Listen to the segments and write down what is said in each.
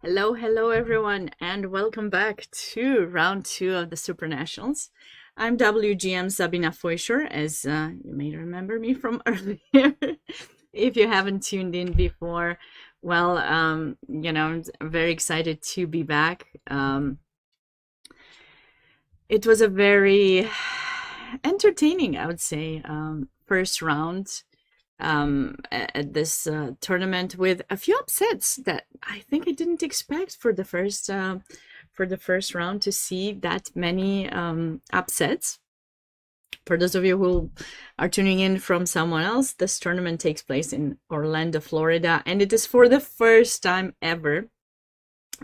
Hello everyone, and welcome back to round two of the SuperNationals. I'm WGM Sabina Foisor, as you may remember me from earlier. If you haven't tuned in before, well, I'm very excited to be back. It was a very entertaining, I would say, first round at this tournament with a few upsets that I think I didn't expect for the first round to see that many upsets. For those of you who are tuning in from someone else, this tournament takes place in Orlando, Florida, and it is for the first time ever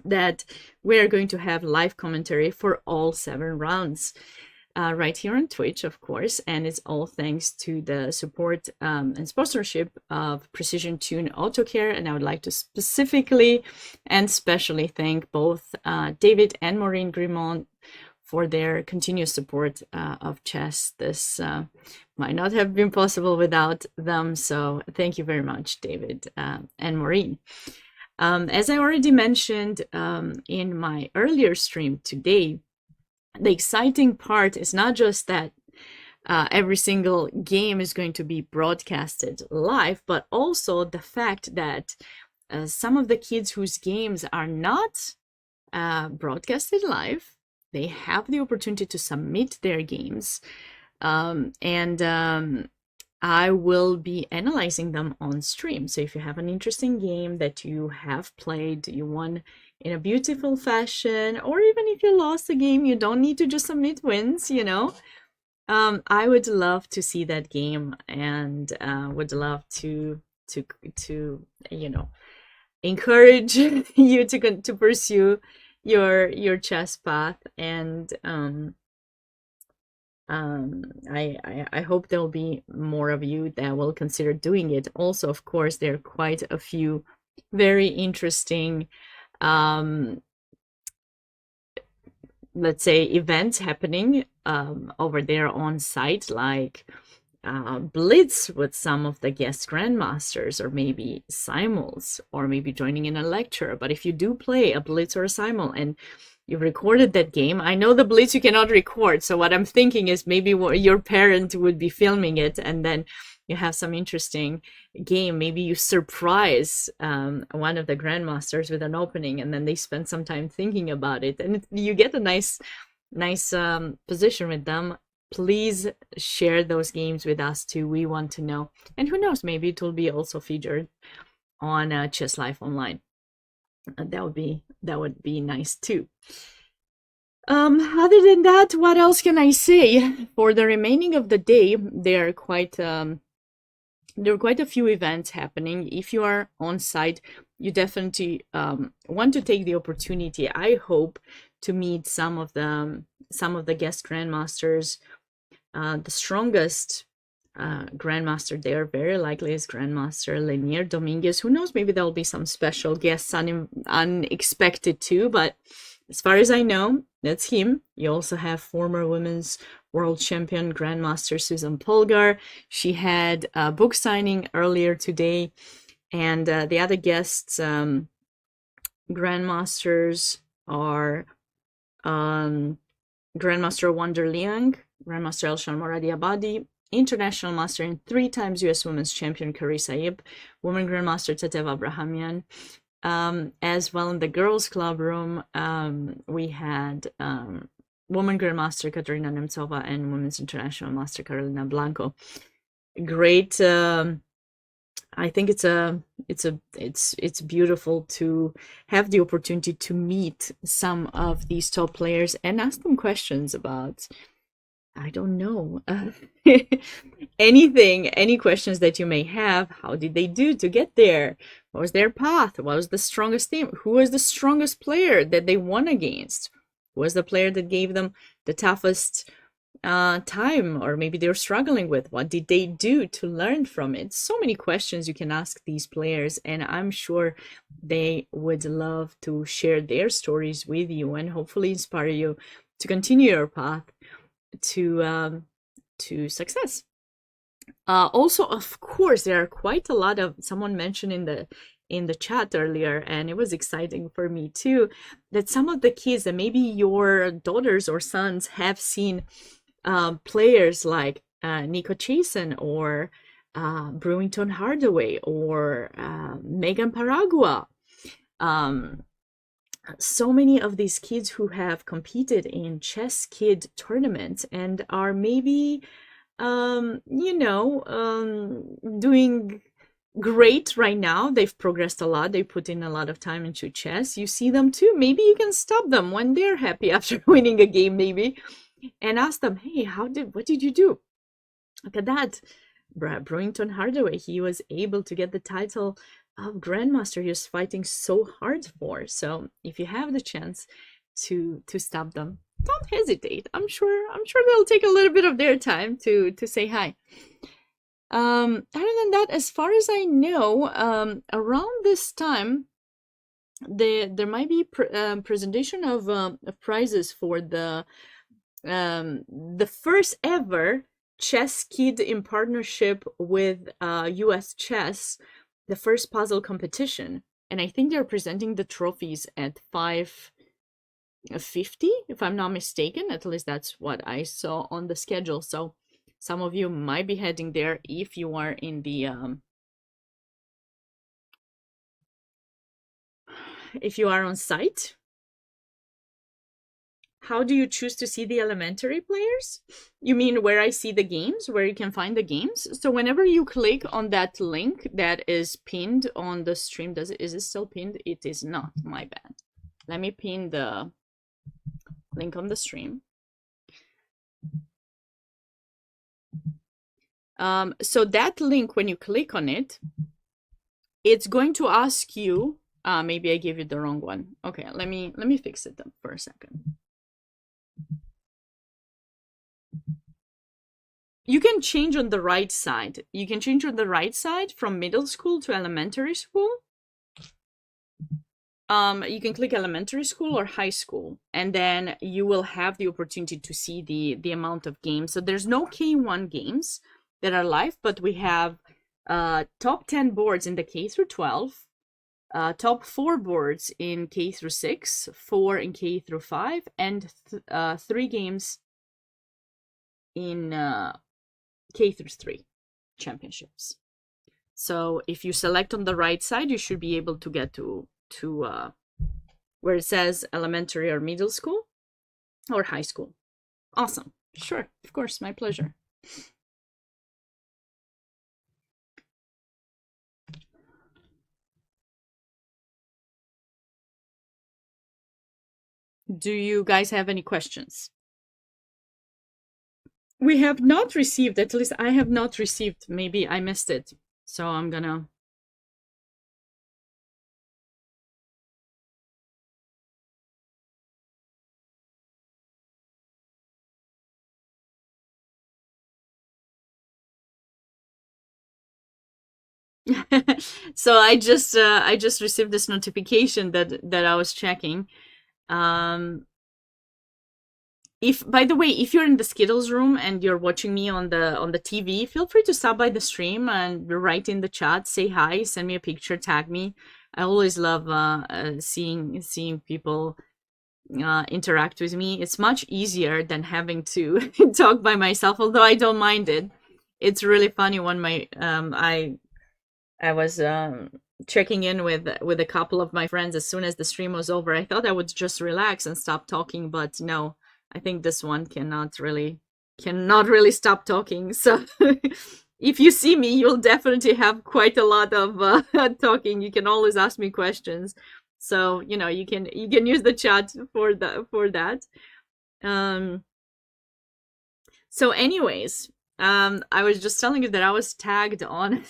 that we're going to have live commentary for all 7 rounds. Right here on Twitch, of course, and it's all thanks to the support and sponsorship of Precision Tune Auto Care. And I would like to specifically and specially thank both David and Maureen Grimont for their continuous support of chess. This might not have been possible without them, so thank you very much, David and Maureen. As I already mentioned in my earlier stream today, the exciting part is not just that every single game is going to be broadcasted live, but also the fact that some of the kids whose games are not broadcasted live, they have the opportunity to submit their games. I will be analyzing them on stream. So if you have an interesting game that you have played, you won in a beautiful fashion, or even if you lost a game, you don't need to just submit wins, I would love to see that game, and would love to encourage you to pursue your chess path. And I hope there'll be more of you that will consider doing it. Also, of course, there are quite a few very interesting let's say events happening over there on site, like Blitz with some of the guest grandmasters, or maybe Simuls, or maybe joining in a lecture. But if you do play a Blitz or a Simul and you recorded that game, I know the Blitz you cannot record, so what I'm thinking is maybe your parent would be filming it, and then you have some interesting game. Maybe you surprise one of the grandmasters with an opening, and then they spend some time thinking about it, and you get a nice position with them. Please share those games with us too. We want to know, and who knows, maybe it will be also featured on Chess Life Online. That would be nice too. Other than that, what else can I say? For the remaining of the day, there are quite a few events happening. If you are on site, you definitely want to take the opportunity, I hope, to meet some of the guest grandmasters. The strongest grandmaster there very likely is Grandmaster Leinier Dominguez. Who knows, maybe there'll be some special guests unexpected too, but as far as I know, that's him. You also have former women's world champion Grandmaster Susan Polgar. She had a book signing earlier today, and the other guests grandmasters are Grandmaster Awonder Liang, Grandmaster Elshan Moradiabadi, International Master and 3 times US Women's Champion Carissa Yip, Women Grandmaster Tatev Abrahamyan. As well, in the girls' club room, we had Woman Grandmaster Kateřina Němcová and Women's International Master Carolina Blanco. Great. I think it's beautiful to have the opportunity to meet some of these top players and ask them questions about, I don't know, any questions that you may have. How did they do to get there? What was their path? What was the strongest team? Who was the strongest player that they won against? Who was the player that gave them the toughest time, or maybe they're struggling with? What did they do to learn from it? So many questions you can ask these players, and I'm sure they would love to share their stories with you and hopefully inspire you to continue your path to success. Also, of course, there are quite a lot of, someone mentioned in the chat earlier, and it was exciting for me too, that some of the kids that maybe your daughters or sons have seen players like Nico Chasen or Brewington Hardaway or Megan Paragua. So many of these kids who have competed in chess kid tournaments and are maybe, doing great right now. They've progressed a lot. They put in a lot of time into chess. You see them too. Maybe you can stop them when they're happy after winning a game, maybe, and ask them, hey, what did you do? Look at that. Brewington Hardaway, he was able to get the title of Grandmaster he was fighting so hard for. So if you have the chance to stop them, don't hesitate. I'm sure they'll take a little bit of their time to say hi. Other than that, as far as I know, around this time, there might be presentation of prizes for the first ever chess kid in partnership with US Chess, the first puzzle competition. And I think they're presenting the trophies at 5:50, if I'm not mistaken. At least that's what I saw on the schedule. So some of you might be heading there if you are in the if you are on site. How do you choose to see the elementary players? You mean where I see the games, where you can find the games? So whenever you click on that link that is pinned on the stream, is it still pinned? It is not, my bad. Let me pin the link on the stream. So that link, when you click on it, it's going to ask you, maybe I gave you the wrong one. Okay, let me fix it for a second. You can change on the right side. You can change on the right side from middle school to elementary school. You can click elementary school or high school, and then you will have the opportunity to see the amount of games. So there's no K1 games that are live, but we have top 10 boards in the K through 12, top 4 boards in K through 6, 4 in K through 5, and 3 games in K through 3 championships. So if you select on the right side, you should be able to get to where it says elementary or middle school or high school. Awesome. Sure, of course, my pleasure. Do you guys have any questions? We have not received, at least I have not received, maybe I missed it. So I'm gonna... So I just received this notification that I was checking. If, by the way, if you're in the Skittles room and you're watching me on the TV, feel free to stop by the stream and write in the chat, say hi, send me a picture, tag me. I always love seeing people interact with me. It's much easier than having to talk by myself, although I don't mind it. It's really funny when my I was checking in with a couple of my friends as soon as the stream was over. I thought I would just relax and stop talking, but no, I think this one cannot really stop talking. So if you see me, you'll definitely have quite a lot of talking. You can always ask me questions. So, you know, you can use the chat for that. So anyways, I was just telling you that I was tagged on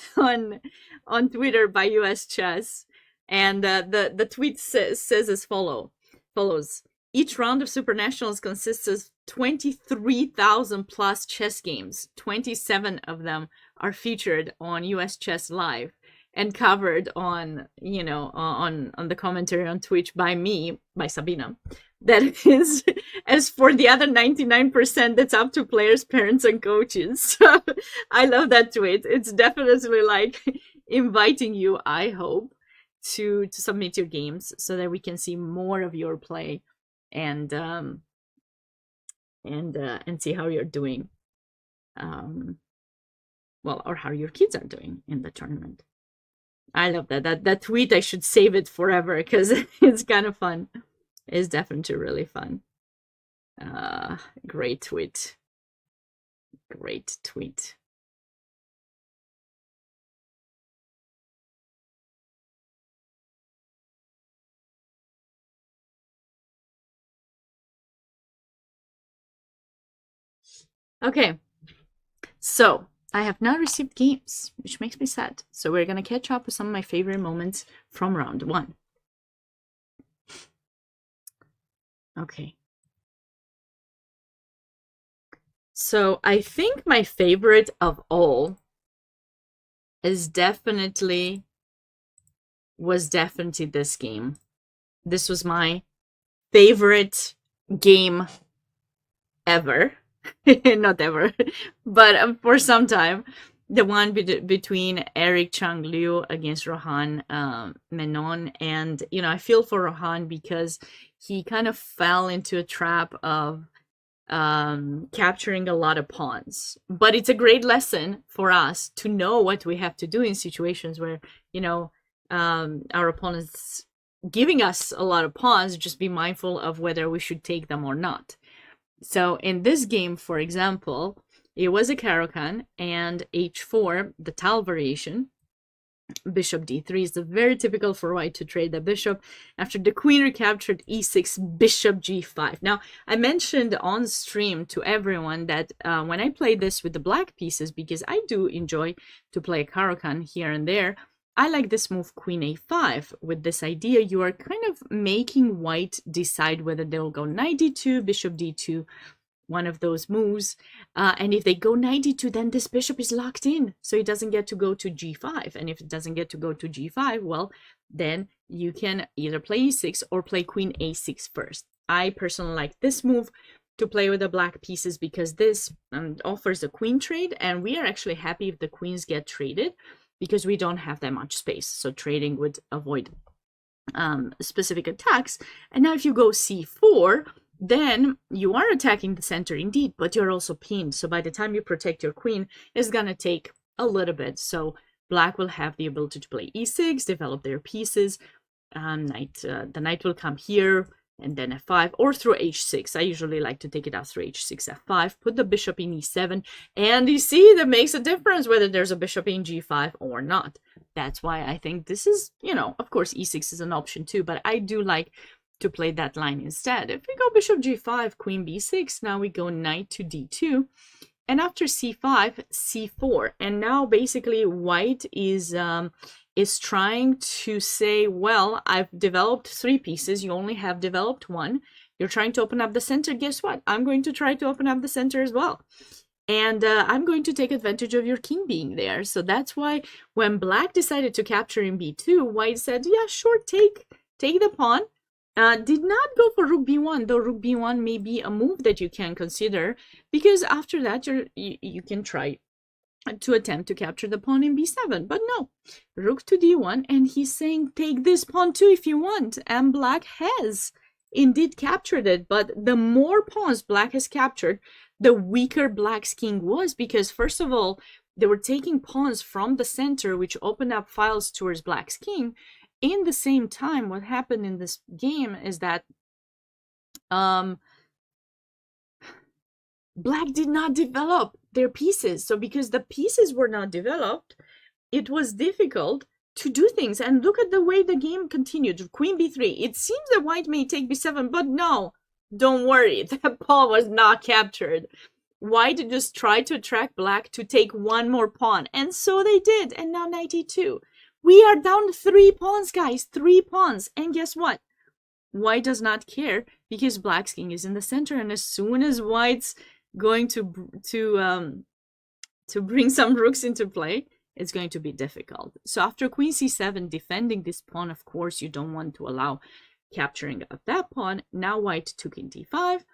Twitter by US Chess, and the tweet says as follows. Each round of SuperNationals consists of 23,000 plus chess games. 27 of them are featured on US Chess Live. and covered on, you know, on the commentary on Twitch by me, by Sabina. That is, as for the other 99%, that's up to players, parents, and coaches. So I love that tweet. It's definitely like inviting you, I hope, to submit your games so that we can see more of your play and see how you're doing. Well, or how your kids are doing in the tournament. I love that tweet. I should save it forever because it's kind of fun. It's definitely really fun. Great tweet. Great tweet. Okay, so I have not received games, which makes me sad. So we're gonna catch up with some of my favorite moments from round 1. Okay. So I think my favorite of all was definitely this game. This was my favorite game ever. Not ever, but for some time. The one between Eric Chang Liu against Rohan Menon. And, you know, I feel for Rohan because he kind of fell into a trap of capturing a lot of pawns. But it's a great lesson for us to know what we have to do in situations where, you know, our opponent's giving us a lot of pawns. Just be mindful of whether we should take them or not. So in this game, for example, it was a Caro-Kann and h4, the Tal variation. Bishop d3 is very typical for white to trade the bishop after the queen recaptured e6, bishop g5. Now, I mentioned on stream to everyone that when I play this with the black pieces, because I do enjoy to play Caro-Kann here and there, I like this move queen a5 with this idea you are kind of making white decide whether they'll go knight d2, bishop d2, one of those moves. And if they go knight d2, then this bishop is locked in, so it doesn't get to go to g5. And if it doesn't get to go to g5, well, then you can either play e6 or play queen a6 first. I personally like this move to play with the black pieces because this offers a queen trade, and we are actually happy if the queens get traded, because we don't have that much space. So trading would avoid specific attacks. And now if you go c4, then you are attacking the center indeed, but you're also pinned. So by the time you protect your queen, it's going to take a little bit. So black will have the ability to play e6, develop their pieces. The knight will come here, and then f5, or through h6. I usually like to take it out through h6, f5, put the bishop in e7, and you see that makes a difference whether there's a bishop in g5 or not. That's why I think this is, you know, of course e6 is an option too, but I do like to play that line instead. If we go bishop g5, queen b6, now we go knight to d2, and after c5, c4, and now basically white is trying to say, well, I've developed 3 pieces, you only have developed 1. You're trying to open up the center. Guess what? I'm going to try to open up the center as well. And I'm going to take advantage of your king being there. So that's why when black decided to capture in b2, white said, yeah, sure, take the pawn. Did not go for rook b1, though rook b1 may be a move that you can consider, because after that you can try to attempt to capture the pawn in b7, but no, rook to d1, and he's saying take this pawn too if you want, and black has indeed captured it. But the more pawns black has captured, the weaker black's king was, because first of all, they were taking pawns from the center, which opened up files towards black's king. In the same time, what happened in this game is that black did not develop their pieces. So because the pieces were not developed, it was difficult to do things. And look at the way the game continued. Queen b3. It seems that white may take b7, but no, don't worry. That pawn was not captured. White just tried to attract black to take one more pawn. And so they did. And now knight e2. We are down 3 pawns, guys. 3 pawns. And guess what? White does not care because black's king is in the center. And as soon as white's going to bring some rooks into play, it's going to be difficult. So after queen c7, defending this pawn, of course, you don't want to allow capturing of that pawn. Now white took in d5,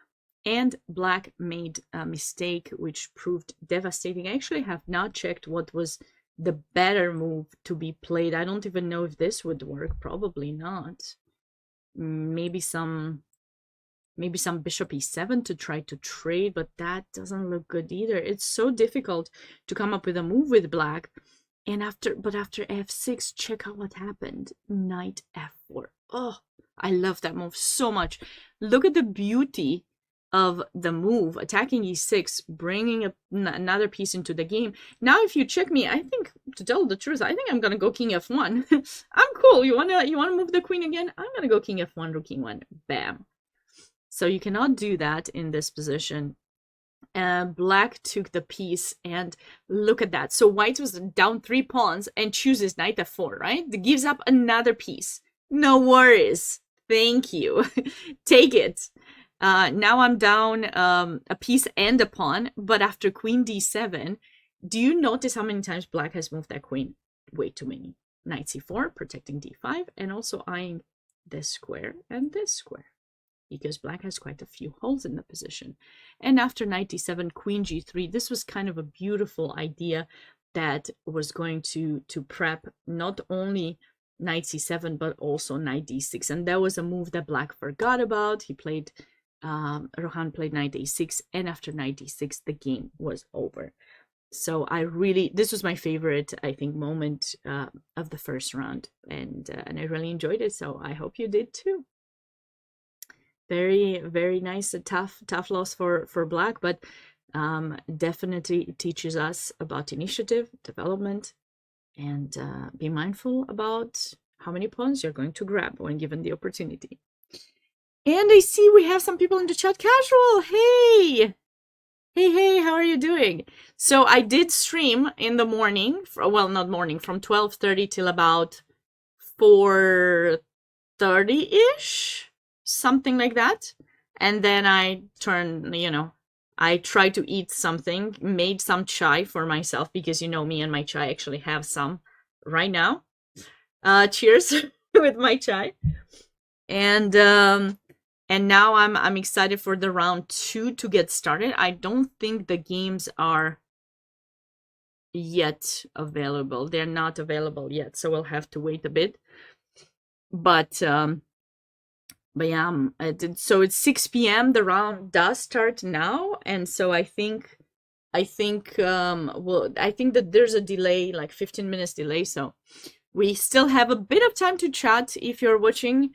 and black made a mistake, which proved devastating. I actually have not checked what was the better move to be played. I don't even know if this would work. Probably not. Maybe some bishop e7 to try to trade, but that doesn't look good either. It's so difficult to come up with a move with black. And after f6, check out what happened. Knight f4. Oh, I love that move so much. Look at the beauty of the move, attacking e6, bringing another piece into the game. Now, if you check me, I think, to tell the truth, I think I'm gonna go king f1. I'm cool. You wanna move the queen again? I'm gonna go king f1, rook e1. Bam. So you cannot do that in this position. Black took the piece, and look at that. So white was down 3 pawns and chooses knight f4, right? That gives up another piece. No worries. Thank you. Take it. Now I'm down a piece and a pawn, but after queen d7, do you notice how many times black has moved that queen? Way too many. Knight c4, protecting d5, and also eyeing this square and this square, because black has quite a few holes in the position. And after knight d7, queen g3, this was kind of a beautiful idea that was going to prep not only knight c7, but also knight d6. And that was a move that black forgot about. He played, Rohan played knight a6, and after knight d6, the game was over. So this was my favorite, I think, moment of the first round, and I really enjoyed it. So I hope you did too. Very, very nice, a tough loss for black, but definitely teaches us about initiative, development, and be mindful about how many pawns you're going to grab when given the opportunity. And I see we have some people in the chat. Casual, hey! Hey, how are you doing? So I did stream in the morning, well, not morning, from 12:30 till about 4:30-ish, something like that. And then I turned, I tried to eat something, made some chai for myself, because me and my chai actually have some right now. Cheers with my chai. And now I'm excited for the round 2 to get started. I don't think the games are yet available. They're not available yet, so we'll have to wait a bit. But yeah, so it's 6 p.m. The round does start now, and so I think that there's a delay, like 15 minutes delay, so we still have a bit of time to chat. If you're watching,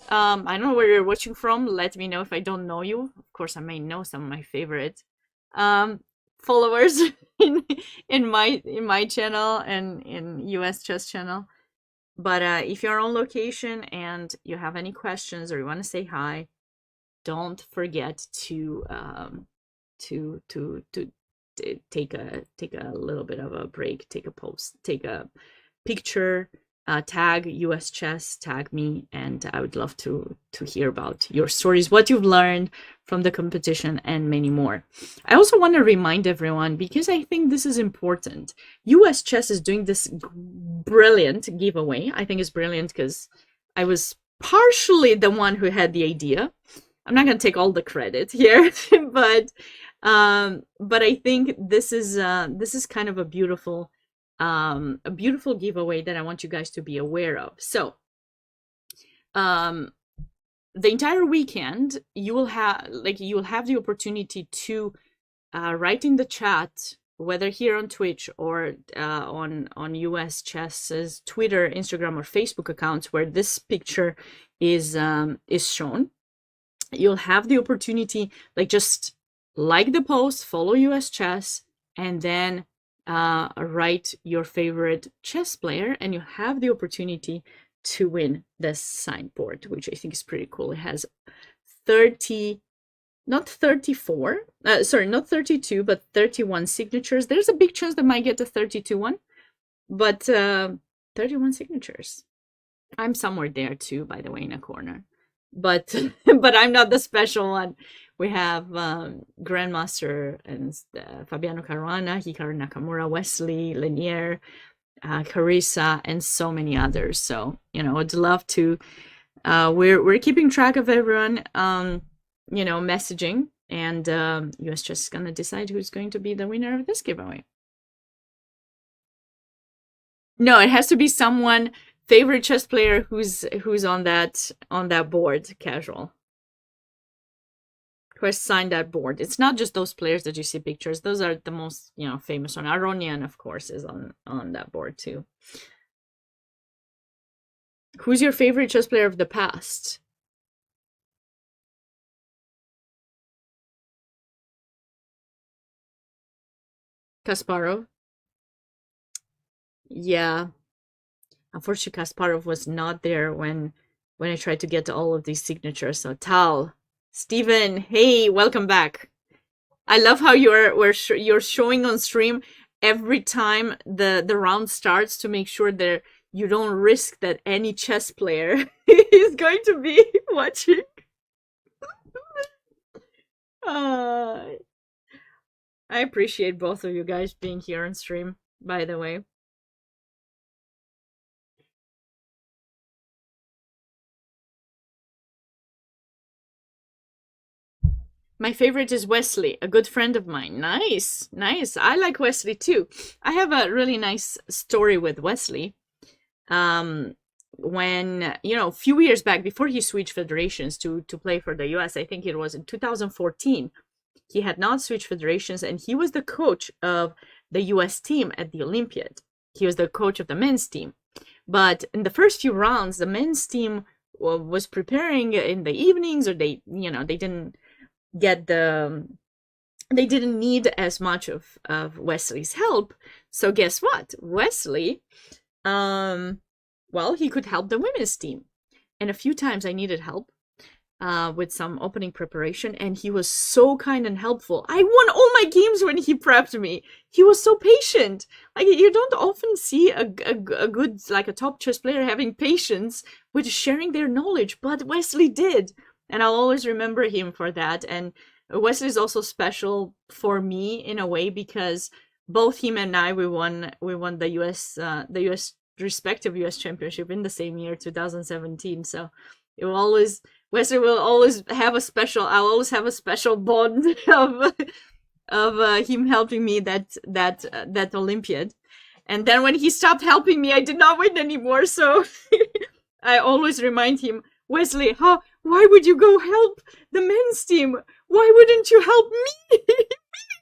I don't know where you're watching from. Let me know if I don't know you. Of course, I may know some of my favorite followers in my channel and in US Chess channel. But if you're on location and you have any questions or you want to say hi, don't forget to take a little bit of a break, take a post, take a picture, tag US Chess, tag me, and I would love to hear about your stories, what you've learned from the competition, and many more. I also want to remind everyone, because I think this is important, US Chess is doing this brilliant giveaway. I think it's brilliant because I was partially the one who had the idea. I'm not going to take all the credit here, but I think this is kind of a beautiful giveaway that I want you guys to be aware of. So the entire weekend you will have the opportunity to write in the chat, whether here on Twitch or on US Chess's Twitter, Instagram, or Facebook accounts where this picture is shown. You'll have the opportunity, just like the post, follow US Chess, and then write your favorite chess player, and you have the opportunity to win this signed board, which I think is pretty cool. It has not 32, but 31 signatures. There's a big chance that might get the 32 one, but 31 signatures. I'm somewhere there too, by the way, in a corner. But I'm not the special one. We have Grandmaster and Fabiano Caruana, Hikaru Nakamura, Wesley, Leinier, Carissa, and so many others. So, you know, I'd love to. We're keeping track of everyone, you know, messaging, and US Chess is gonna decide who's going to be the winner of this giveaway. No, it has to be someone favorite chess player who's on that board, casual. Who has signed that board. It's not just those players that you see pictures. Those are the most, you know, famous one. Aronian, of course, is on that board too. Who's your favorite chess player of the past? Kasparov. Yeah. Unfortunately, Kasparov was not there when I tried to get all of these signatures. So Tal, Steven, hey, welcome back. I love how you're showing on stream every time the round starts to make sure that you don't risk that any chess player is going to be watching. I appreciate both of you guys being here on stream, by the way. My favorite is Wesley, a good friend of mine. Nice, nice. I like Wesley too. I have a really nice story with Wesley. When, you know, a few years back, before he switched federations to play for the US, I think it was in 2014, he had not switched federations, and he was the coach of the US team at the Olympiad. He was the coach of the men's team. But in the first few rounds, the men's team was preparing in the evenings, or they, you know, they didn't need as much of Wesley's help. So guess what? Wesley, well, he could help the women's team. And a few times I needed help with some opening preparation, and he was so kind and helpful. I won all my games when he prepped me. He was so patient. Like, you don't often see a good, like a top chess player having patience with sharing their knowledge, but Wesley did. And I'll always remember him for that. And Wesley is also special for me in a way, because both him and I, we won the US respective US championship in the same year, 2017. So it will always, Wesley will always have a special, I'll always have a special bond of him helping me that Olympiad. And then when he stopped helping me, I did not win anymore. So I always remind him, Wesley, why would you go help the men's team? Why wouldn't you help me?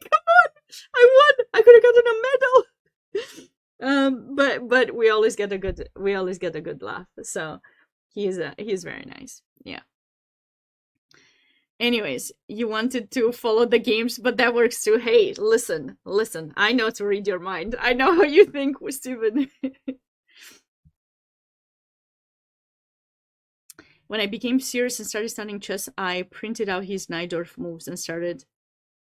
Come on, I won. I could have gotten a medal. But we always get a good laugh. So he's very nice. Yeah. Anyways, you wanted to follow the games, but that works too. Hey, listen. I know to read your mind. I know how you think, Steven. When I became serious and started studying chess, I printed out his Najdorf moves and started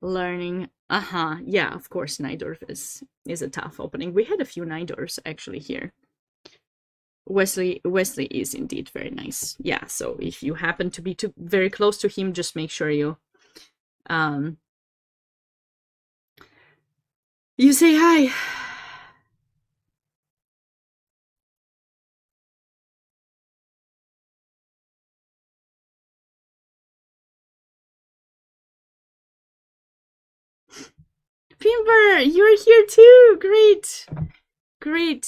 learning. Yeah, of course, Najdorf is a tough opening. We had a few Najdorfs actually here. Wesley is indeed very nice. Yeah, so if you happen to be very close to him, just make sure you say hi. Pimber, you're here too. Great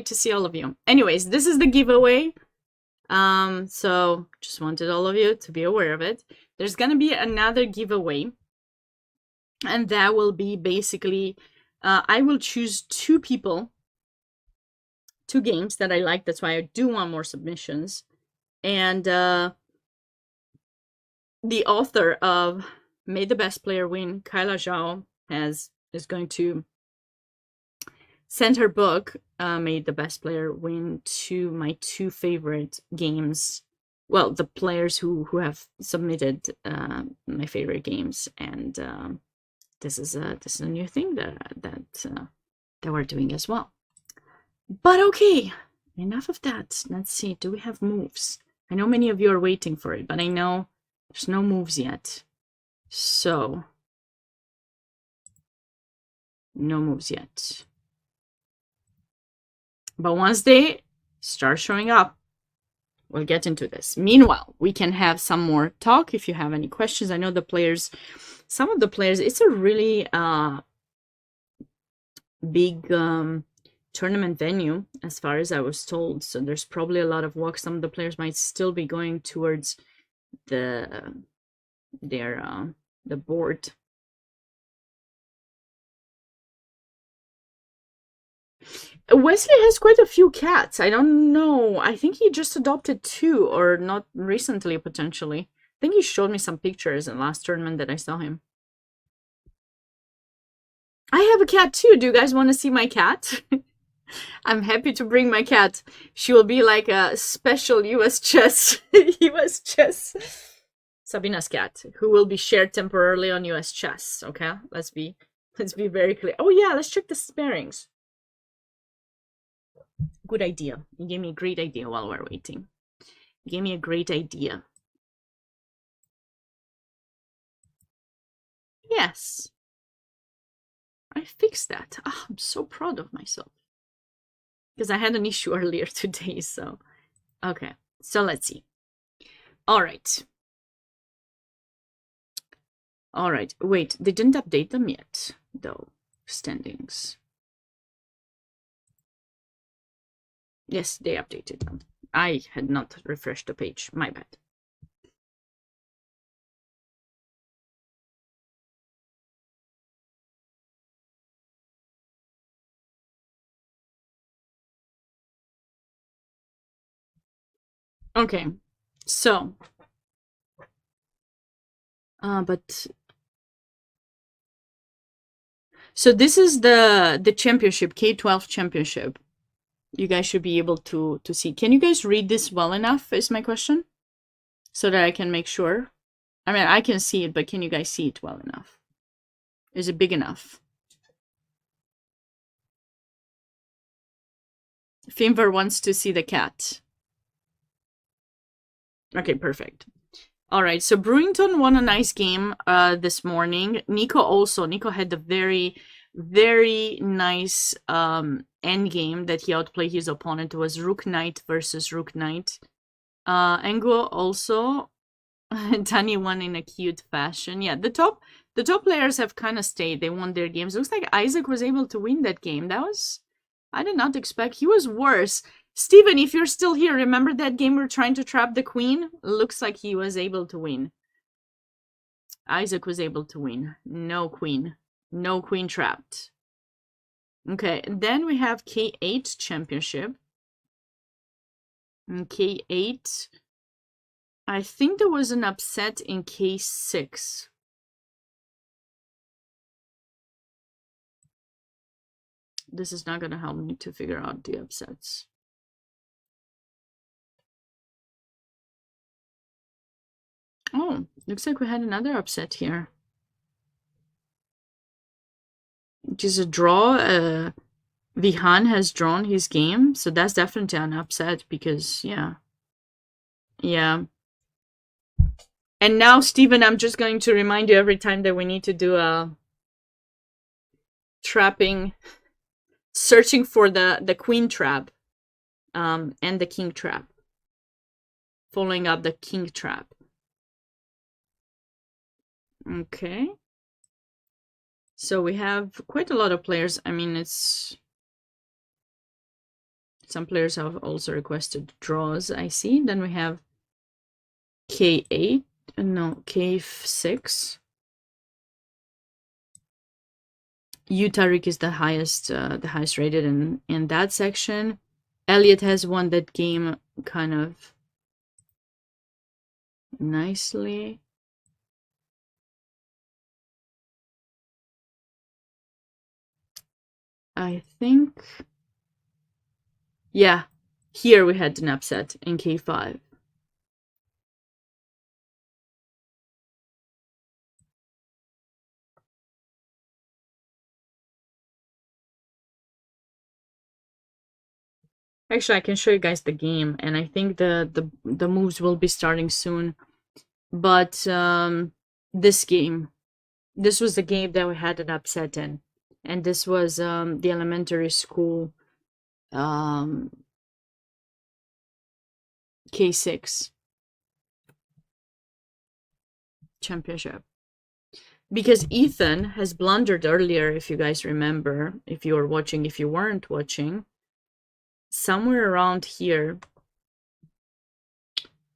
to see all of you. Anyways, this is the giveaway. So just wanted all of you to be aware of it. There's gonna be another giveaway, and that will be basically I will choose two games that I like. That's why I do want more submissions. And the author of May the Best Player Win, Kyla Zhao, is going to send her book, Made the Best Player Win, to my two favorite games. Well, the players who have submitted my favorite games, and this is a new thing that we're doing as well. But okay, enough of that. Let's see. Do we have moves? I know many of you are waiting for it, but I know there's no moves yet. So, no moves yet. But once they start showing up, we'll get into this. Meanwhile, we can have some more talk if you have any questions. I know the players, some of the players, it's a really big tournament venue, as far as I was told. So there's probably a lot of walk. Some of the players might still be going towards the board. Wesley has quite a few cats. I don't know. I think he just adopted 2, or not recently, potentially. I think he showed me some pictures in the last tournament that I saw him. I have a cat too. Do you guys want to see my cat? I'm happy to bring my cat. She will be like a special US chess, US chess. Sabina's cat, who will be shared temporarily on US chess. Okay, let's be very clear. Oh yeah, let's check the sparings. Good idea. You gave me a great idea while we're waiting. You gave me a great idea. Yes. I fixed that. Oh, I'm so proud of myself. Because I had an issue earlier today, so. Okay, so let's see. All right. All right, wait, they didn't update them yet, though. Standings. Yes, they updated them. I had not refreshed the page, my bad. Okay, so. But. So this is the championship, K-12 championship. You guys should be able to see. Can you guys read this well enough, is my question? So that I can make sure. I mean, I can see it, but can you guys see it well enough? Is it big enough? Finver wants to see the cat. Okay, perfect. All right, so Brewington won a nice game this morning. Nico had a very, very nice end game that he outplayed his opponent. It was Rook Knight versus Rook Knight. Engo also, Tani won in a cute fashion. Yeah, the top players have kind of stayed. They won their games. Looks like Isaac was able to win that game. That was, I did not expect. He was worse. Steven, if you're still here, remember that game we were trying to trap the queen? Looks like he was able to win. Isaac was able to win. No queen. No queen trapped. Okay, and then we have K8 championship. In K8, I think there was an upset in K6. This is not going to help me to figure out the upsets. Oh, looks like we had another upset here. Which is a draw. Vihan has drawn his game, so that's definitely an upset because, yeah. Yeah. And now, Steven, I'm just going to remind you every time that we need to do a trapping, searching for the queen trap and the king trap. Following up the king trap. Okay. So we have quite a lot of players. I mean, it's... Some players have also requested draws, I see. Then we have K8. No, K6. Utarik is the highest rated in that section. Elliot has won that game kind of nicely. I think, yeah, here we had an upset in K5. Actually, I can show you guys the game, and I think the moves will be starting soon. But this game. This was the game that we had an upset in. And this was the elementary school K6 championship. Because Ethan has blundered earlier, if you guys remember, if you were watching, if you weren't watching, somewhere around here,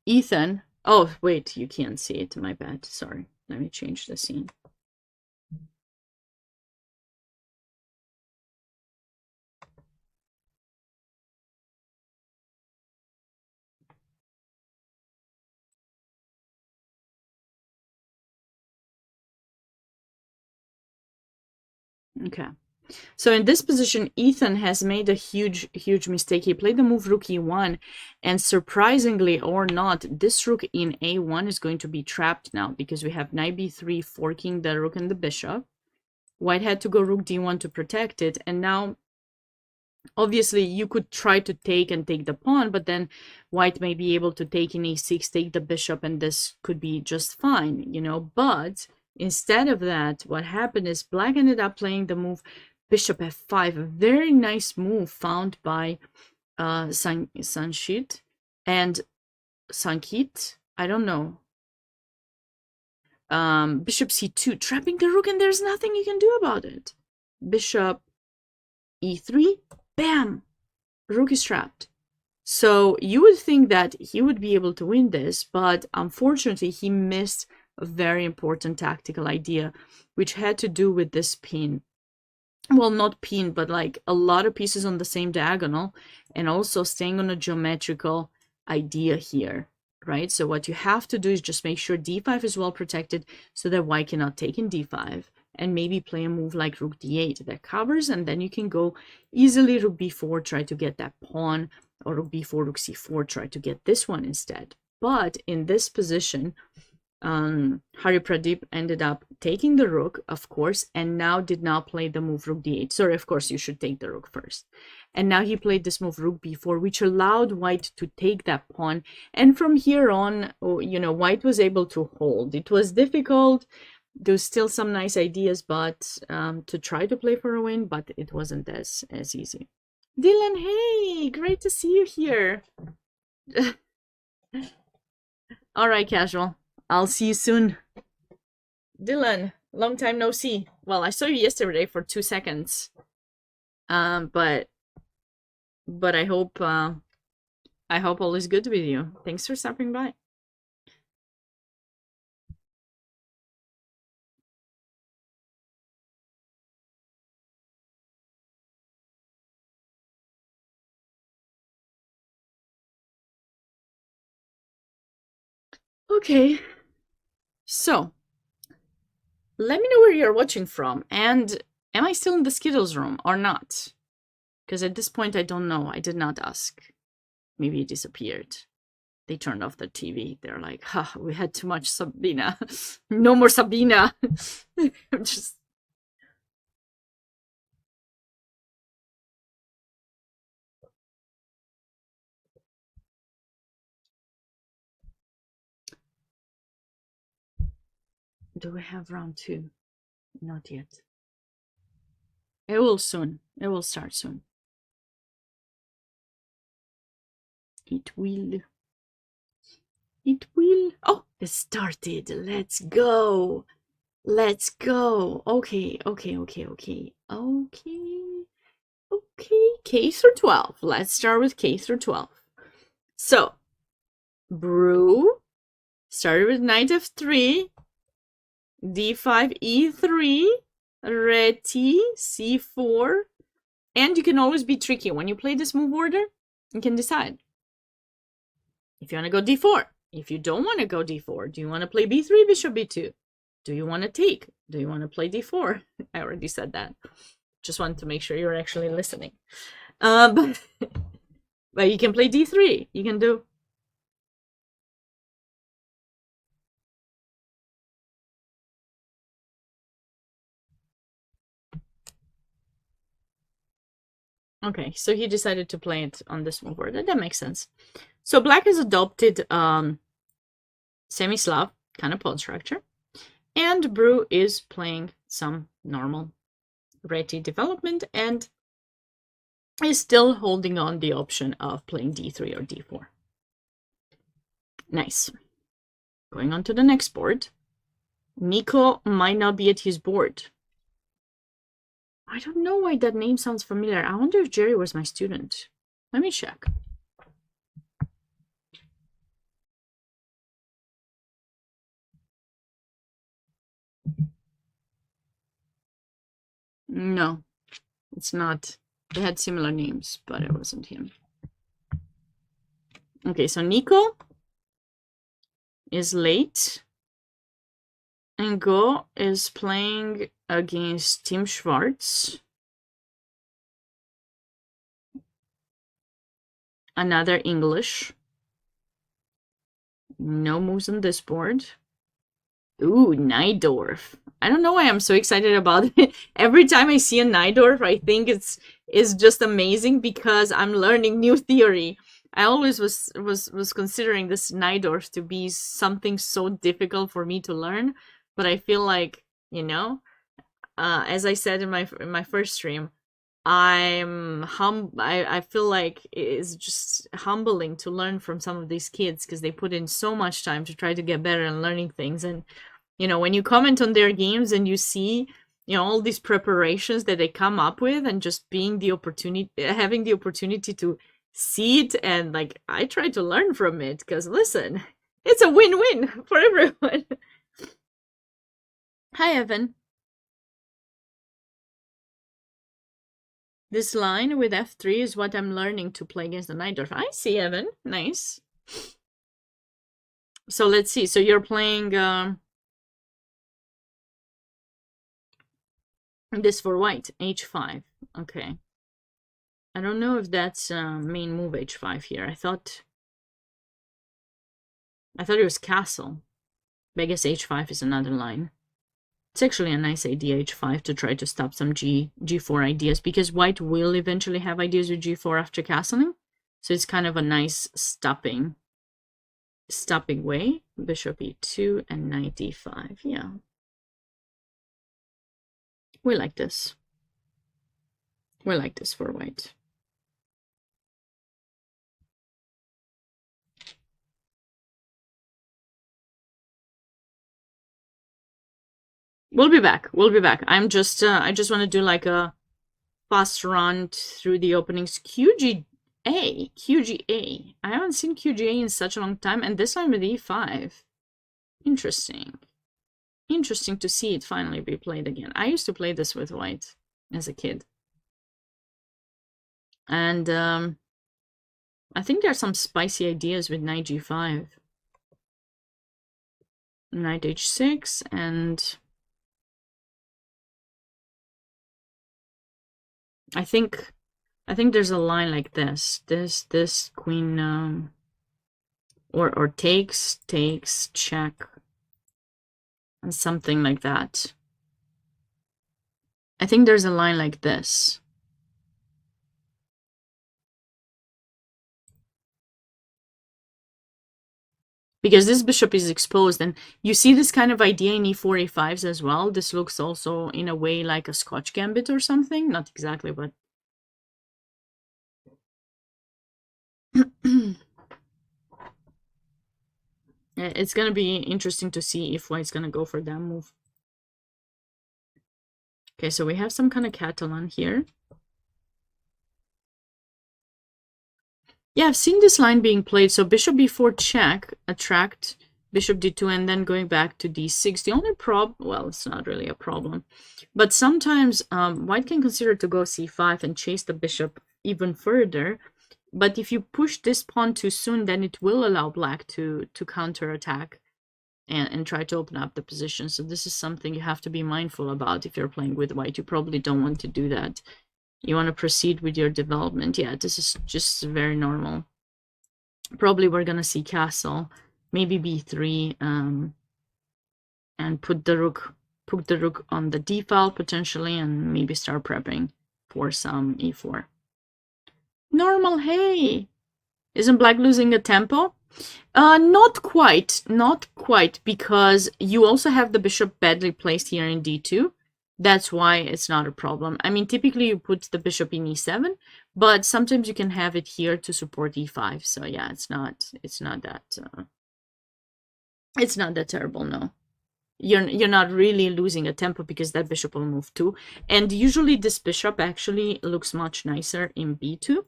Ethan, oh, wait, you can't see it, my bad, sorry. Let me change the scene. Okay. So in this position, Ethan has made a huge mistake. He played the move rook e1, and surprisingly or not, this rook in a1 is going to be trapped now because we have knight b3 forking the rook and the bishop. White had to go rook d1 to protect it, and now obviously you could try to take the pawn, but then white may be able to take in a6, take the bishop, and this could be just fine, you know. But instead of that, what happened is black ended up playing the move bishop f5, a very nice move found by Sanchit and Sankit, I don't know. Bishop c2, trapping the rook, and there's nothing you can do about it. Bishop e3, bam, rook is trapped. So you would think that he would be able to win this, but unfortunately he missed a very important tactical idea, which had to do with this pin. Well, not pin, but like a lot of pieces on the same diagonal, and also staying on a geometrical idea here, right? So what you have to do is just make sure d5 is well protected so that white cannot take in d5, and maybe play a move like rook d8 that covers, and then you can go easily rook b4, try to get that pawn, or rook b4, rook c4, try to get this one instead. But in this position, Hari Pradeep ended up taking the rook, of course, and now did not play the move rook d8. Sorry, of course, you should take the rook first. And now he played this move rook b4, which allowed white to take that pawn. And from here on, you know, white was able to hold. It was difficult. There was still some nice ideas, but to try to play for a win, but it wasn't as easy. Dylan, hey, great to see you here. All right, casual. I'll see you soon. Dylan, long time no see. Well, I saw you yesterday for 2 seconds. But I hope all is good with you. Thanks for stopping by. Okay. So, let me know where you're watching from, and am I still in the Skittles room or not? Because at this point, I don't know. I did not ask. Maybe it disappeared. They turned off the TV. They're like, ha, we had too much Sabina. No more Sabina. I'm just... Do we have round 2? Not yet. It will soon. It will start soon. It will. It will. Oh, it started. Let's go. Let's go. Okay. K through 12. Let's start with K through 12. So, Brew started with knight f3, d5, e3, reti, c4, and you can always be tricky. When you play this move order, you can decide if you want to go d4. If you don't want to go d4, do you want to play b3, bishop b2? Do you want to take? Do you want to play d4? I already said that. Just wanted to make sure you're actually listening. But you can play d3. You can do... Okay, so he decided to play it on this move order. That makes sense. So black has adopted semi-Slav kind of pawn structure. And Brew is playing some normal Reti development and is still holding on the option of playing d3 or d4. Nice. Going on to the next board. Nico might not be at his board. I don't know why that name sounds familiar. I wonder if Jerry was my student. Let me check. No, it's not. They had similar names, but it wasn't him. Okay, so Nico is late. And Go is playing against Tim Schwartz. Another English. No moves on this board. Ooh, Najdorf. I don't know why I'm so excited about it. Every time I see a Najdorf, I think it's just amazing because I'm learning new theory. I always was considering this Najdorf to be something so difficult for me to learn, but I feel like, you know, as I said in my first stream, I feel like it's just humbling to learn from some of these kids because they put in so much time to try to get better and learning things. And you know, when you comment on their games and you see, you know, all these preparations that they come up with, and just being the opportunity, having the opportunity to see it, and like I try to learn from it because listen, it's a win-win for everyone. Hi, Evan. This line with f3 is what I'm learning to play against the Najdorf. I see, Evan. Nice. So let's see. So you're playing this for white, h5. Okay. I don't know if that's main move h5 here. I thought it was castle. But I guess h5 is another line. It's actually a nice idea, h5, to try to stop some g4 ideas, because white will eventually have ideas with g4 after castling. So it's kind of a nice stopping way. Bishop e2 and knight e5. Yeah. We like this. We like this for white. We'll be back. We'll be back. I'm just I just want to do like a fast run through the openings. QGA. I haven't seen QGA in such a long time, and this time with e5. Interesting. Interesting to see it finally be played again. I used to play this with white as a kid. And I think there are some spicy ideas with knight g5. Knight h6, and I think there's a line like this queen or takes check and something like that. I think there's a line like this. Because this bishop is exposed, and you see this kind of idea in e4, e5s as well. This looks also in a way like a Scotch gambit or something. Not exactly, but it's going to be interesting to see if white's going to go for that move. Okay, so we have some kind of Catalan here. Yeah, I've seen this line being played. So bishop b4 check, attract, bishop d2, and then going back to d6. The only problem, well, it's not really a problem, but sometimes white can consider to go c5 and chase the bishop even further. But if you push this pawn too soon, then it will allow black to counterattack and try to open up the position. So this is something you have to be mindful about if you're playing with white. You probably don't want to do that. You want to proceed with your development. Yeah, this is just very normal. Probably we're going to see castle, maybe b3, and put the rook on the d file potentially, and maybe start prepping for some e4. Normal, hey! Isn't black losing a tempo? Not quite, because you also have the bishop badly placed here in d2. That's why it's not a problem. I mean, typically you put the bishop in e7, but sometimes you can have it here to support e5. So yeah, it's not that terrible, no. You're not really losing a tempo because that bishop will move too. And usually this bishop actually looks much nicer in b2.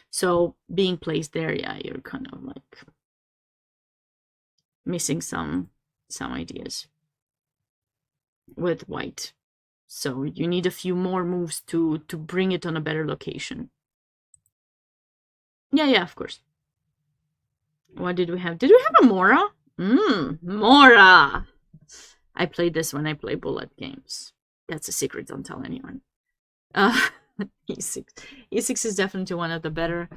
So being placed there, yeah, you're kind of like missing some ideas with white. So you need a few more moves to bring it on a better location. Yeah, of course. What did we have? Did we have a Mora? Mora! I played this when I play bullet games. That's a secret, don't tell anyone. E6. E6 is definitely one of the better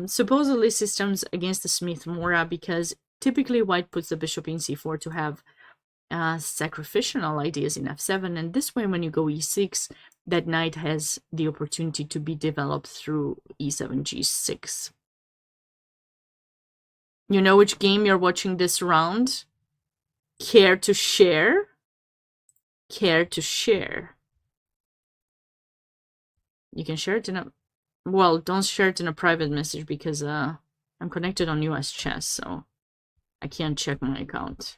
supposedly systems against the Smith Mora, because typically white puts the bishop in c4 to have sacrificial ideas in f7, and this way when you go e6, that knight has the opportunity to be developed through e7, g6. You know which game you're watching this round? Care to share? Care to share? You can share it in a... Well, don't share it in a private message because I'm connected on US Chess, so I can't check my account.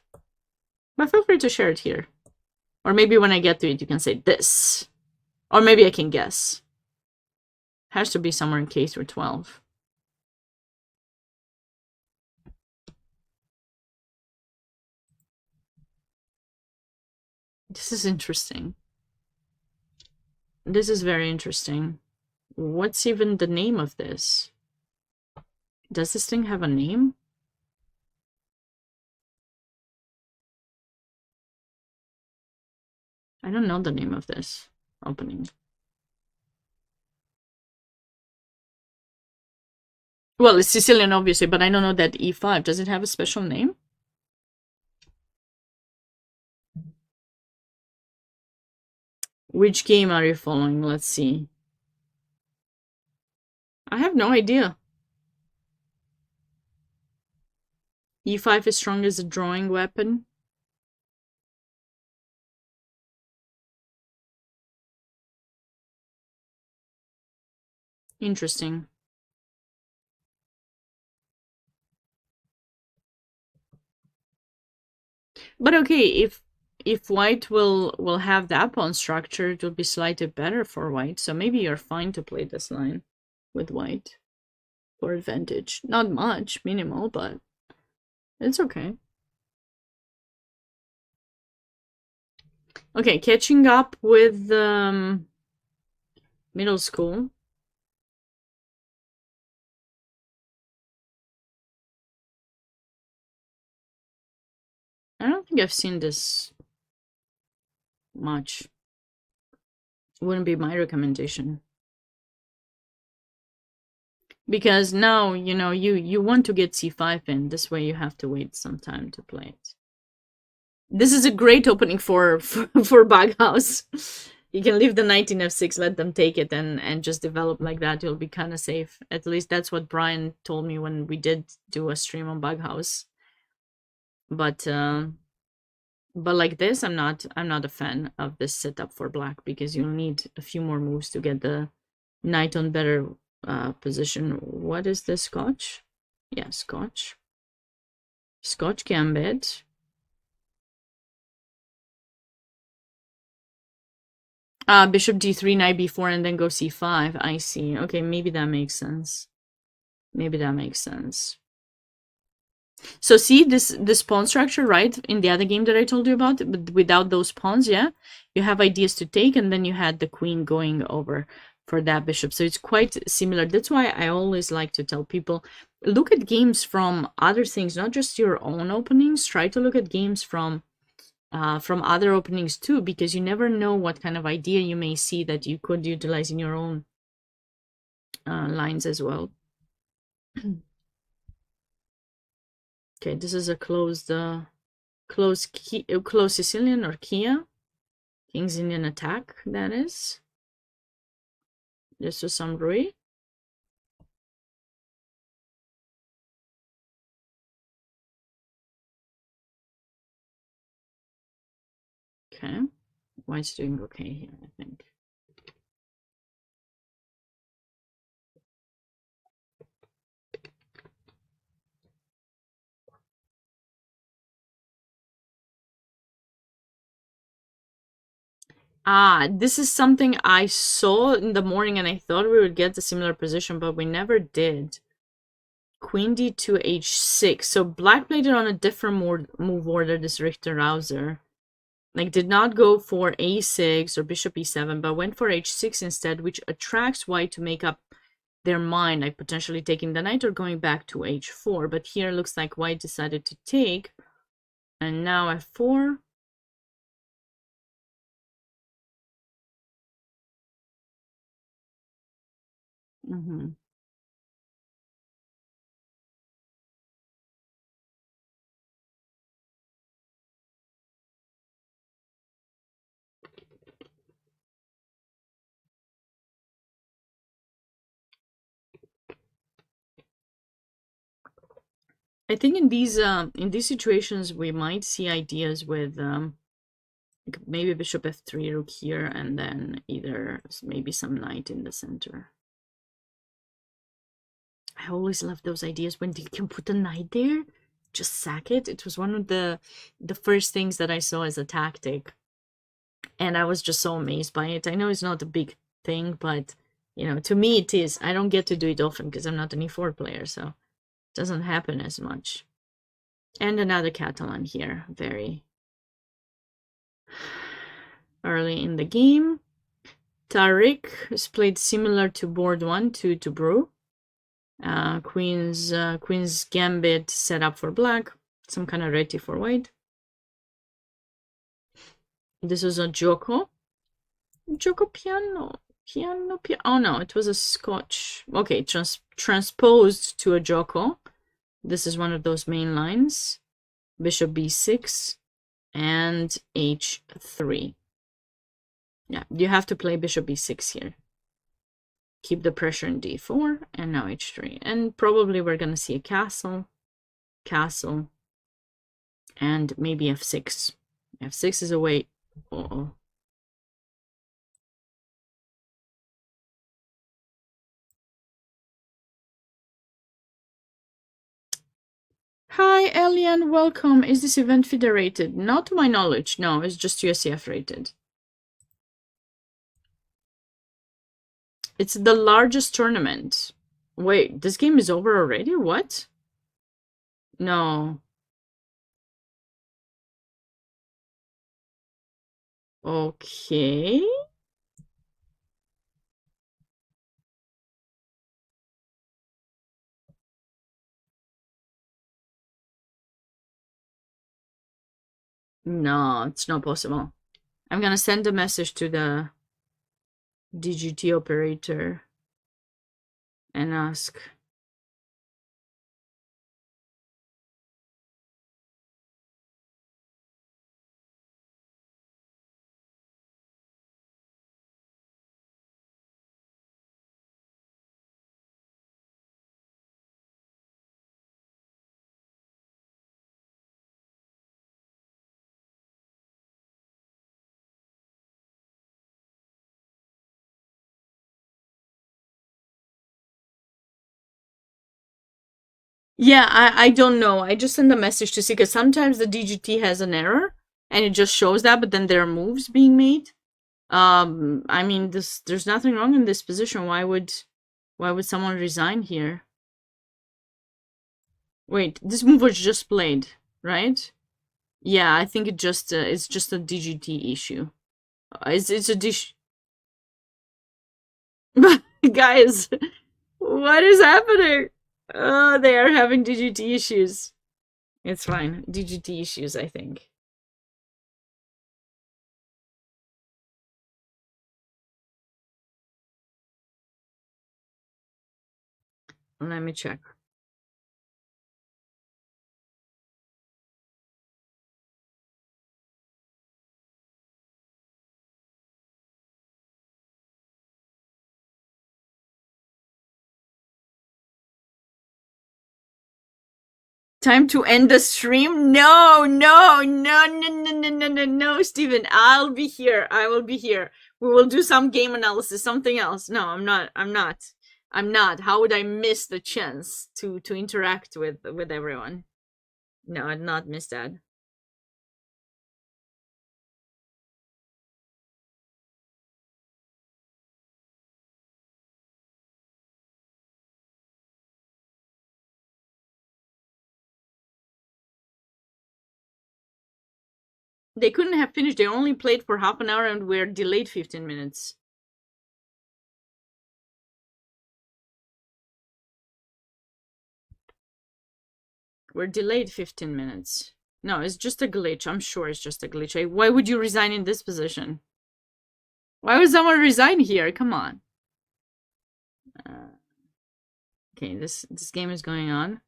But feel free to share it here. Or maybe when I get to it, you can say this. Or maybe I can guess. Has to be somewhere in K through 12. This is interesting. This is very interesting. What's even the name of this? Does this thing have a name? I don't know the name of this opening. Well, it's Sicilian, obviously, but I don't know that e5. Does it have a special name? Which game are you following? Let's see. I have no idea. e5 is strong as a drawing weapon. Interesting. But okay, if white will have that pawn structure, it will be slightly better for white. So maybe you're fine to play this line with white for advantage. Not much, minimal, but it's okay. Okay, catching up with middle school. I don't think I've seen this much. Wouldn't be my recommendation. Because now, you know, you want to get c5 in. This way you have to wait some time to play it. This is a great opening for Bughouse. You can leave the knight in f6, let them take it, and just develop like that. You'll be kind of safe. At least that's what Brian told me when we did do a stream on Bughouse. But like this, I'm not a fan of this setup for black, because you'll need a few more moves to get the knight on better position. What is this, Scotch? Yeah, Scotch. Scotch gambit. Bishop d3, knight b4, and then go c5. I see. Okay, maybe that makes sense. Maybe that makes sense. So see this pawn structure, right? In the other game that I told you about, but without those pawns, yeah? You have ideas to take, and then you had the queen going over for that bishop. So it's quite similar. That's why I always like to tell people, look at games from other things, not just your own openings. Try to look at games from other openings too, because you never know what kind of idea you may see that you could utilize in your own lines as well. Okay, this is a closed Sicilian or Kia. King's Indian attack, that is. Just to some Rui. Okay. White's doing okay here, I think. Ah, this is something I saw in the morning and I thought we would get a similar position, but we never did. Queen d2, h6. So black played it on a different move order, this Richter-Rauser. Like, did not go for a6 or bishop e7, but went for h6 instead, which attracts white to make up their mind, like potentially taking the knight or going back to h4. But here it looks like white decided to take. And now f4. Mm-hmm. I think in these situations we might see ideas with like maybe bishop f3, rook here, and then either maybe some knight in the center. I always love those ideas when you can put a knight there, just sack it. It was one of the first things that I saw as a tactic, and I was just so amazed by it. I know it's not a big thing, but you know, to me it is. I don't get to do it often because I'm not an e4 player, so it doesn't happen as much. And another Catalan here, very early in the game. Tariq is played similar to board 1 to Brew. Queen's gambit set up for black, some kind of reti for white. This was a Joko piano. Oh no, it was a Scotch. Okay, transposed to a Joko. This is one of those main lines. Bishop b6 and h3. Yeah, you have to play bishop b6 here. Keep the pressure in d4, and now h3. And probably we're going to see a castle, and maybe f6. f6 is a way. Uh-oh. Hi, Elian, welcome. Is this event FIDE rated? Not to my knowledge, no, it's just USCF rated. It's the largest tournament. Wait, this game is over already? What? No. Okay. No, it's not possible. I'm gonna send a message to the DGT operator and ask. Yeah, I don't know. I just send a message to see, because sometimes the DGT has an error and it just shows that, but then there are moves being made. I mean, there's nothing wrong in this position. Why would someone resign here? Wait, this move was just played, right? Yeah, I think it's just a DGT issue. It's a dish. Guys, what is happening? Oh, they are having DGT issues. It's fine. DGT issues, I think. Let me check. Time to end the stream? No, no, no, no, no, no, no, no, no, Steven. I'll be here. I will be here. We will do some game analysis, something else. No, I'm not. How would I miss the chance to interact with everyone? No, I'd not miss that. They couldn't have finished. They only played for half an hour and we're delayed 15 minutes. We're delayed 15 minutes. No, it's just a glitch. I'm sure it's just a glitch. Why would you resign in this position? Why would someone resign here? Come on. Okay, this game is going on.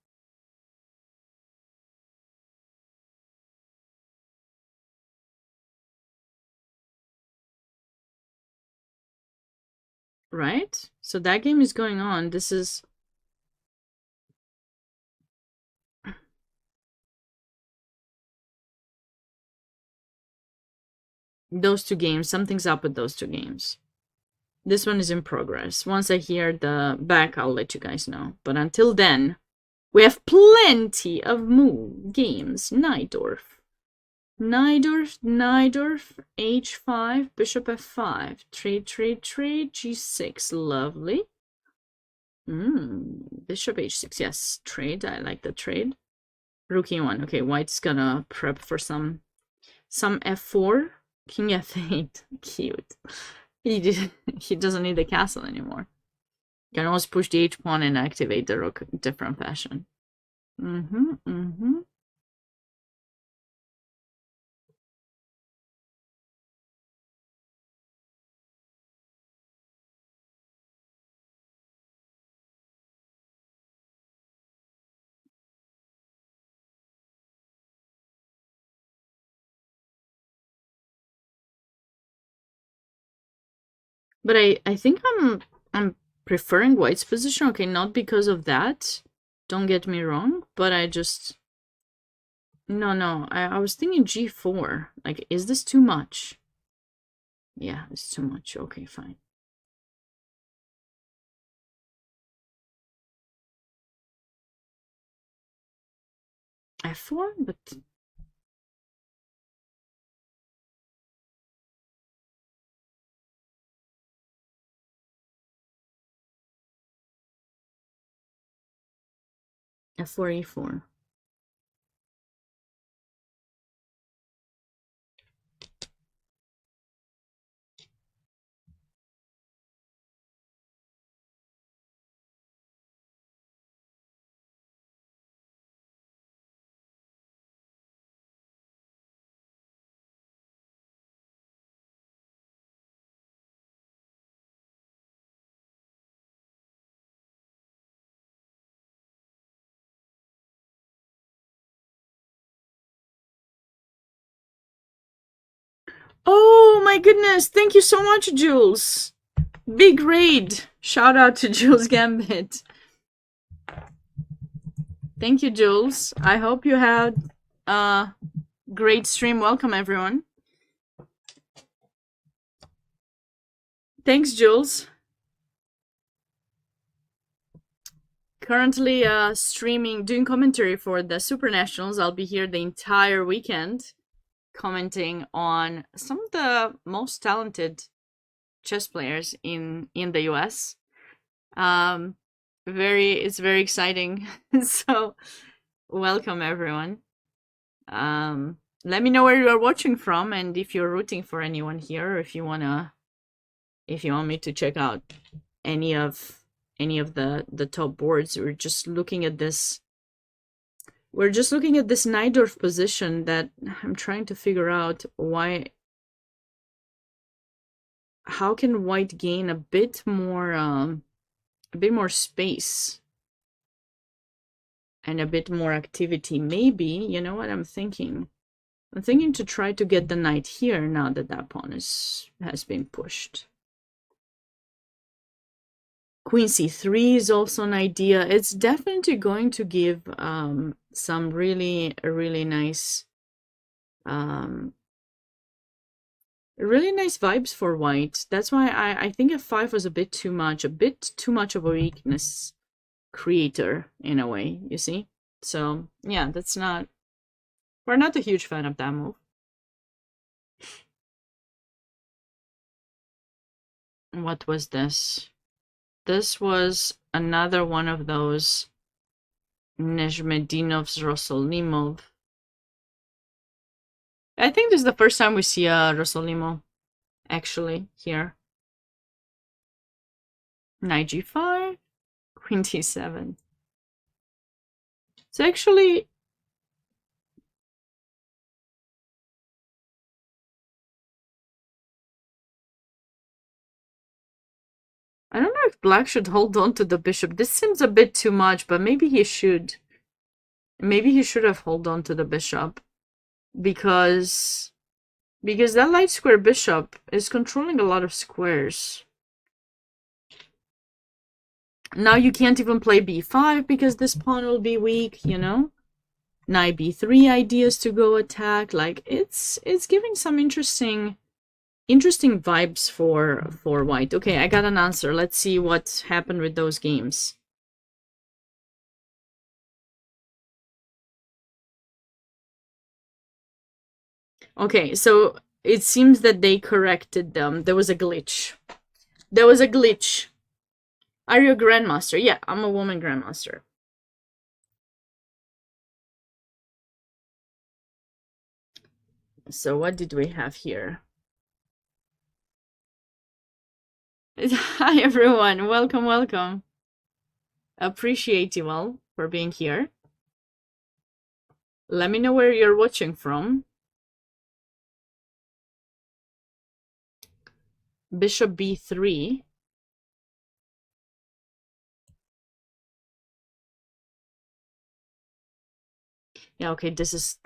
Right? So that game is going on. This is... Those two games. Something's up with those two games. This one is in progress. Once I hear the back, I'll let you guys know. But until then, we have plenty of games. Najdorf, h5, bishop f5, trade, g6, lovely. Bishop h6, yes, trade, I like the trade. Rook e1, okay, white's gonna prep for some f4, king f8, cute. He doesn't need the castle anymore. You can always push the h-pawn and activate the rook in different fashion. But I think I'm preferring white's position. Okay, not because of that. Don't get me wrong, but I just... No, I was thinking g4. Like, is this too much? Yeah, it's too much. Okay, fine. f4, but... f4, e4. Oh my goodness, thank you so much, Jules. Big raid. Shout out to Jules Gambit. Thank you, Jules. I hope you had a great stream. Welcome, everyone. Thanks, Jules. Currently streaming, doing commentary for the SuperNationals. I'll be here the entire weekend commenting on some of the most talented chess players in the US. It's very exciting. So welcome, everyone. Let me know where you are watching from and if you're rooting for anyone here, or if you want me to check out any of the top boards. We're just looking at this Najdorf position that I'm trying to figure out how can white gain a bit more space and a bit more activity. Maybe, you know what I'm thinking? I'm thinking to try to get the knight here now that pawn has been pushed. Queen c3 is also an idea. It's definitely going to give some really nice vibes for white. That's why I think f5 was a bit too much of a weakness creator in a way, you see. So yeah, we're not a huge fan of that move. What was this? This was another one of those Nezhmedinov's Rosolimov. I think this is the first time we see a Rosolimov actually here. Knight g5, Queen d7. So actually, I don't know if black should hold on to the bishop. This seems a bit too much, but maybe he should. Maybe he should have held on to the bishop. Because that light square bishop is controlling a lot of squares. Now you can't even play b5 because this pawn will be weak, you know? Knight b3 ideas to go attack. Like, it's giving some interesting vibes for white. Okay, I got an answer. Let's see what happened with those games. Okay, so it seems that they corrected them. There was a glitch. There was a glitch. Are you a grandmaster? Yeah, I'm a woman grandmaster. So what did we have here? Hi everyone, welcome, welcome. Appreciate you all for being here. Let me know where you're watching from. Bishop b3. Yeah, okay, this is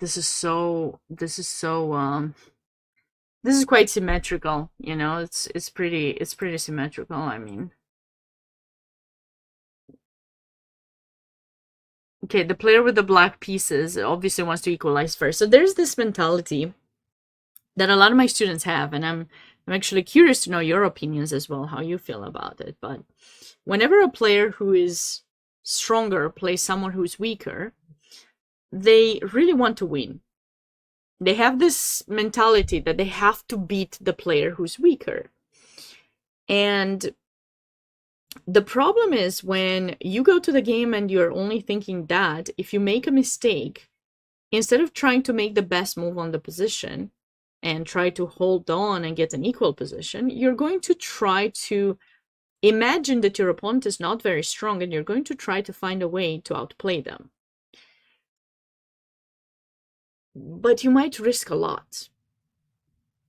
quite symmetrical, you know. It's pretty symmetrical, I mean. Okay, the player with the black pieces obviously wants to equalize first. So there's this mentality that a lot of my students have, and I'm actually curious to know your opinions as well, how you feel about it. But whenever a player who is stronger plays someone who's weaker, they really want to win. They have this mentality that they have to beat the player who's weaker. And the problem is when you go to the game and you're only thinking that, if you make a mistake, instead of trying to make the best move on the position and try to hold on and get an equal position, you're going to try to imagine that your opponent is not very strong and you're going to try to find a way to outplay them. But you might risk a lot.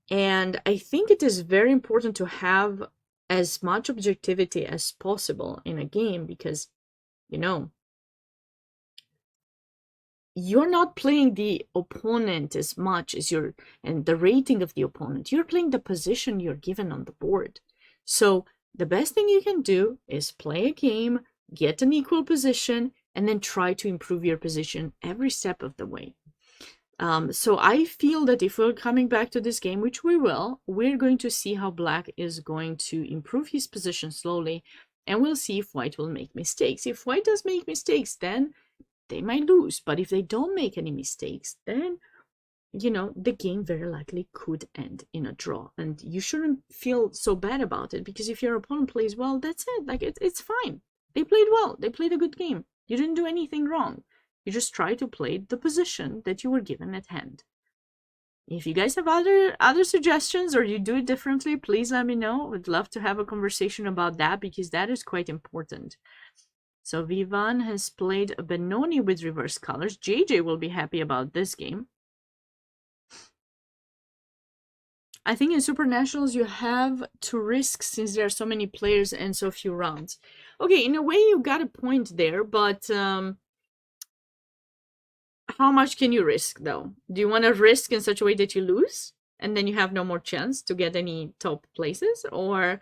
And I think it is very important to have as much objectivity as possible in a game because, you know, you're not playing the opponent as much as and the rating of the opponent. You're playing the position you're given on the board. So the best thing you can do is play a game, get an equal position, and then try to improve your position every step of the way. So I feel that if we're coming back to this game, which we will, we're going to see how black is going to improve his position slowly, and we'll see if white will make mistakes. If white does make mistakes, then they might lose. But if they don't make any mistakes, then, you know, the game very likely could end in a draw. And you shouldn't feel so bad about it, because if your opponent plays well, that's it. Like, it's fine. They played well. They played a good game. You didn't do anything wrong. You just try to play the position that you were given at hand. If you guys have other suggestions or you do it differently, please let me know. Would love to have a conversation about that, because that is quite important. So Vivan has played a Benoni with reverse colors. JJ will be happy about this game. I think in SuperNationals you have to risk since there are so many players and so few rounds. Okay, in a way you got a point there, but how much can you risk, though? Do you want to risk in such a way that you lose and then you have no more chance to get any top places? Or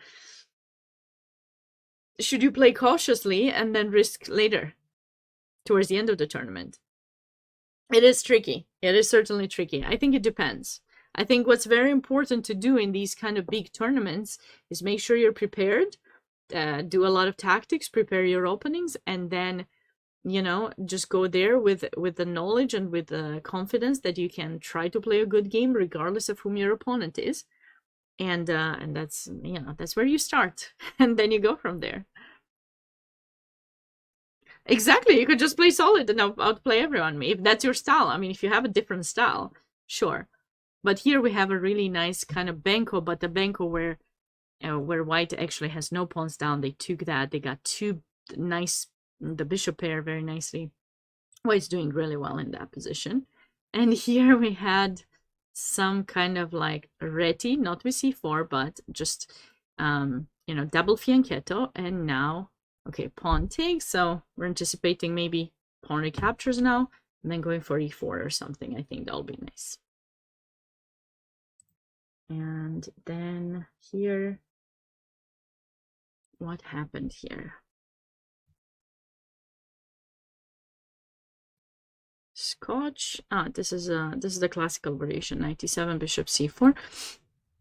should you play cautiously and then risk later, towards the end of the tournament? It is tricky. It is certainly tricky. I think it depends. I think what's very important to do in these kind of big tournaments is make sure you're prepared, do a lot of tactics, prepare your openings, and then, you know, just go there with the knowledge and with the confidence that you can try to play a good game regardless of whom your opponent is. And that's, you know, that's where you start, and then you go from there. Exactly, you could just play solid and outplay everyone if that's your style. I mean, if you have a different style, sure. But here we have a really nice kind of benko, but the benko where white actually has no pawns down. They took that. They got two nice, the bishop pair very nicely. White's doing really well in that position. And here we had some kind of like reti, not with c4, but just, you know, double fianchetto. And now, okay, pawn takes. So we're anticipating maybe pawn recaptures now, and then going for e4 or something. I think that'll be nice. And then here, what happened here? Scotch. This is the classical variation, 97 bishop c4.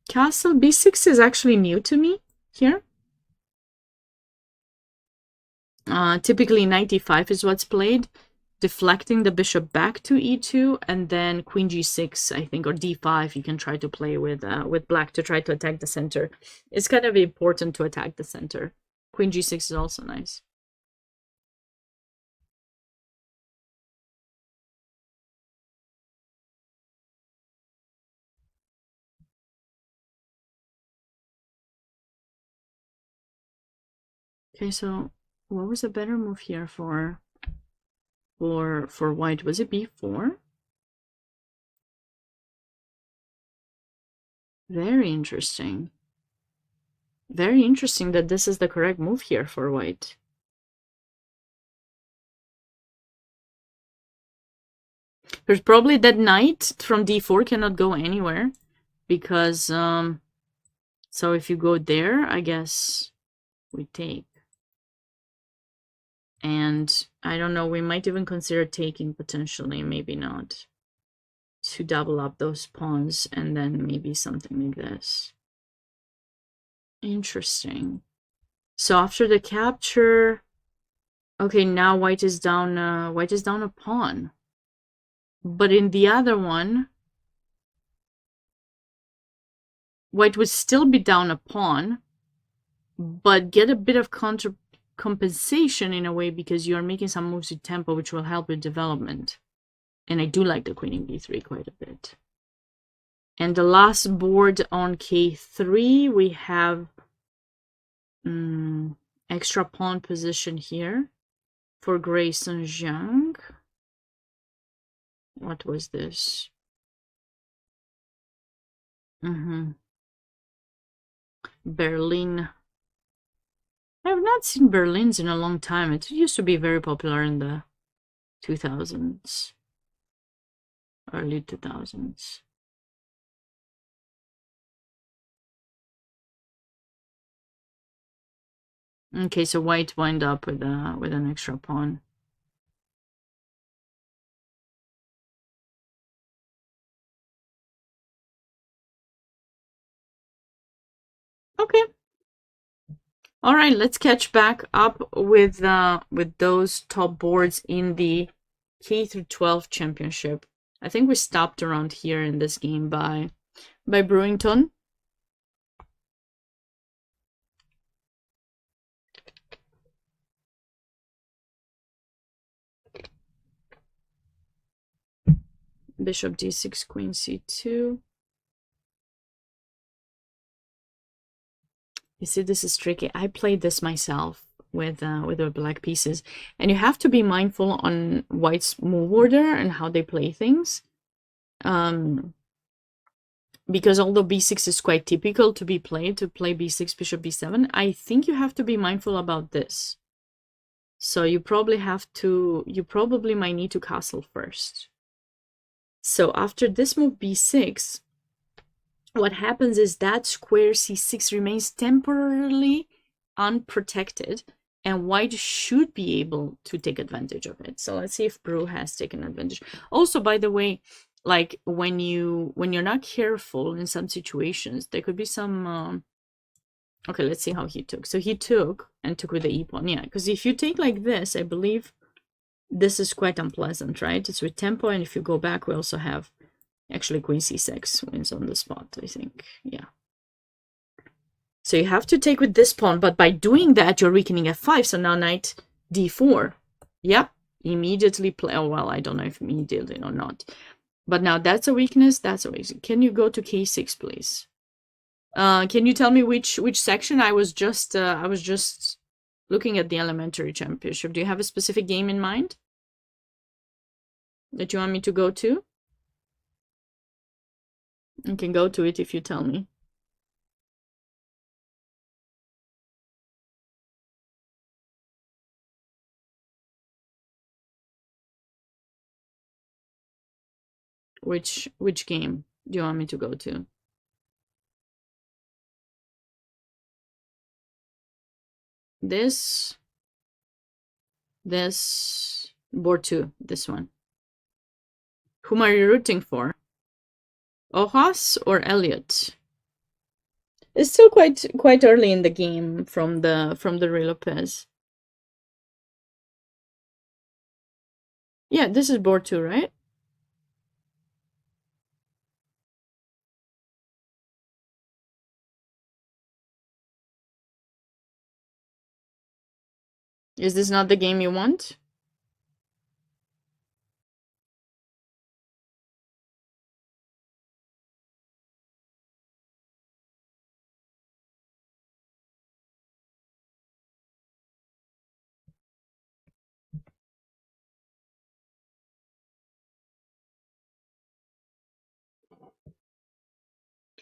Castle b6 is actually new to me here. Typically 95 is what's played, deflecting the bishop back to e2, and then queen g6, I think, or d5. You can try to play with black to try to attack the center. It's kind of important to attack the center. Queen g6 is also nice. Okay, so what was a better move here for white? Was it b4? Very interesting. Very interesting that this is the correct move here for white. There's probably that knight from d4 cannot go anywhere because so if you go there, I guess we take. And I don't know, we might even consider taking potentially, maybe not, to double up those pawns and then maybe something like this. Interesting. So after the capture, okay, now white is down a pawn. But in the other one, white would still be down a pawn, but get a bit of compensation in a way because you are making some moves with tempo, which will help with development. And I do like the queen in b3 quite a bit. And the last board on k3, we have extra pawn position here for Grayson Zhang. What was this? Berlin. I have not seen Berlins in a long time. It used to be very popular in the 2000s, early 2000s. Okay, so white wind up with an extra pawn. Okay. All right, let's catch back up with those top boards in the K through 12 championship. I think we stopped around here in this game by Brewington. Bishop d6, queen c2. You see, this is tricky. I played this myself with the black pieces, and you have to be mindful on white's move order and how they play things. Because although b6 is quite typical to be played, to play b6, bishop b7, I think you have to be mindful about this. So you probably might need to castle first. So after this move b6, what happens is that square c6 remains temporarily unprotected, and white should be able to take advantage of it. So let's see if Brew has taken advantage. Also, by the way, like when you're not careful in some situations, there could be some okay, let's see how he took. So he took with the e-pawn. Yeah, because if you take like this, I believe this is quite unpleasant, right? It's with tempo, and if you go back, we also have actually queen c6 wins on the spot, I think. Yeah. So you have to take with this pawn, but by doing that, you're weakening f5. So now knight d4. Yep, immediately play. Oh, well, I don't know if immediately or not. But now that's a weakness. That's a weakness. Can you go to k6, please? Can you tell me which section? I was just looking at the elementary championship. Do you have a specific game in mind that you want me to go to? I can go to it if you tell me. Which game do you want me to go to? This, board 2, this one. Whom are you rooting for? Ojas or Elliot? It's still quite early in the game from the Rey Lopez. Yeah, this is board 2, right? Is this not the game you want?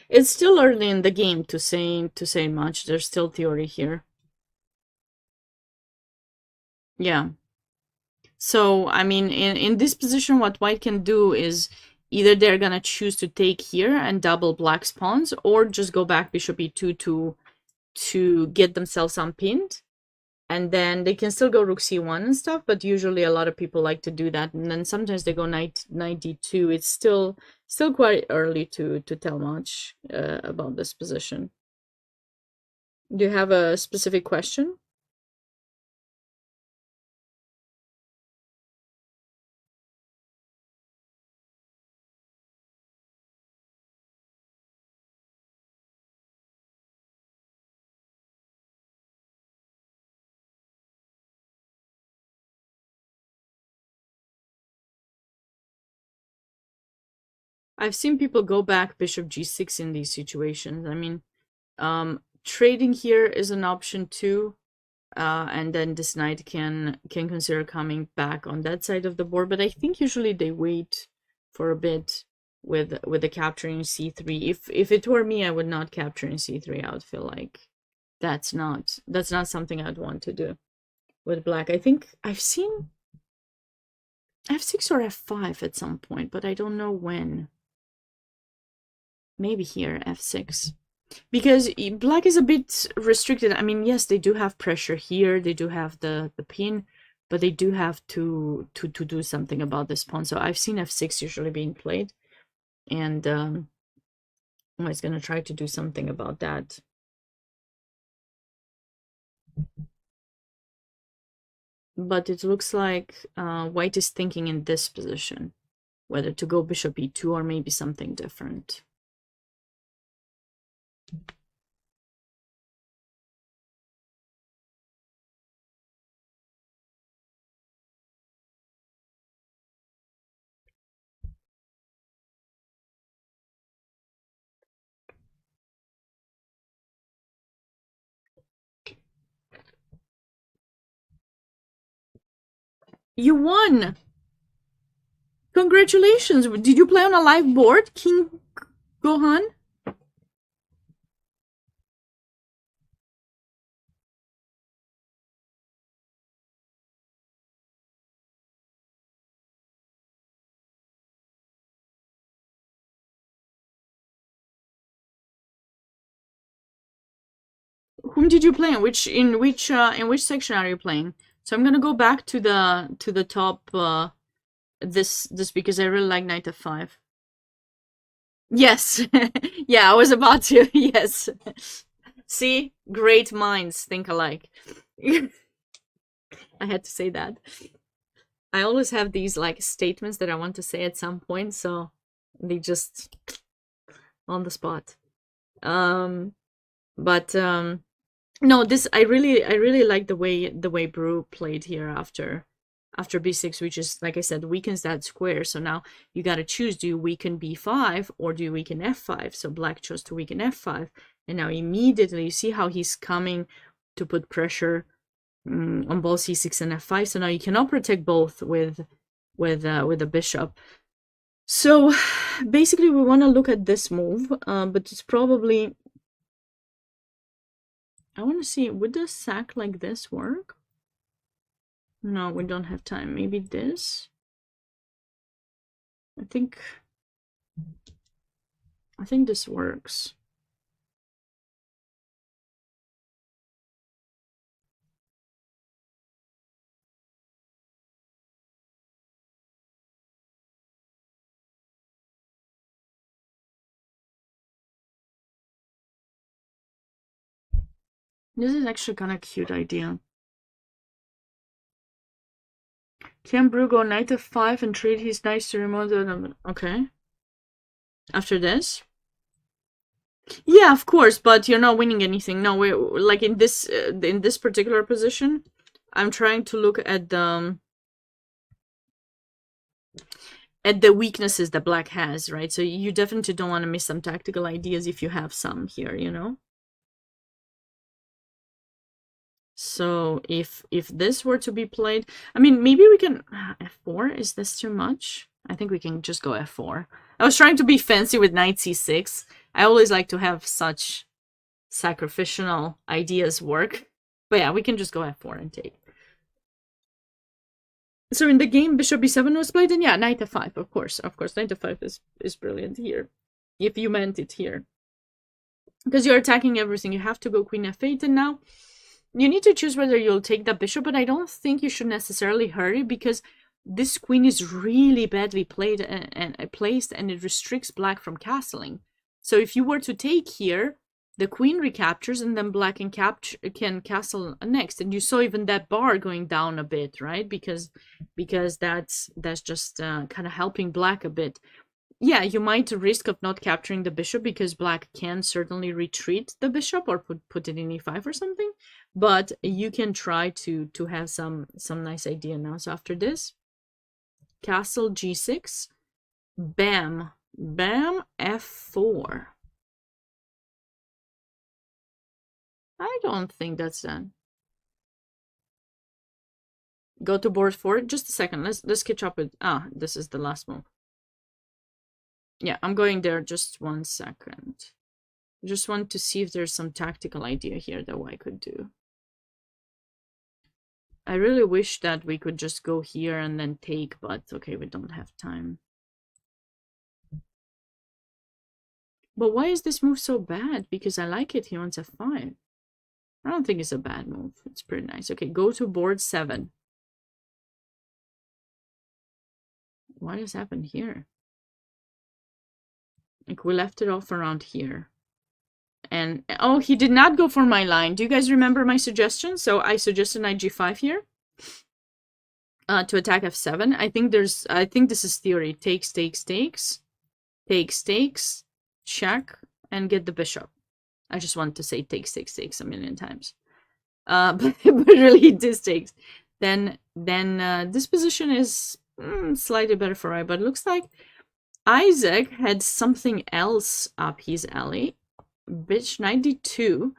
It's still early in the game to say much. There's still theory here. Yeah. So, I mean, in this position, what white can do is either they're gonna choose to take here and double black's pawns, or just go back bishop e2 to get themselves unpinned. And then they can still go rook c1 and stuff, but usually a lot of people like to do that. And then sometimes they go knight d2. It's still quite early to tell much about this position. Do you have a specific question? I've seen people go back bishop g6 in these situations. I mean, trading here is an option too. And then this knight can consider coming back on that side of the board, but I think usually they wait for a bit with the capturing c3. If it were me, I would not capture in c3. I would feel like that's not something I'd want to do with black. I think I've seen f6 or f5 at some point, but I don't know when. Maybe here, f6. Because black is a bit restricted. I mean, yes, they do have pressure here. They do have the pin, but they do have to do something about this pawn. So I've seen f6 usually being played. And I was going to try to do something about that. But it looks like white is thinking in this position, whether to go bishop e2 or maybe something different. You won! Congratulations! Did you play on a live board, King Gohan? whom did you play? In which section are you playing? So I'm gonna go back to the top. This because I really like knight f5. Yes, yeah, I was about to. Yes, see, great minds think alike. I had to say that. I always have these like statements that I want to say at some point, so they just on the spot. No, this I really like the way Brew played here after b6, which is, like I said, weakens that square. So now you got to choose: do you weaken b5 or do you weaken f5? So black chose to weaken f5, and now immediately you see how he's coming to put pressure on both c6 and f5. So now you cannot protect both with a bishop. So basically we want to look at this move, but it's probably, I want to see, would the sack like this work? No, we don't have time. Maybe this? I think this works. This is actually kind of cute idea. Can Brew go knight f5 and trade his knights to remove the... Okay. After this? Yeah, of course, but you're not winning anything. No, we like in this particular position, I'm trying to look at the weaknesses that black has, right? So you definitely don't want to miss some tactical ideas if you have some here, you know? So if this were to be played, I mean, maybe we can f4. Is this too much? I think we can just go f4. I was trying to be fancy with knight c6. I always like to have such sacrificial ideas work. But yeah, we can just go f4 and take. So in the game, bishop b7 was played, and yeah, knight f5, of course. Of course, knight f5 is brilliant here. If you meant it here. Because you're attacking everything. You have to go queen f8, and now you need to choose whether you'll take the bishop, but I don't think you should necessarily hurry, because this queen is really badly played and placed, and it restricts black from castling. So if you were to take here, the queen recaptures, and then black can castle next. And you saw even that bar going down a bit, right? Because that's just kind of helping black a bit. Yeah, you might risk of not capturing the bishop, because black can certainly retreat the bishop or put it in e5 or something. But you can try to have some nice idea now. So after this, castle g6, bam, bam, f4. I don't think that's done. Go to board 4. Just a second. Let's catch up with... this is the last move. Yeah, I'm going there. Just 1 second. Just want to see if there's some tactical idea here that I could do. I really wish that we could just go here and then take, but okay, we don't have time. But why is this move so bad? Because I like it. He wants f5. I don't think it's a bad move. It's pretty nice. Okay, go to board 7. What has happened here? Like, we left it off around here. And, oh, he did not go for my line. Do you guys remember my suggestion? So I suggested knight g5 here. To attack f7. I think this is theory. Takes, takes, takes. Takes, takes. Check. And get the bishop. I just want to say takes, takes, takes a million times. But really this takes. Then this position is slightly better for I, but it looks like Isaac had something else up his alley. Bitch, knight d2.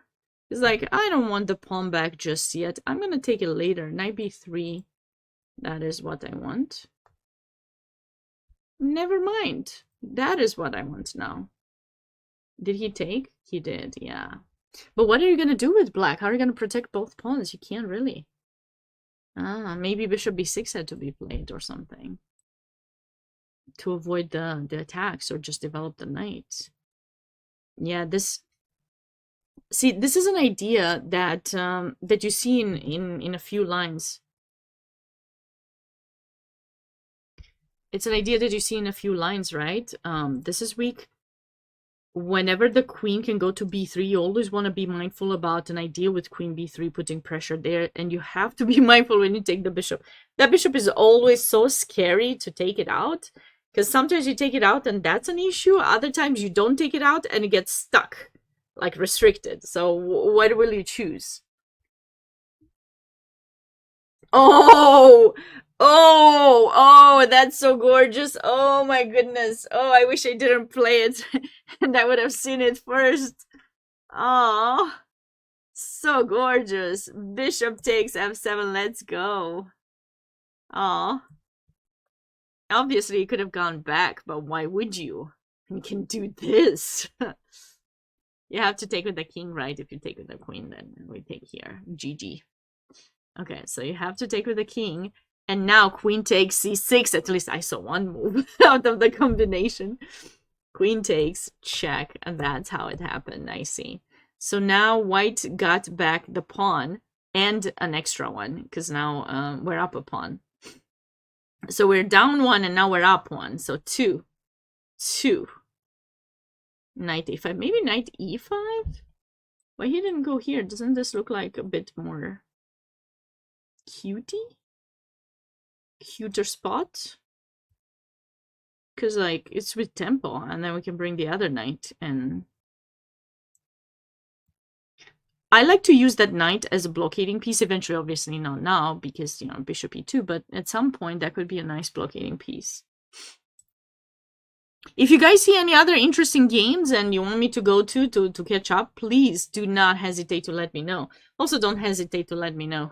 He's like, I don't want the pawn back just yet. I'm gonna take it later. Knight b3. That is what I want. Never mind. That is what I want now. Did he take? He did, yeah. But what are you gonna do with black? How are you gonna protect both pawns? You can't really. Maybe bishop b6 had to be played or something. To avoid the attacks, or just develop the knight. Yeah, this See, this is an idea that that you see in a few lines. It's an idea that you see in a few lines, right? This is weak. Whenever the queen can go to b3, you always want to be mindful about an idea with queen b3 putting pressure there, and you have to be mindful when you take the bishop. That bishop is always so scary to take it out, because sometimes you take it out and that's an issue. Other times you don't take it out and it gets stuck, like restricted. So what will you choose? Oh, oh, that's so gorgeous. Oh my goodness. Oh, I wish I didn't play it and I would have seen it first. Oh, so gorgeous. Bishop takes f7. Let's go. Oh, obviously you could have gone back, but why would you? You can do this. You have to take with the king, right? If you take with the queen, then we take here. GG. Okay, so you have to take with the king. And now queen takes c6. At least I saw one move out of the combination. Queen takes, check, and that's how it happened. I see. So now white got back the pawn and an extra one, because now we're up a pawn. So we're down one and now we're up one. So two. Knight a5. Maybe knight e5? Why he didn't go here? Doesn't this look like a bit more cuter spot? Because like it's with tempo, and then we can bring the other knight. And I like to use that knight as a blockading piece. Eventually, obviously not now, because, you know, bishop e2, but at some point that could be a nice blockading piece. If you guys see any other interesting games and you want me to go to catch up, please do not hesitate to let me know. Also, don't hesitate to let me know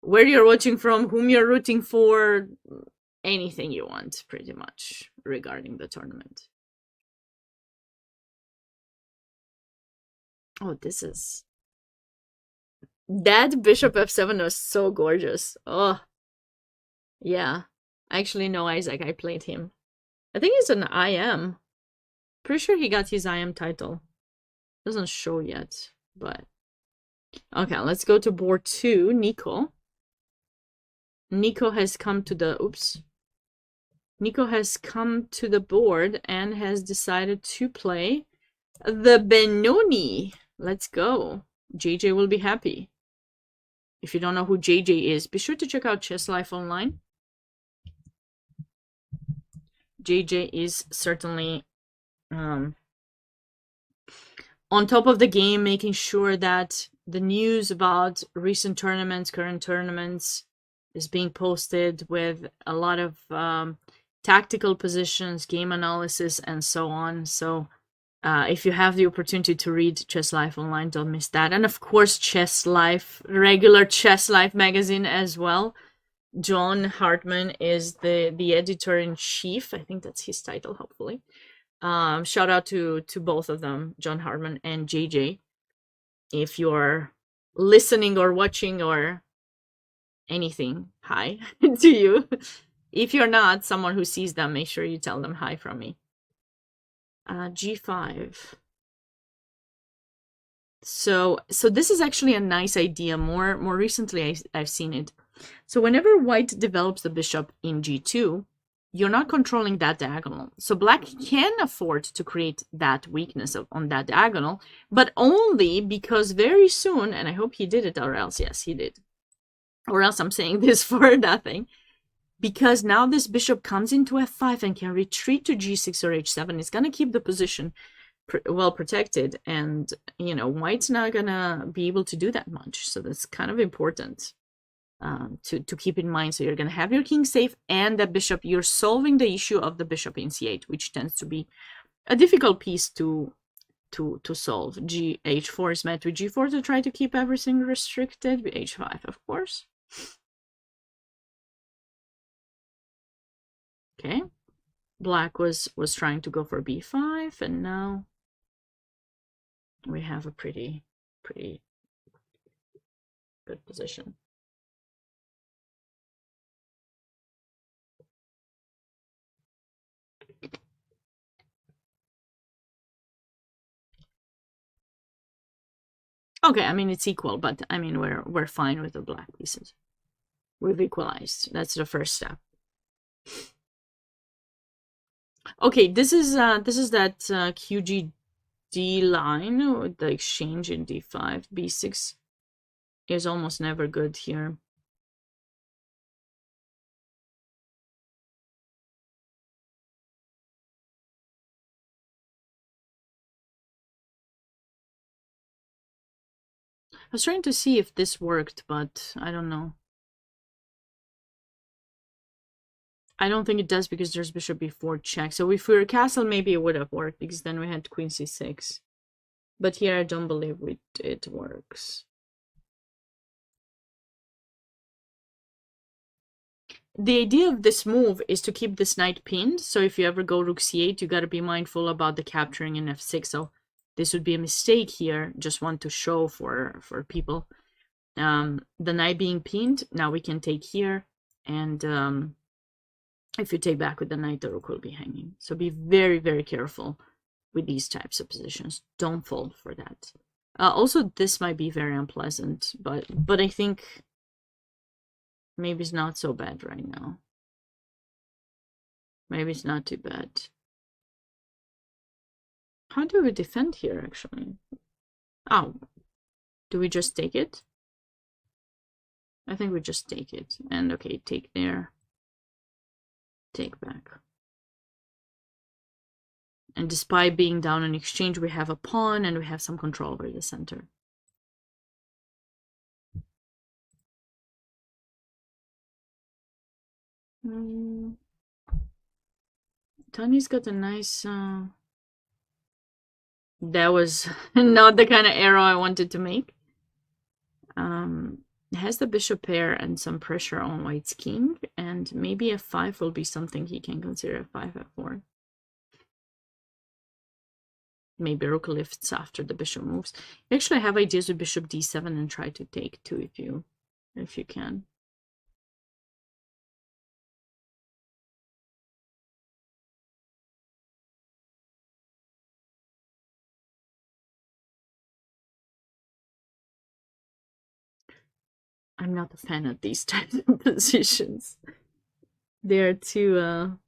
where you're watching from, whom you're rooting for, anything you want, pretty much, regarding the tournament. Oh, that bishop f7 was so gorgeous. Oh, yeah. Actually, no, Isaac, I played him. I think he's an IM. Pretty sure he got his IM title. Doesn't show yet, but... Okay, let's go to board 2, Nico. Nico has come to the... Oops. Nico has come to the board and has decided to play the Benoni. Let's go. JJ will be happy. If you don't know who JJ is, be sure to check out Chess Life Online. JJ is certainly on top of the game, making sure that the news about recent tournaments, current tournaments, is being posted with a lot of tactical positions, game analysis, and so on. So if you have the opportunity to read Chess Life Online, don't miss that. And of course, Chess Life, regular Chess Life magazine as well. John Hartman is the editor-in-chief. I think that's his title, hopefully. Shout out to both of them, John Hartman and JJ. If you're listening or watching or anything, hi to you. If you're not someone who sees them, make sure you tell them hi from me. G5. So this is actually a nice idea. More recently, I've seen it. So whenever white develops the bishop in g2, you're not controlling that diagonal. So black can afford to create that weakness on that diagonal, but only because very soon, and I hope he did it, or else, yes, he did. Or else I'm saying this for nothing. Because now this bishop comes into f5 and can retreat to g6 or h7. It's going to keep the position well protected, and, you know, white's not going to be able to do that much. So that's kind of important. To keep in mind. So you're going to have your king safe and the bishop. You're solving the issue of the bishop in c8, which tends to be a difficult piece to solve. H4 is met with g4 to try to keep everything restricted. H5, of course. Okay. Black was trying to go for b5, and now we have a pretty good position. Okay, I mean, it's equal, but I mean, we're fine with the black pieces. We've equalized. That's the first step. Okay, this is that QGD line with the exchange in D5. B6 is almost never good here. I was trying to see if this worked, but I don't know. I don't think it does because there's bishop b4 check. So if we were castle, maybe it would have worked because then we had queen c6. But here I don't believe it works. The idea of this move is to keep this knight pinned. So if you ever go rook c8, you got to be mindful about the capturing in f6. So this would be a mistake here. Just want to show for people. The knight being pinned, now we can take here. And if you take back with the knight, the rook will be hanging. So be very, very careful with these types of positions. Don't fall for that. Also, this might be very unpleasant, but I think maybe it's not so bad right now. Maybe it's not too bad. How do we defend here, actually? Oh, do we just take it? I think we just take it. And okay, take there. Take back. And despite being down in exchange, we have a pawn and we have some control over the center. Tony's got a nice... That was not the kind of arrow I wanted to make. It has the bishop pair and some pressure on white's king, and maybe f5 will be something he can consider f5, f4. Maybe rook lifts after the bishop moves. You actually have ideas with bishop d7 and try to take too if you can. I'm not a fan of these types of positions. They're too a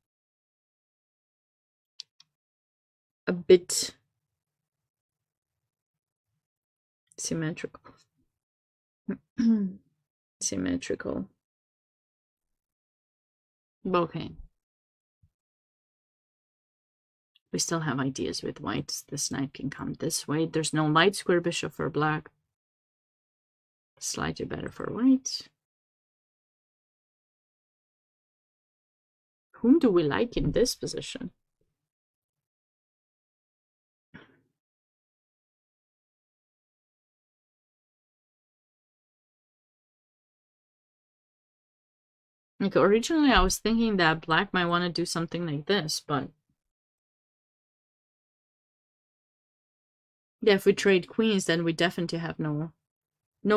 bit symmetrical. Symmetrical. Okay. We still have ideas with white. This knight can come this way. There's no light square bishop for black. Slightly better for white. Whom do we like in this position? Like, originally I was thinking that black might want to do something like this, but yeah, if we trade queens, then we definitely have no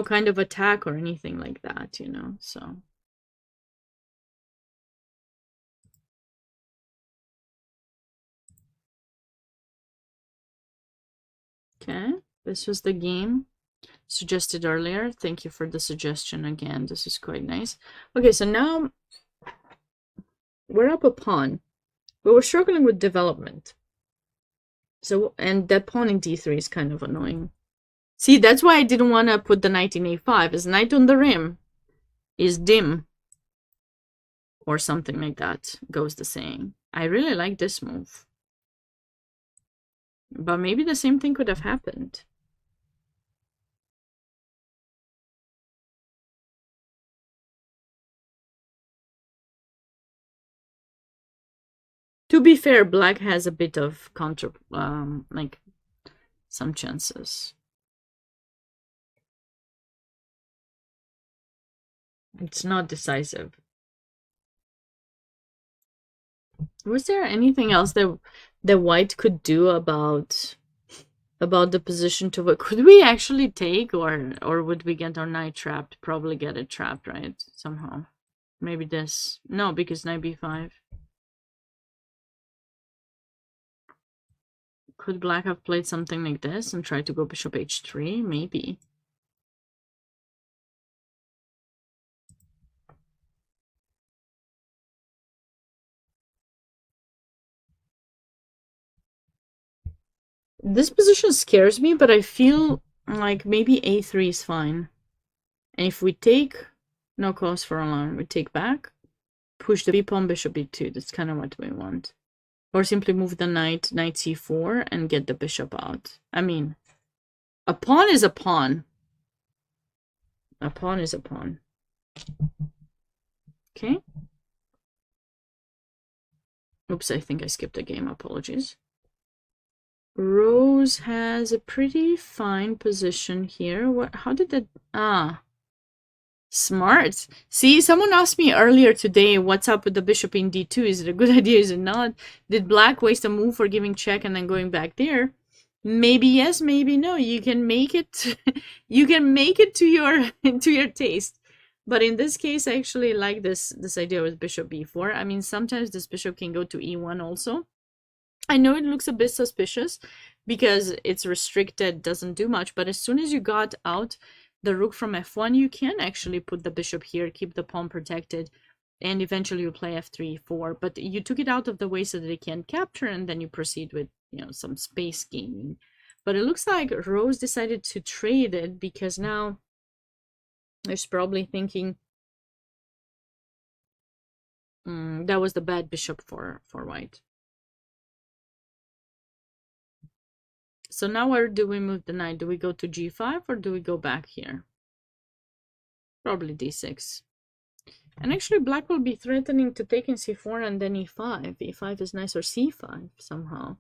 kind of attack or anything like that, you know, so. Okay, this was the game suggested earlier. Thank you for the suggestion again. This is quite nice. Okay, so now we're up a pawn, but we're struggling with development. So, and that pawn in d3 is kind of annoying. See, that's why I didn't want to put the knight in a5, as knight on the rim is dim. Or something like that, goes the saying. I really like this move. But maybe the same thing could have happened. To be fair, black has a bit of counter, like, some chances. It's not decisive. Was there anything else that white could do about the position to what? Could we actually take, or would we get our knight trapped? Probably get it trapped, right? Somehow. Maybe this. No, because knight b5. Could black have played something like this and tried to go bishop h3? Maybe. This position scares me, but I feel like maybe a3 is fine. And if we take, no cause for alarm, we take back, push the b-pawn, bishop b2. That's kind of what we want. Or simply move the knight, knight c4, and get the bishop out. I mean, a pawn is a pawn. A pawn is a pawn. Okay. Oops, I think I skipped a game. Apologies. Rose has a pretty fine position here. What? How did that? Ah. Smart. See, someone asked me earlier today, what's up with the bishop in d2? Is it a good idea? Is it not? Did black waste a move for giving check and then going back there? Maybe yes, maybe no. You can make it you can make it to your taste. But in this case, I actually like this idea with bishop b4. I mean, sometimes this bishop can go to e1 also. I know it looks a bit suspicious because it's restricted, doesn't do much, but as soon as you got out the rook from f1, you can actually put the bishop here, keep the pawn protected, and eventually you play f3, 4. But you took it out of the way so that they can't capture, and then you proceed with, you know, some space gaining. But it looks like Rose decided to trade it because now there's probably thinking that was the bad bishop for white. So now where do we move the knight? Do we go to g5 or do we go back here? Probably d6. And actually black will be threatening to take in c4 and then e5. e5 is nice, or c5 somehow.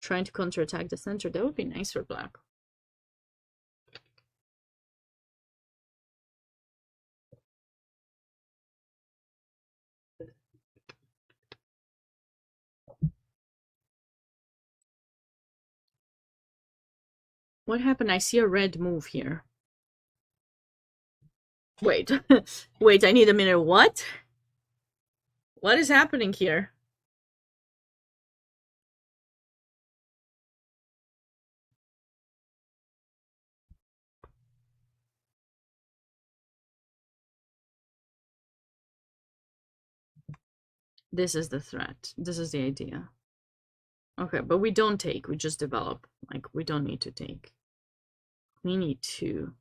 Trying to counterattack the center. That would be nice for black. What happened? I see a red move here. Wait. Wait, I need a minute. What? What is happening here? This is the threat. This is the idea. Okay, but we don't take. We just develop. Like, we don't need to take. We need to.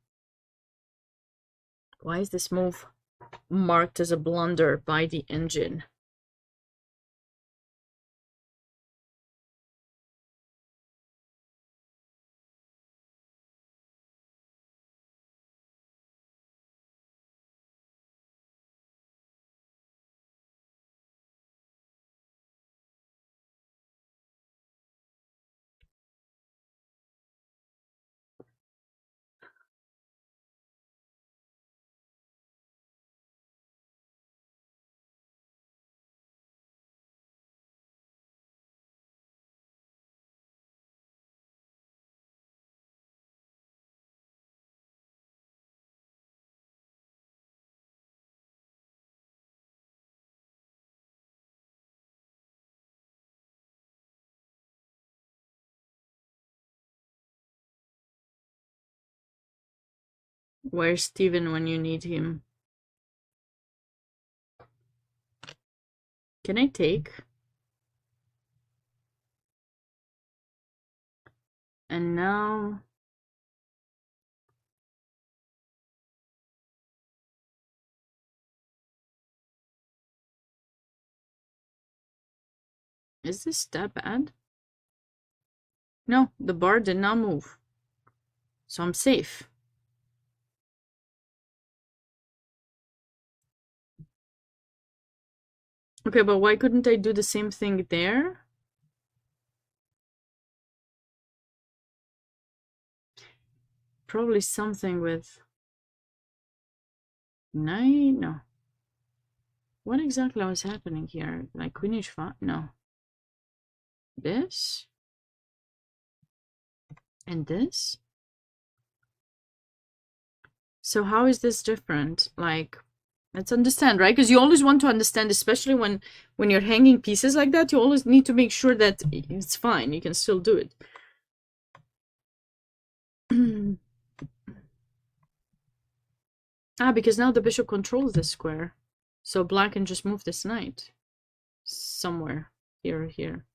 Why is this move marked as a blunder by the engine? Where's Steven when you need him? Can I take? And now... Is this that bad? No, the bar did not move. So I'm safe. Okay, but why couldn't I do the same thing there? Probably something with... Knight? No. What exactly was happening here? Like Queen h5? No. This? And this? So how is this different? Like, let's understand, right? Because you always want to understand, especially when you're hanging pieces like that, you always need to make sure that it's fine. You can still do it. Because now the bishop controls this square. So black can just move this knight somewhere here or here.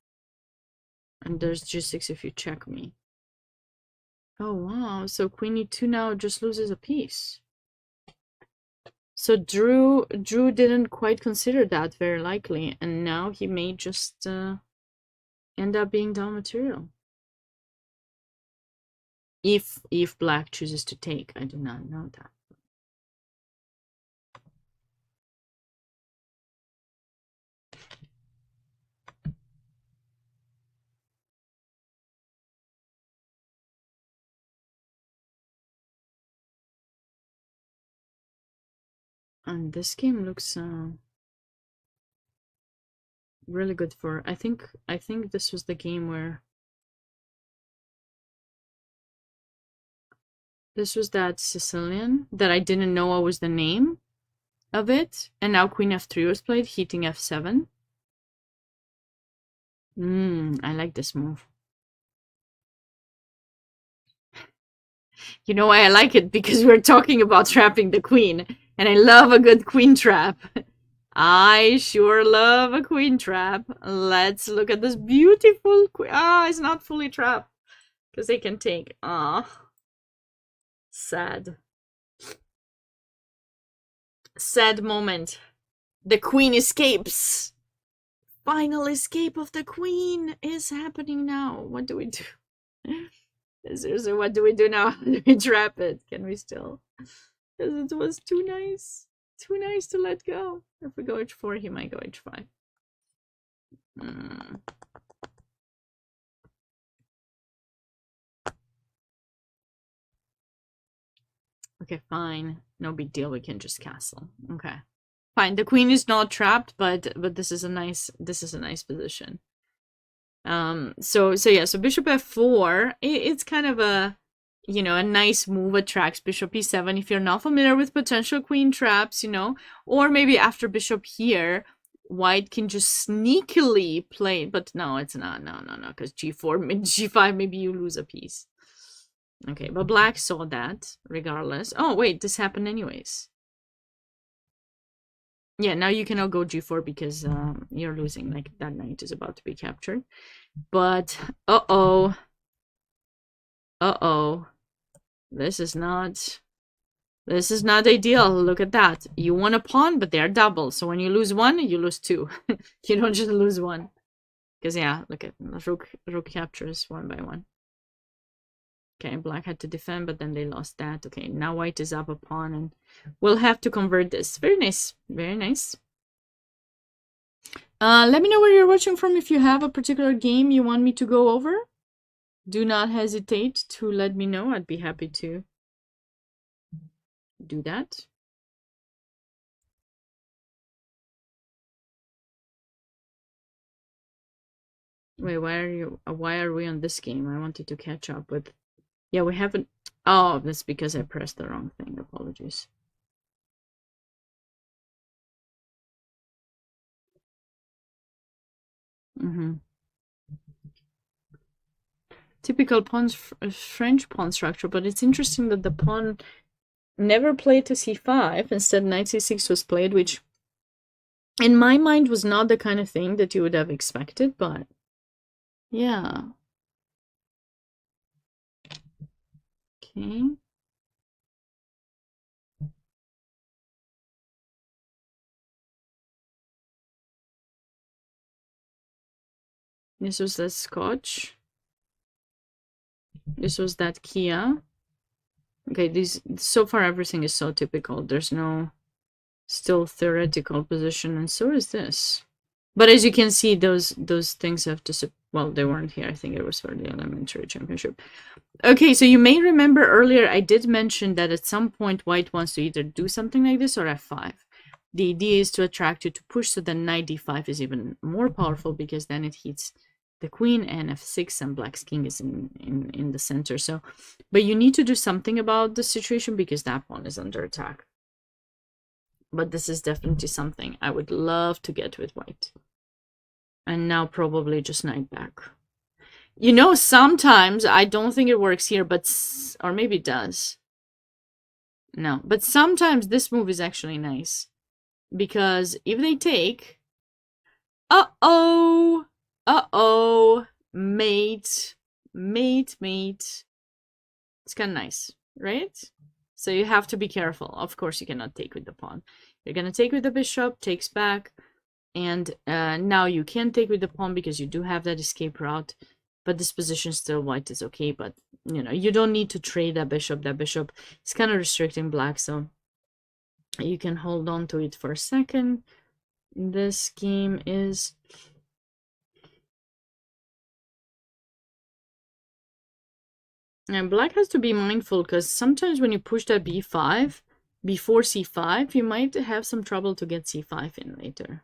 And there's g6 if you check me. Oh, wow. So queen e2 now just loses a piece. So Drew didn't quite consider that very likely, and now he may just end up being down material. If black chooses to take, I do not know that. And this game looks really good for. I think this was the game where this was that Sicilian that I didn't know what was the name of it, and now Queen f3 was played, heating f7. I like this move. You know why I like it? Because we're talking about trapping the queen, and I love a good queen trap. I sure love a queen trap. Let's look at this beautiful queen. It's not fully trapped because they can take. Sad. Sad moment. The queen escapes. Final escape of the queen is happening now. What do we do? Seriously, what do we do now? Do we trap it? Can we still? Because it was too nice. Too nice to let go. If we go h4, he might go h5. Okay, fine. No big deal. We can just castle. Okay, fine. The queen is not trapped, but this is a nice position. So bishop f4. It's kind of a a nice move. Attracts bishop e7 if you're not familiar with potential queen traps, or maybe after bishop here, white can just sneakily play, but no, it's not. No, because g4, g5, maybe you lose a piece. Okay, but black saw that regardless. Oh, wait, this happened anyways. Yeah, now you cannot go g4 because you're losing, like that knight is about to be captured. But, uh-oh. This is not ideal. Look at that. You won a pawn, but they're double. So when you lose one, you lose two. You don't just lose one. Because, yeah, look at rook captures one by one. Okay, black had to defend, but then they lost that. Okay, now white is up a pawn, and we'll have to convert this. Very nice. Very nice. Let me know where you're watching from. If you have a particular game you want me to go over, do not hesitate to let me know. I'd be happy to do that. Wait, why are we on this game? I wanted to catch up with. Yeah, we haven't. Oh, that's because I pressed the wrong thing. Apologies. Typical French pawn structure, but it's interesting that the pawn never played to c5. Instead, knight c6 was played, which in my mind was not the kind of thing that you would have expected, but yeah. Okay. This was that Scotch. This was that Kia. Okay, so far everything is so typical. There's no still theoretical position, and so is this. But as you can see, those things have to. Well, they weren't here. I think it was for the elementary championship. Okay, so you may remember earlier I did mention that at some point white wants to either do something like this or f5. The idea is to attract you to push, so then knight d5 is even more powerful because then it hits the queen and f6, and black's king is in the center. So, but you need to do something about the situation because that pawn is under attack. But this is definitely something I would love to get with white. And now probably just knight back. Sometimes I don't think it works here, but or maybe it does. No, but sometimes this move is actually nice because if they take, uh-oh, mate. It's kind of nice, right? So you have to be careful. Of course, you cannot take with the pawn. You're gonna take with the bishop, takes back, and now you can take with the pawn because you do have that escape route. But this position still white is okay. But you know, you don't need to trade that bishop. That bishop is kind of restricting black, so you can hold on to it for a second. This game is and black has to be mindful because sometimes when you push that b5 before c5, you might have some trouble to get c5 in later.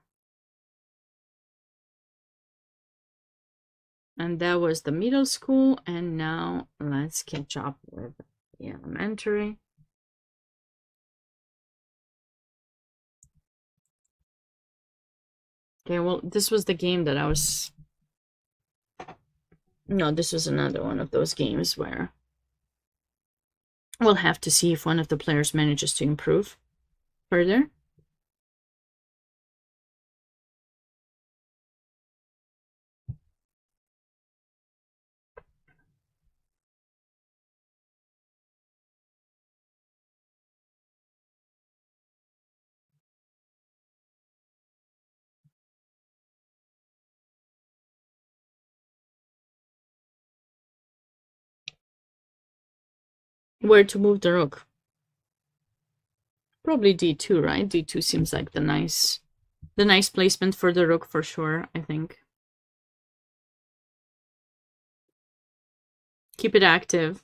And that was the middle school, and now let's catch up with the elementary. Okay, well, this was the game that I was... No, this was another one of those games where we'll have to see if one of the players manages to improve further. Where to move the rook? Probably d2, right? d2 seems like the nice placement for the rook for sure, I think. Keep it active.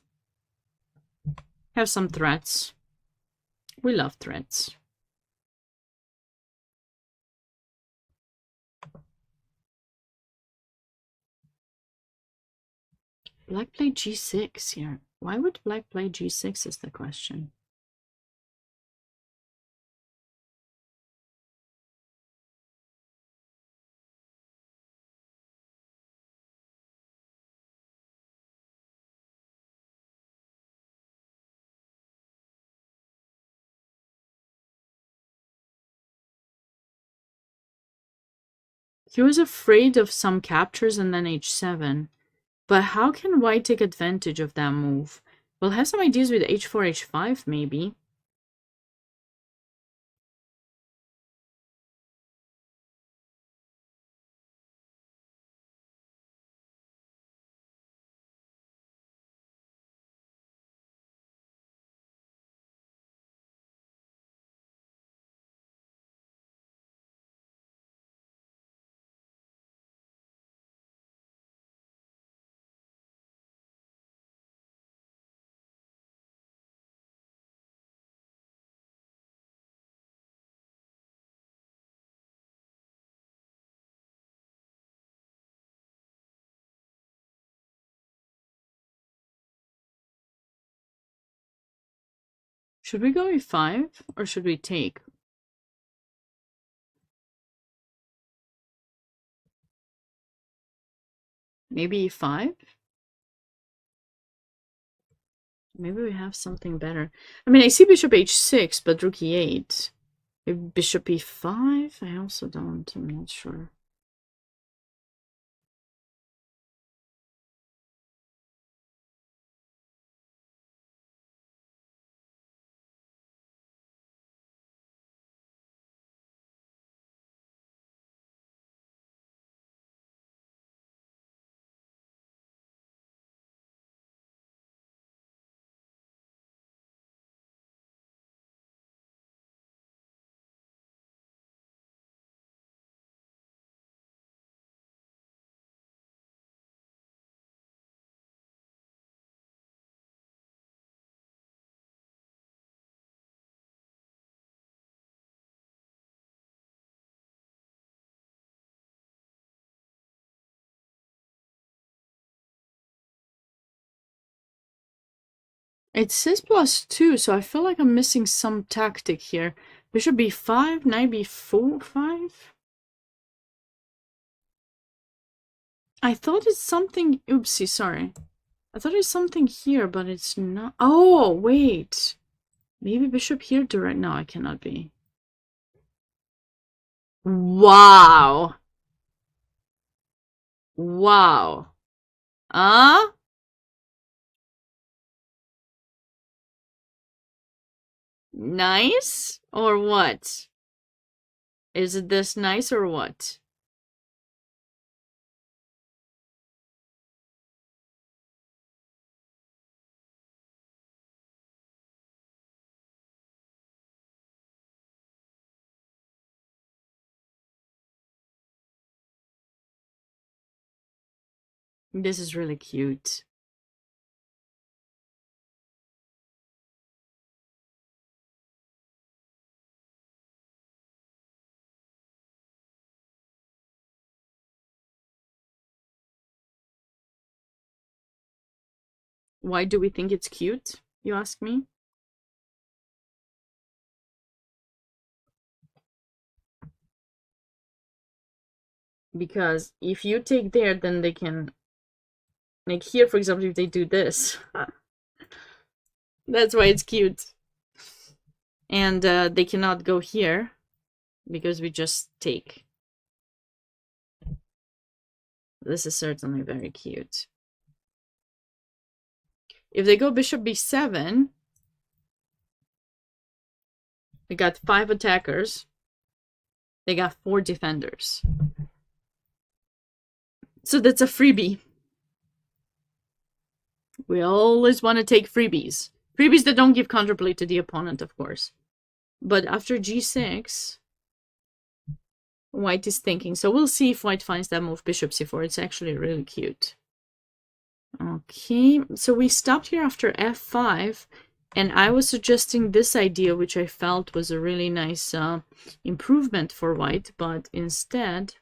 Have some threats. We love threats. Black played g6 here. Why would black play g6 is the question. He was afraid of some captures and then h7. But how can white take advantage of that move? We'll have some ideas with h4, h5, maybe. Should we go e5 or should we take? Maybe e5? Maybe we have something better. I mean, I see bishop h6, but rook e8. Maybe bishop e5? I also don't. I'm not sure. It says +2, so I feel like I'm missing some tactic here. Bishop b5, knight b4, 5? I thought it's something... Oopsie, sorry. I thought it's something here, but it's not... Oh, wait. Maybe bishop here direct... No, I cannot be. Wow. Wow. Ah? Nice? Or what? Is it this nice or what? This is really cute. Why do we think it's cute, you ask me? Because if you take there, then they can, like here, for example, if they do this, that's why it's cute. And they cannot go here because we just take. This is certainly very cute. If they go bishop b7, they got 5 attackers. They got 4 defenders. So that's a freebie. We always want to take freebies. Freebies that don't give counterplay to the opponent, of course. But after g6, white is thinking. So we'll see if white finds that move bishop c4. It's actually really cute. Okay, so we stopped here after f5. And I was suggesting this idea, which I felt was a really nice improvement for white. But instead...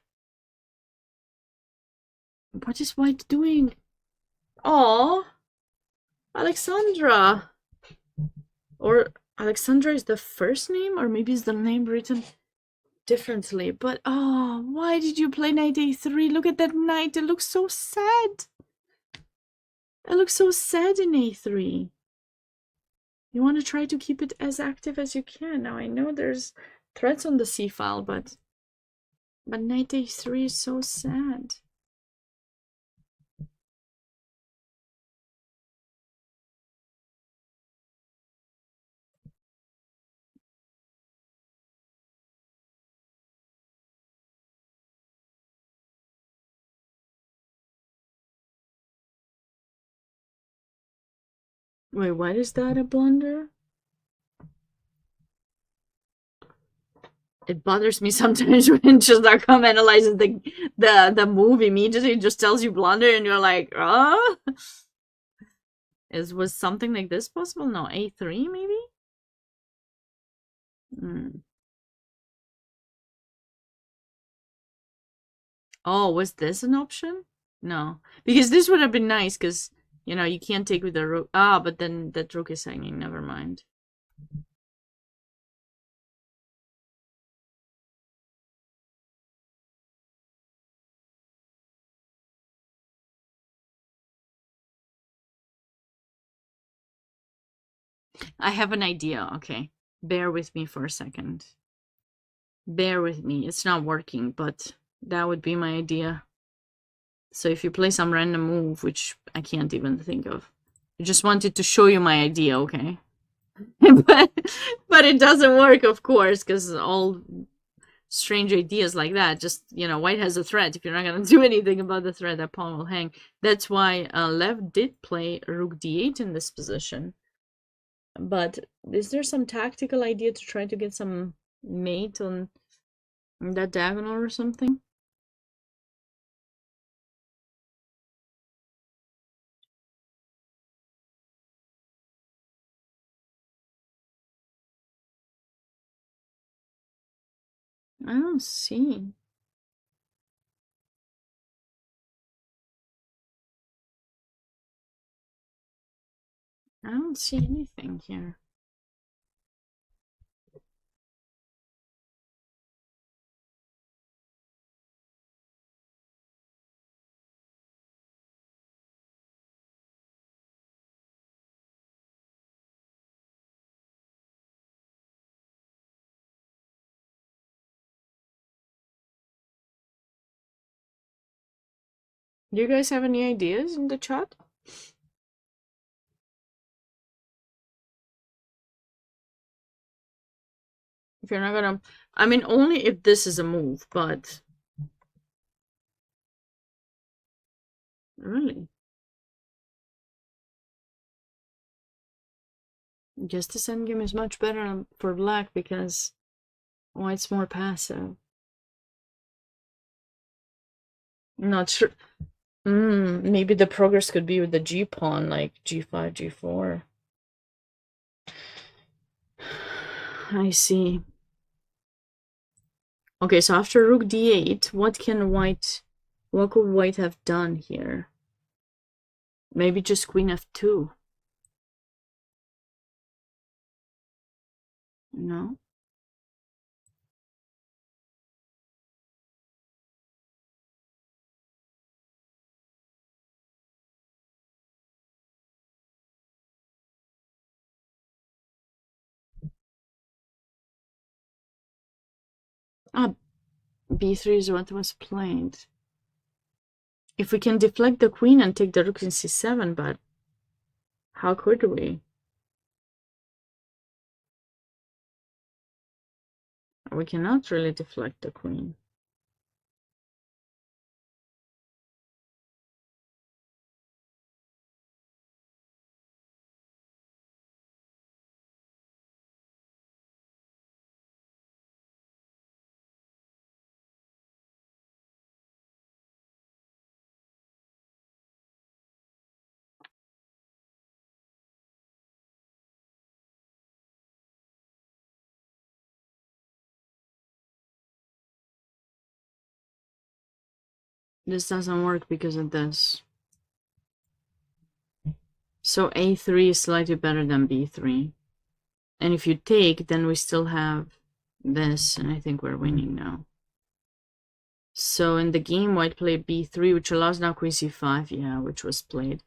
What is white doing? Oh, Alexandra. Or Alexandra is the first name, or maybe is the name written differently. But oh, why did you play knight a3? Look at that knight. It looks so sad. It looks so sad in a3. You want to try to keep it as active as you can. Now I know there's threats on the c file, but knight a3 is so sad. Wait, why is that a blunder? It bothers me sometimes when just.com analyzes the move immediately. It just tells you blunder and you're like, oh. Was something like this possible? No, a3 maybe? Oh, was this an option? No. Because this would have been nice because, you know, you can't take with the rook. Ah, but then that rook is hanging. Never mind. I have an idea. Okay. Bear with me for a second. Bear with me. It's not working, but that would be my idea. So if you play some random move, which I can't even think of, I just wanted to show you my idea, okay? but it doesn't work, of course, because all strange ideas like that, just, you know, white has a threat. If you're not going to do anything about the threat, that pawn will hang. That's why Lev did play rook d8 in this position. But is there some tactical idea to try to get some mate on that diagonal or something? I don't see. I don't see anything here. Do you guys have any ideas in the chat? If you're not gonna, I mean, only if this is a move, but really, I guess this endgame is much better for black because white's more passive. Not sure. Maybe the progress could be with the G pawn, like G5, G4. I see. Okay, so after rook d8, what could white have done here? Maybe just queen f2. No? Ah, b3 is what was played. If we can deflect the queen and take the rook in c7, but how could we? We cannot really deflect the queen. This doesn't work because of this. So a3 is slightly better than b3. And if you take, then we still have this, and I think we're winning now. So in the game, white played b3, which allows now queen c5, yeah, which was played.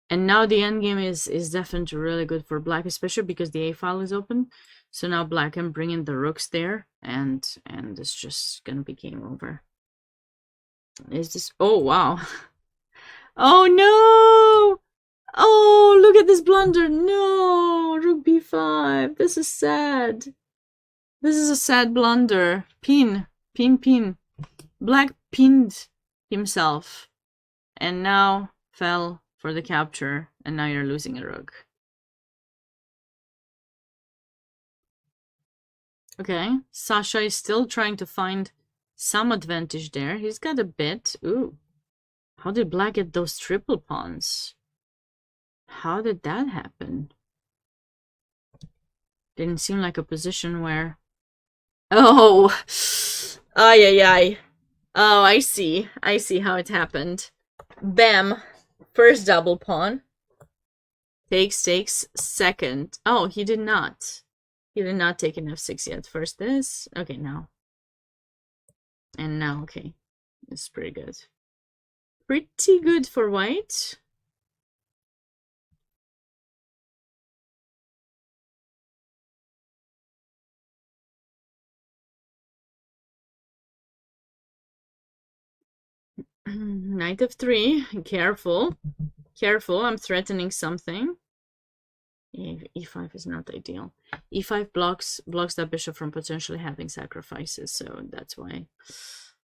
And now the endgame is definitely really good for black, especially because the a file is open. So now black can bring in the rooks there, and it's just gonna be game over. Is this? Oh wow! Oh no! Oh, look at this blunder! No, rook b5. This is sad. This is a sad blunder. Pin. Black pinned himself, and now fell for the capture, and now you're losing a rook. Okay, Sasha is still trying to find some advantage there. He's got a bit. Ooh. How did black get those triple pawns? How did that happen? Didn't seem like a position where... Oh! Ay, ay, ay. Oh, I see. I see how it happened. Bam. First double pawn. Takes, second. Oh, he did not. He did not take an f6 yet. First this. Okay, now. And now, okay. It's pretty good. Pretty good for white. Knight of 3. Careful. Careful, I'm threatening something. E5 is not ideal. E5 blocks that bishop from potentially having sacrifices, so that's why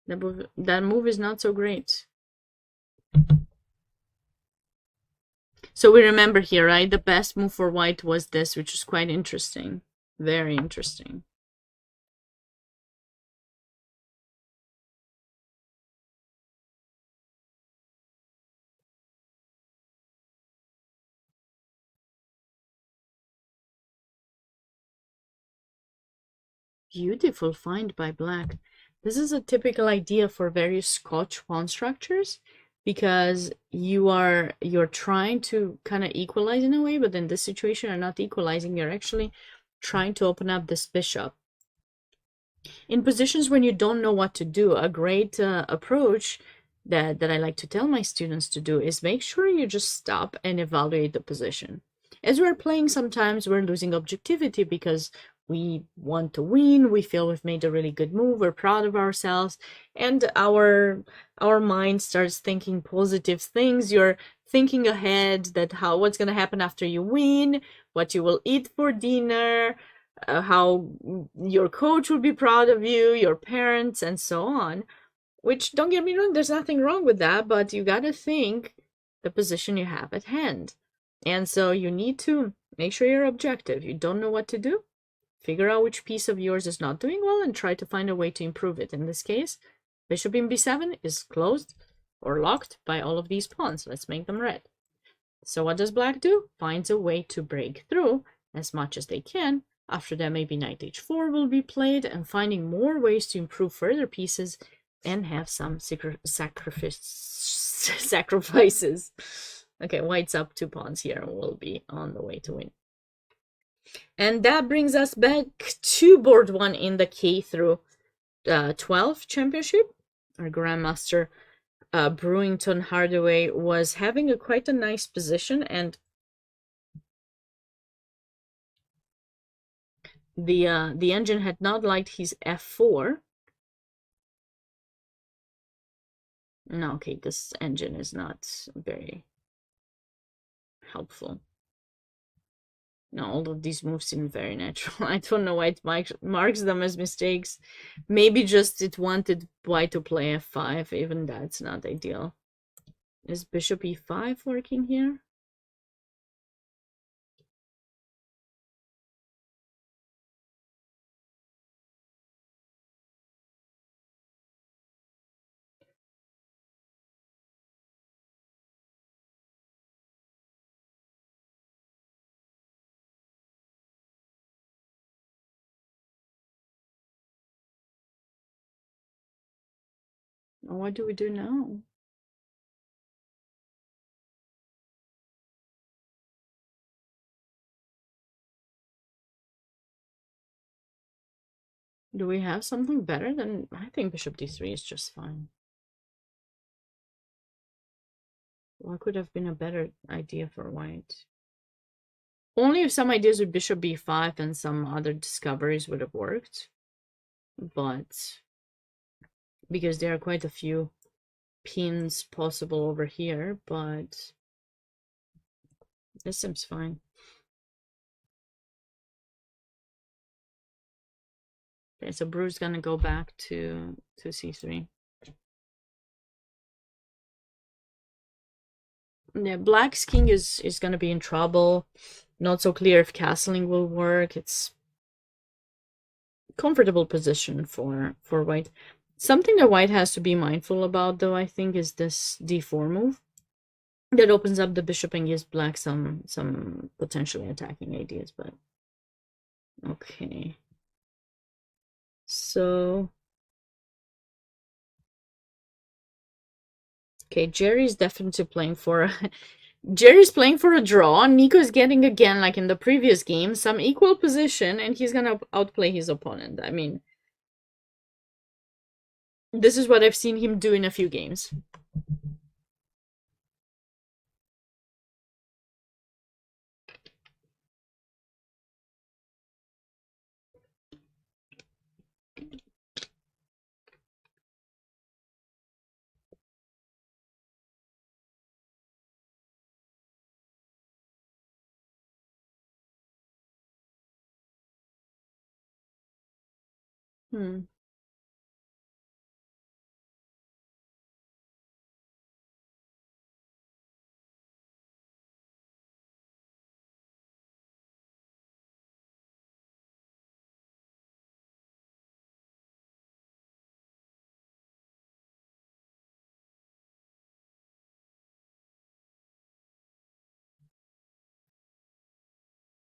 that move is not so great. So we remember here, right? The best move for white was this, which is quite interesting. Very interesting. Beautiful find by black. This is a typical idea for various Scotch pawn structures, because you're trying to kind of equalize in a way, but in this situation you're not equalizing, you're actually trying to open up this bishop. In positions when you don't know what to do, a great approach that I like to tell my students to do is make sure you just stop and evaluate the position. As we're playing, sometimes we're losing objectivity because we want to win, we feel we've made a really good move, we're proud of ourselves, and our mind starts thinking positive things. You're thinking ahead that what's going to happen after you win, what you will eat for dinner, how your coach will be proud of you, your parents, and so on. Which, don't get me wrong, there's nothing wrong with that, but you gotta think the position you have at hand. And so you need to make sure you're objective. You don't know what to do, figure out which piece of yours is not doing well and try to find a way to improve it. In this case, bishop in b7 is closed or locked by all of these pawns. Let's make them red. So what does black do? Finds a way to break through as much as they can. After that, maybe knight h4 will be played, and finding more ways to improve further pieces and have some sacrifices. Okay, white's up 2 pawns here and will be on the way to win. And that brings us back to board 1 in the K through 12 championship. Our Grandmaster Brewington Hardaway was having quite a nice position, and the engine had not liked his f4. No, okay, this engine is not very helpful. No, all of these moves seem very natural. I don't know why it marks them as mistakes. Maybe just it wanted white to play f5. Even that's not ideal. Is bishop e5 working here? What do we do now? Do we have something better than... I think bishop d3 is just fine. What could have been a better idea for white? Only if some ideas with bishop b5 and some other discoveries would have worked. But because there are quite a few pins possible over here, but this seems fine. Okay, so Brew's gonna go back to c3. Yeah, black's king is gonna be in trouble. Not so clear if castling will work. It's comfortable position for white. Something that white has to be mindful about, though, I think, is this d4 move. That opens up the bishop and gives black some potentially attacking ideas, but okay. So okay, Jerry's definitely playing for Jerry's playing for a draw. Nico's getting, again, like in the previous game, some equal position, and he's gonna outplay his opponent. I mean, this is what I've seen him do in a few games.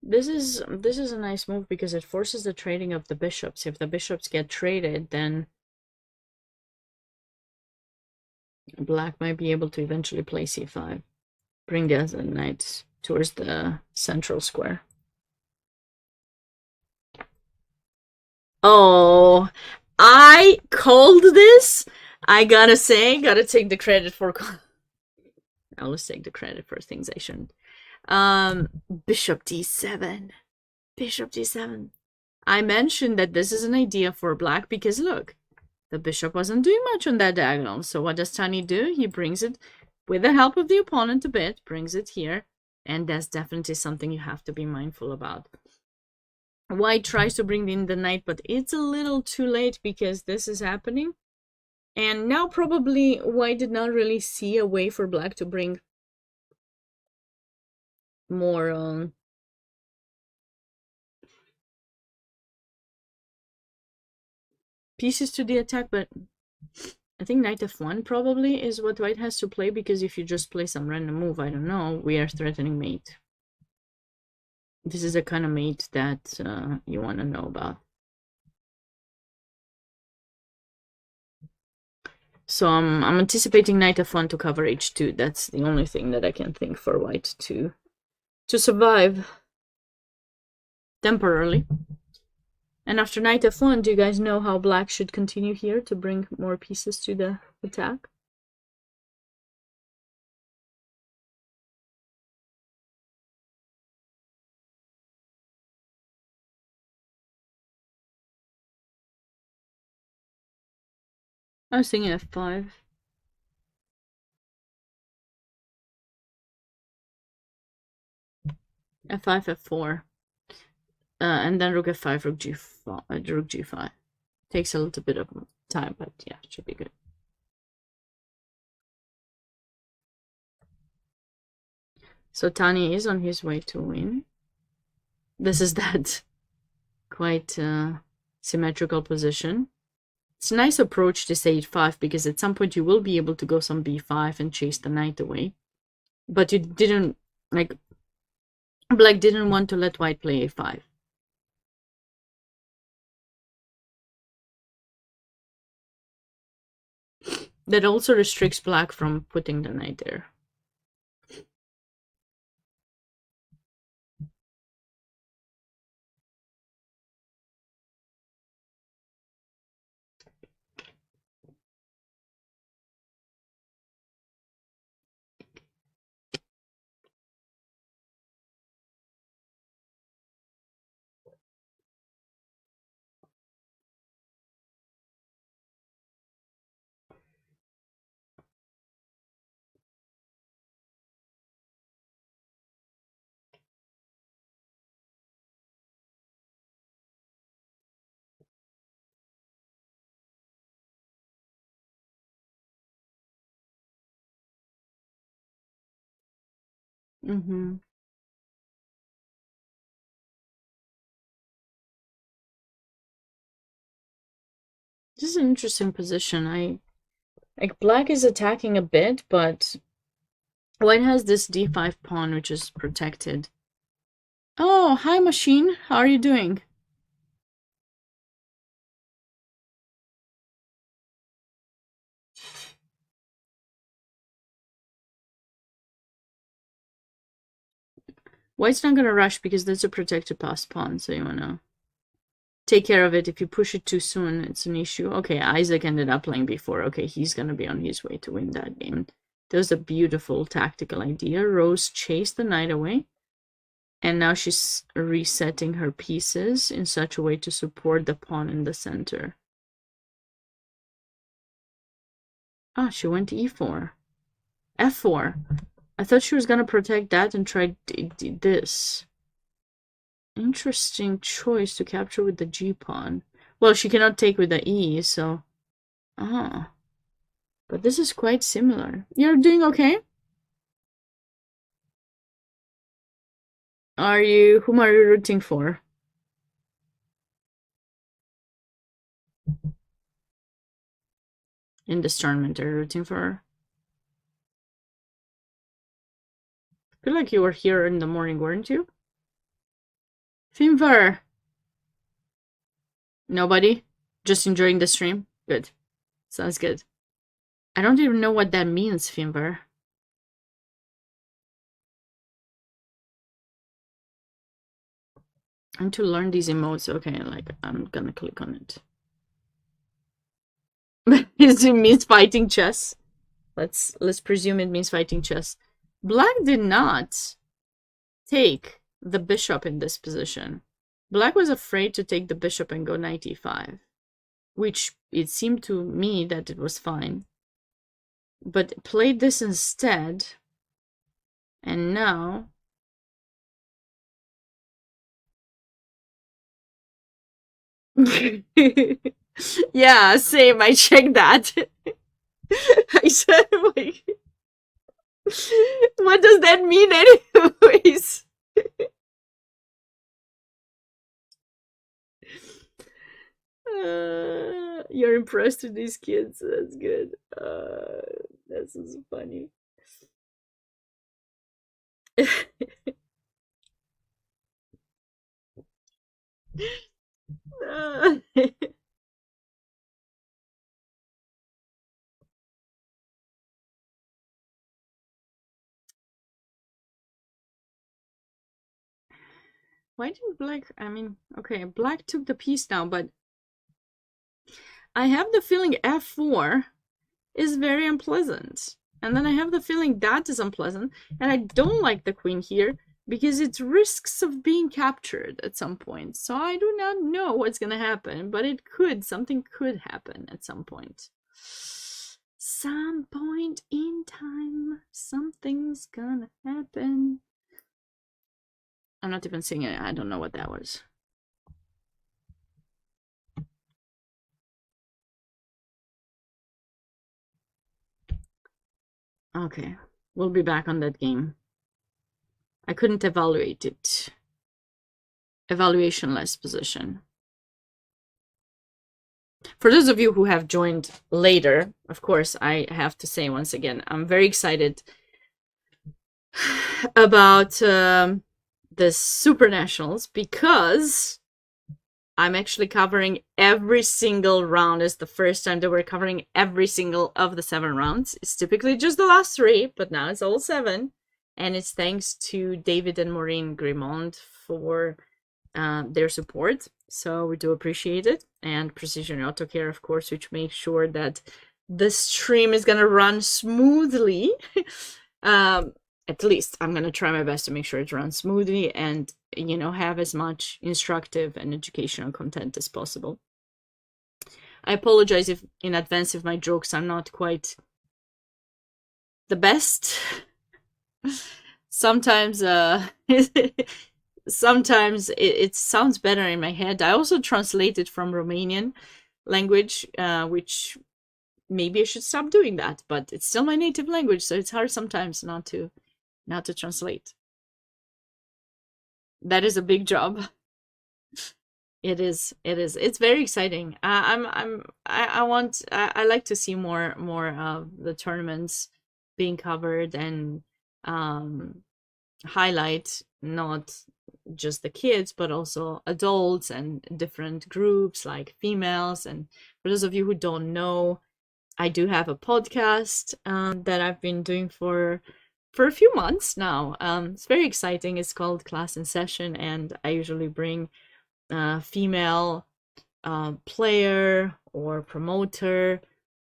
This is a nice move because it forces the trading of the bishops. If the bishops get traded, then black might be able to eventually play c5. Bring the other knights towards the central square. Oh, I called this. I gotta say, gotta take the credit for... I always take the credit for things I shouldn't. Bishop d7. Bishop d7. I mentioned that this is an idea for black because look, the bishop wasn't doing much on that diagonal. So what does Tani do? He brings it, with the help of the opponent a bit, brings it here. And that's definitely something you have to be mindful about. White tries to bring in the knight, but it's a little too late because this is happening. And now probably white did not really see a way for black to bring more pieces to the attack, but I think knight f1 probably is what white has to play, because if you just play some random move, I don't know, we are threatening mate. This is the kind of mate that you want to know about. So I'm anticipating knight f1 to cover h2. That's the only thing that I can think for white to survive temporarily. And after knight f1, do you guys know how black should continue here to bring more pieces to the attack? I was thinking f5. f5, f4. And then rook f5, rook g5, rook g5. Takes a little bit of time, but yeah, it should be good. So Tani is on his way to win. This is that quite symmetrical position. It's a nice approach to say h5, because at some point you will be able to go some b5 and chase the knight away. But you didn't, like, black didn't want to let white play a5. That also restricts black from putting the knight there. This is an interesting position. Like, black is attacking a bit, but white has this d5 pawn, which is protected. Oh, hi, Machine. How are you doing? White's not gonna rush because that's a protected passed pawn, so you wanna take care of it. If you push it too soon, it's an issue. Okay, Isaac ended up playing before. Okay, he's gonna be on his way to win that game. That was a beautiful tactical idea. Rose chased the knight away, and now she's resetting her pieces in such a way to support the pawn in the center. Ah, she went e4. f4. I thought she was gonna protect that and try this. Interesting choice to capture with the g-pawn. Well, she cannot take with the e, so... Ah. But this is quite similar. You're doing okay? Whom are you rooting for? In this tournament, are you rooting for her? I feel like you were here in the morning, weren't you? Finver! Nobody? Just enjoying the stream? Good. Sounds good. I don't even know what that means, Finver. I need to learn these emotes. Okay, like, I'm gonna click on it. It means fighting chess. Let's presume it means fighting chess. Black did not take the bishop in this position. Black was afraid to take the bishop and go knight e5, which it seemed to me that it was fine. But played this instead, and now yeah, same. I checked that. I said, like, what does that mean, anyways? You're impressed with these kids. That's good. This is funny. Why didn't Black? I mean, okay, Black took the piece down, but I have the feeling f4 is very unpleasant. And then I have the feeling that is unpleasant. And I don't like the queen here because it risks of being captured at some point. So I do not know what's going to happen, but it could. Something could happen at some point. Some point in time, something's gonna happen. I'm not even singing it. I don't know what that was. Okay, we'll be back on that game. I couldn't evaluate it. Evaluation-less position. For those of you who have joined later, of course, I have to say once again, I'm very excited about the SuperNationals because I'm actually covering every single round. It's the first time that we're covering every single of the 7 rounds. It's typically just the last 3, but now it's all 7. And it's thanks to David and Maureen Grimond for their support. So we do appreciate it. And Precision Autocare, of course, which makes sure that the stream is going to run smoothly. At least I'm going to try my best to make sure it runs smoothly and, you know, have as much instructive and educational content as possible. I apologize if in advance if my jokes are not quite the best. Sometimes sometimes it sounds better in my head. I also translated from Romanian language, which maybe I should stop doing that, but it's still my native language, so it's hard sometimes not to translate. That is a big job. It is. It's very exciting. I like to see more of the tournaments being covered and highlight not just the kids but also adults and different groups like females. And for those of you who don't know, I do have a podcast that I've been doing for a few months now. It's very exciting. It's called Class in Session, and I usually bring female player or promoter,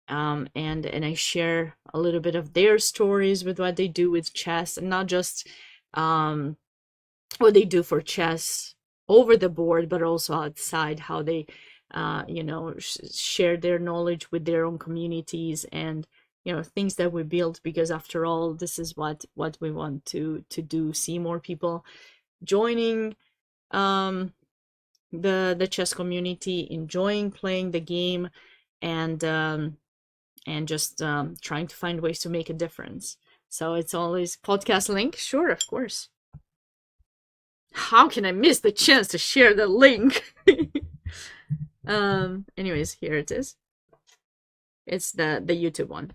and I share a little bit of their stories with what they do with chess, and not just what they do for chess over the board, but also outside, how they you know, share their knowledge with their own communities and, you know, things that we build, because after all, this is what we want to do, see more people joining the chess community, enjoying playing the game, and just trying to find ways to make a difference. So it's always podcast link. Sure, of course. How can I miss the chance to share the link? Anyways, here it is. It's the YouTube one.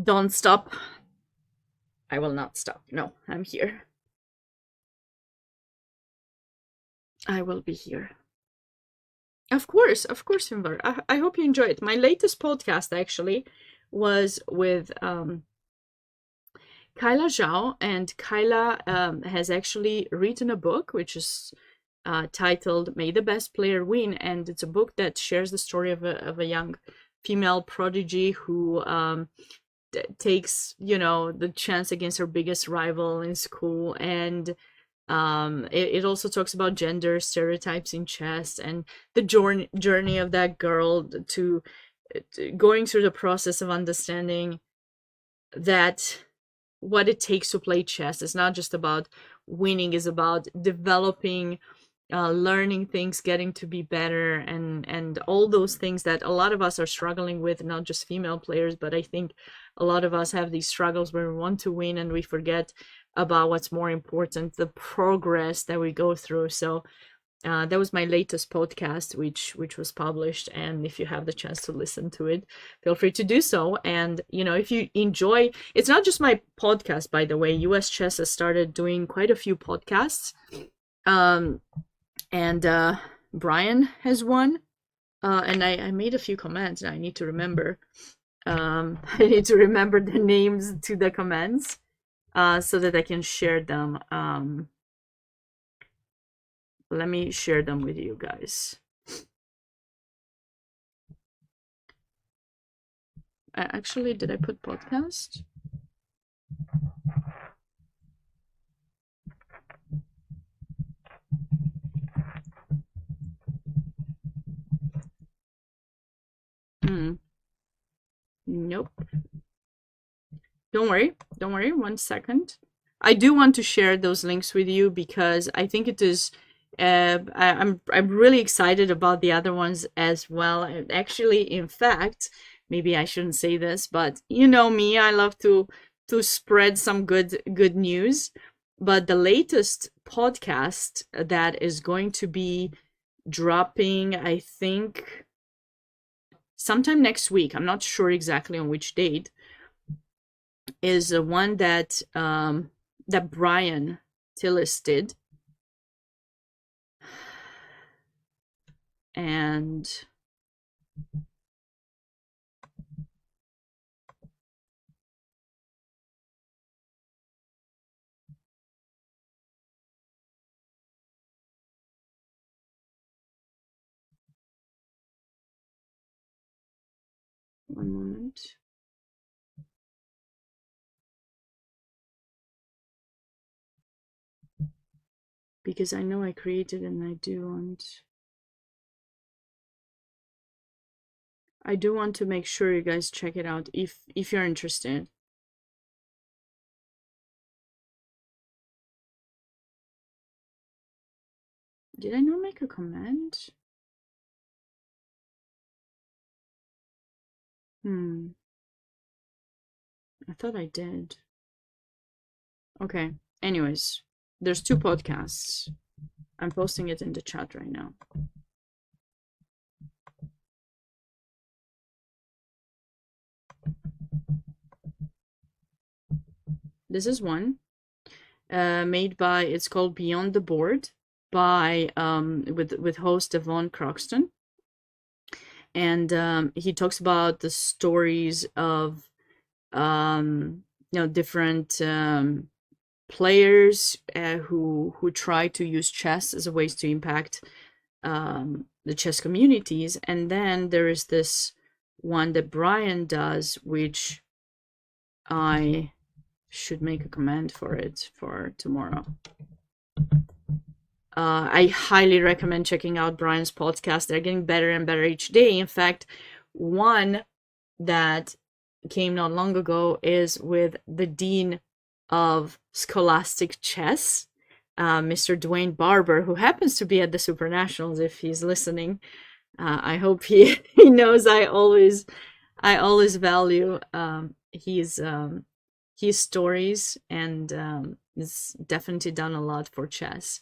Don't stop. I will not stop. No, I'm here. I will be here. Of course, Finbar. I hope you enjoy it. My latest podcast actually was with Kyla Zhao, and Kyla has actually written a book which is titled "May the Best Player Win," and it's a book that shares the story of a young female prodigy who takes, you know, the chance against her biggest rival in school. And it also talks about gender stereotypes in chess and the journey of that girl to going through the process of understanding that what it takes to play chess is not just about winning, is about developing, learning things, getting to be better, and all those things that a lot of us are struggling with, not just female players, but I think a lot of us have these struggles where we want to win and we forget about what's more important, the progress that we go through. So that was my latest podcast, which was published, and if you have the chance to listen to it, feel free to do so. And you know, if you enjoy, it's not just my podcast, by the way. US Chess has started doing quite a few podcasts, and Brian has one, and I made a few comments, and I need to remember the names to the comments, so that I can share them. Let me share them with you guys. Actually, did I put podcast? Nope. Don't worry. 1 second. I do want to share those links with you because I think it is. I'm really excited about the other ones as well. And actually, in fact, maybe I shouldn't say this, but you know me, I love to spread some good news. But the latest podcast that is going to be dropping, I think, sometime next week, I'm not sure exactly on which date, is one that that Brian Tillis did. And one moment. Because I know I created and I do want to make sure you guys check it out if you're interested. Did I not make a comment? I thought I did. Okay. Anyways, there's 2 podcasts. I'm posting it in the chat right now. This is one made by, it's called Beyond the Board, by with host DaVaun Croxton, and he talks about the stories of you know, different players who try to use chess as a way to impact the chess communities. And then there is this one that Brian does, which I should make a comment for it for tomorrow. I highly recommend checking out Brian's podcast. They're getting better and better each day. In fact, one that came not long ago is with the Dean of Scholastic Chess, Mr. Dwayne Barber, who happens to be at the SuperNationals. If he's listening, I hope he knows I always value his stories, and he's definitely done a lot for chess.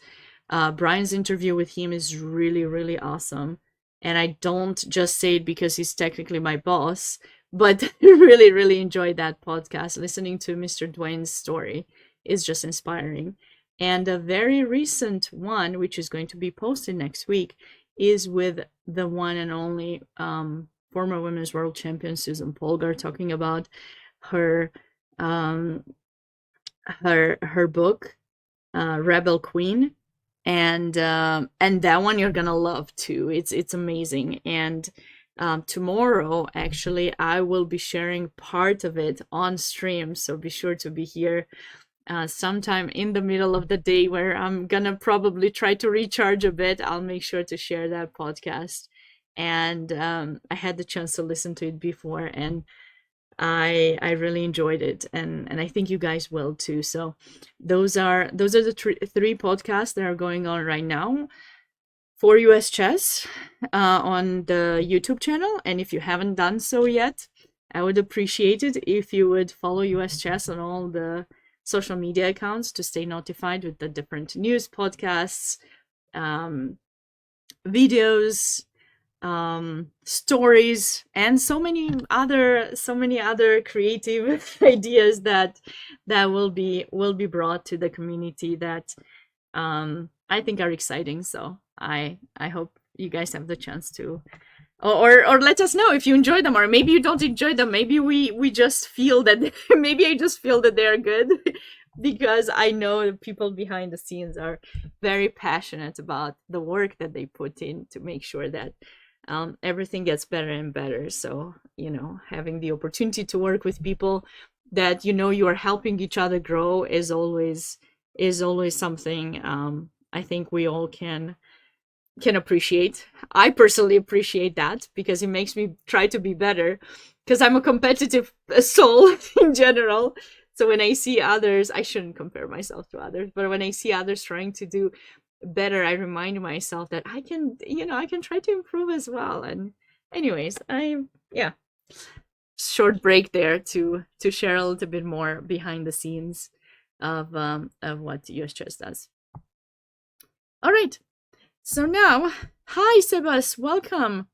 Brian's interview with him is really, really awesome. And I don't just say it because he's technically my boss, but really, really enjoyed that podcast. Listening to Mr. Dwayne's story is just inspiring. And a very recent one, which is going to be posted next week, is with the one and only former women's world champion Susan Polgar, talking about her her book, Rebel Queen. And that one you're gonna love too. It's amazing. And tomorrow, actually, I will be sharing part of it on stream. So be sure to be here sometime in the middle of the day where I'm gonna probably try to recharge a bit. I'll make sure to share that podcast. And I had the chance to listen to it before, and I really enjoyed it, and I think you guys will too. So those are the three podcasts that are going on right now for US Chess on the YouTube channel. And if you haven't done so yet, I would appreciate it if you would follow US Chess on all the social media accounts to stay notified with the different news, podcasts, videos, stories, and so many other creative ideas that will be brought to the community that I think are exciting. So I hope you guys have the chance to or let us know if you enjoy them, or maybe you don't enjoy them. Maybe we just feel that maybe I just feel that they're good because I know the people behind the scenes are very passionate about the work that they put in to make sure that everything gets better and better. So, having the opportunity to work with people that you are helping each other grow is always something I think we all can appreciate. I personally appreciate that because it makes me try to be better, because I'm a competitive soul in general. So when I see others, I shouldn't compare myself to others, but when I see others trying to do better, I remind myself that I can try to improve as well. And anyways, short break there to share a little bit more behind the scenes of what US Chess does. All right, so now, hi Sebas, welcome.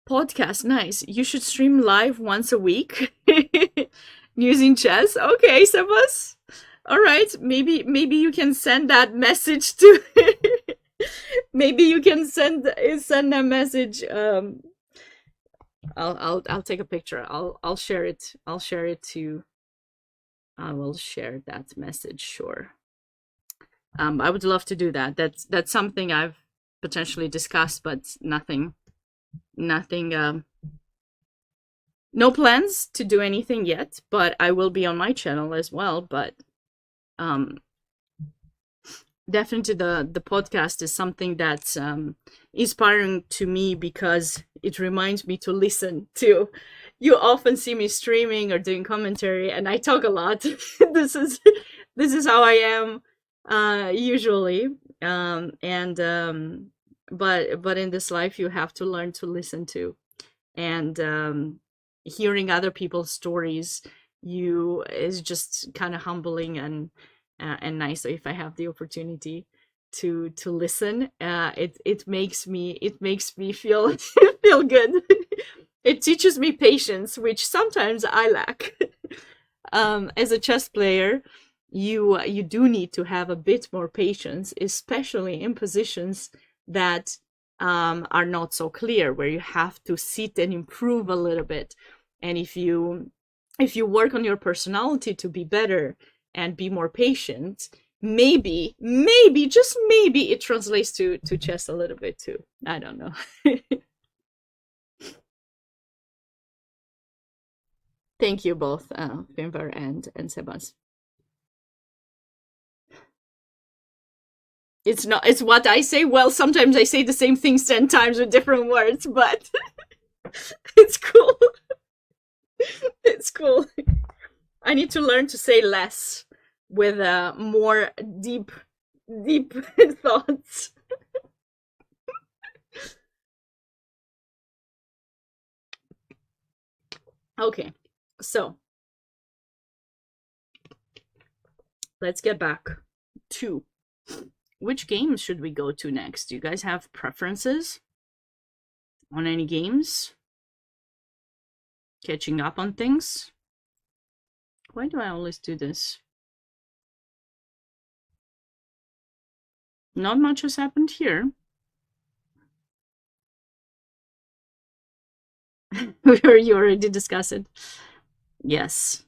Podcast, nice. You should stream live once a week using chess. Okay, Sebas. All right, maybe you can send that message to maybe you can send a message. I'll take a picture. I'll share it. I'll share it to I will share that message, sure. I would love to do that. That's something I've potentially discussed, but nothing no plans to do anything yet, but I will be on my channel as well. But definitely the podcast is something that's inspiring to me because it reminds me to listen to. You often see me streaming or doing commentary, and I talk a lot. this is how I am usually, but in this life you have to learn to listen to, and hearing other people's stories is just kind of humbling and nice. So if I have the opportunity to listen, it makes me feel feel good. It teaches me patience, which sometimes I lack. As a chess player, you do need to have a bit more patience, especially in positions that are not so clear, where you have to sit and improve a little bit. And if you work on your personality to be better and be more patient, maybe just maybe it translates to chess a little bit too. I don't know. Thank you both, Finvar and Sebas. It's what I say. Well, sometimes I say the same things 10 times with different words, but it's cool. It's cool. I need to learn to say less with more deep thoughts. Okay, so let's get back to which games should we go to next? Do you guys have preferences on any games? Catching up on things? Why do I always do this? Not much has happened here. You already discussed it. Yes.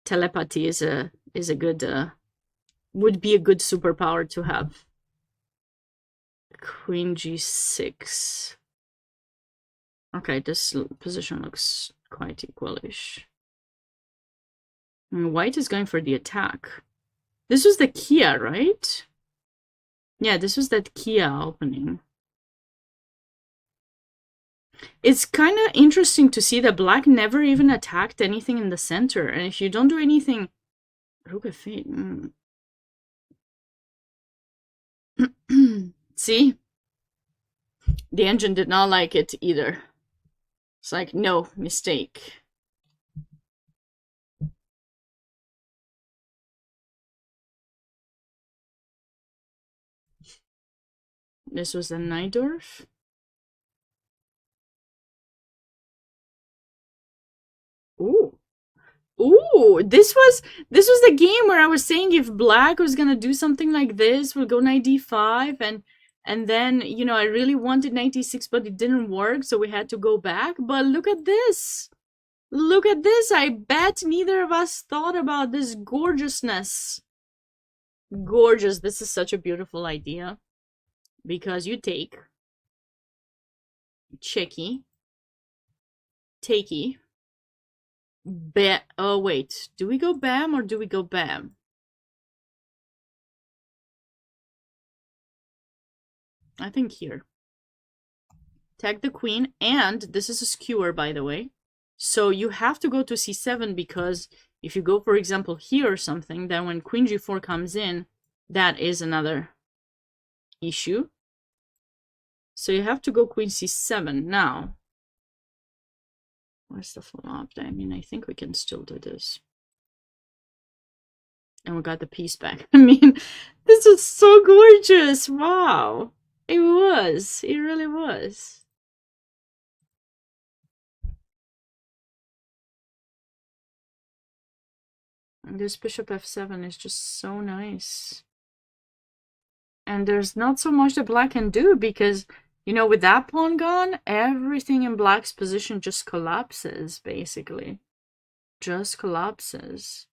Telepathy is a good would be a good superpower to have. Queen g6. Okay, this position looks quite equalish. And white is going for the attack. This was the Kia, right? Yeah, this was that Kia opening. It's kind of interesting to see that black never even attacked anything in the center. And if you don't do anything... Rook f8. See? The engine did not like it either. It's like, no, mistake. This was the Najdorf. Ooh. Ooh, this was the game where I was saying if black was gonna do something like this, we'll go knight d5 and then, you know, I really wanted knight d6, but it didn't work, so we had to go back. But look at this. Look at this. I bet neither of us thought about this gorgeousness. Gorgeous. This is such a beautiful idea. Because you take checky, takey, oh wait, do we go bam or do we go bam? I think here. Tag the queen, and this is a skewer, by the way. So you have to go to c7 because if you go, for example, here or something, then when queen g4 comes in, that is another issue. So you have to go queen c7 now. Where's the flop? I mean, I think we can still do this. And we got the piece back. I mean, this is so gorgeous. Wow. It was. It really was. And this bishop f7 is just so nice. And there's not so much that black can do because, you know, with that pawn gone, everything in black's position just collapses, basically. Just collapses.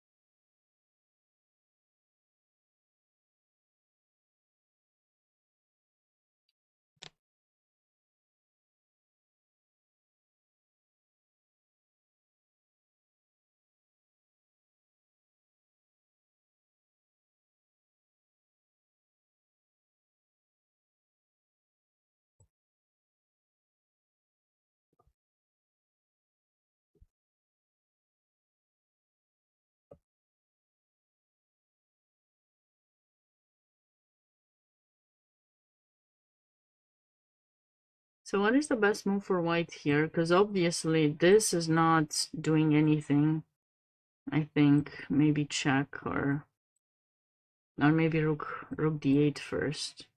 So what is the best move for white here? Because obviously this is not doing anything. I think maybe check or maybe rook d8 first.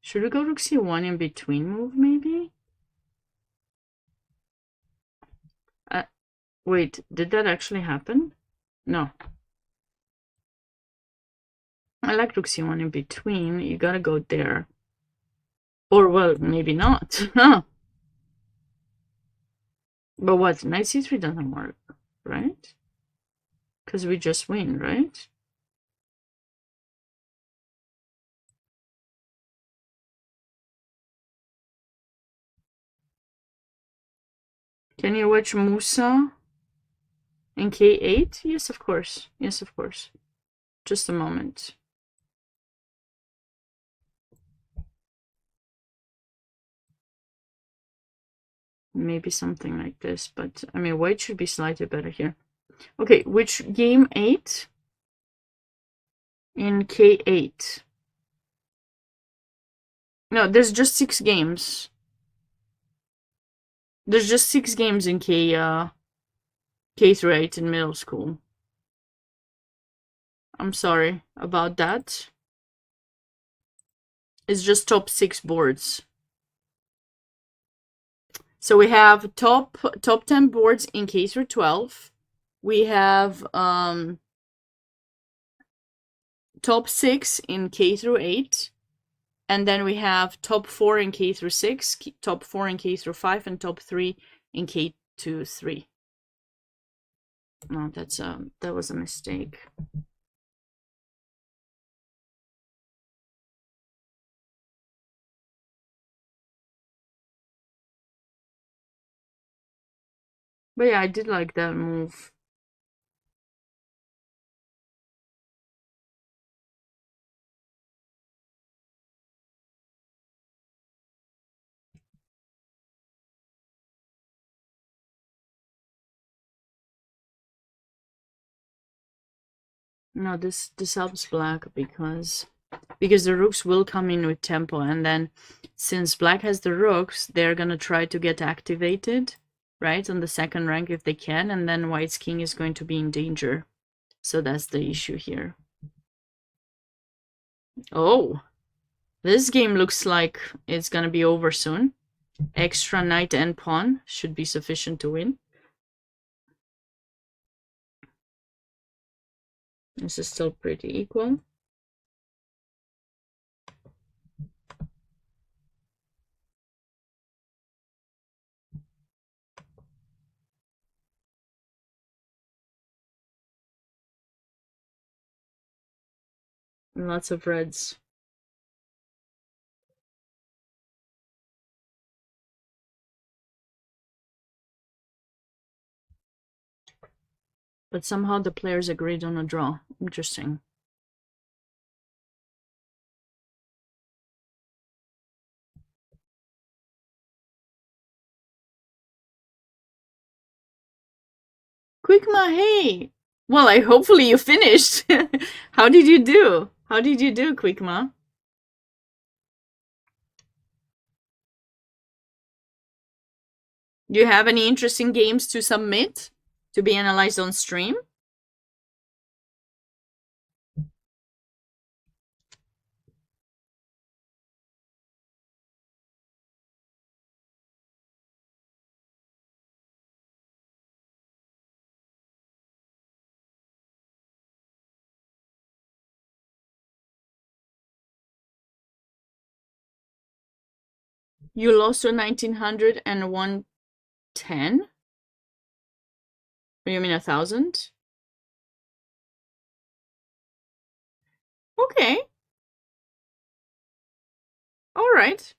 Should we go rook c1 in between move maybe? Wait, did that actually happen? No. I like rook c1 in between. You gotta go there. Or, well, maybe not. Huh. But what? Knight c3 doesn't work, right? Because we just win, right? Can you watch Musa in k8? Yes, of course. Yes, of course. Just a moment. Maybe something like this, but I mean, white should be slightly better here. Okay, which game 8? In k8. No, there's just 6 games. There's just 6 games in K through 8 in middle school. I'm sorry about that. It's just top 6 boards. So we have top 10 boards in K through 12. We have top 6 in K through 8. And then we have top 4 in K through 6, top 4 in K through 5, and top 3 in K to 3. No, that was a mistake. But yeah, I did like that move. No, this helps black because the rooks will come in with tempo, and then since black has the rooks, they're gonna try to get activated, right, on the second rank if they can, and then white's king is going to be in danger. So that's the issue here. Oh, this game looks like it's gonna be over soon. Extra knight and pawn should be sufficient to win. This is still pretty equal. And lots of reds. But somehow the players agreed on a draw. Interesting. Quickma, hey! Well, hopefully you finished. How did you do? How did you do, Quickma? Do you have any interesting games to submit to be analyzed on stream? You lost to 1900 and 110? Or you mean 1000? Okay. All right.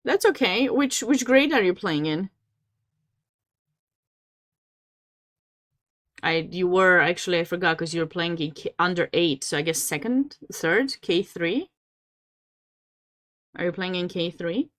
That's okay. Which grade are you playing in? You were actually, I forgot, because you were playing in under 8, so I guess second, third, K3. Are you playing in K3?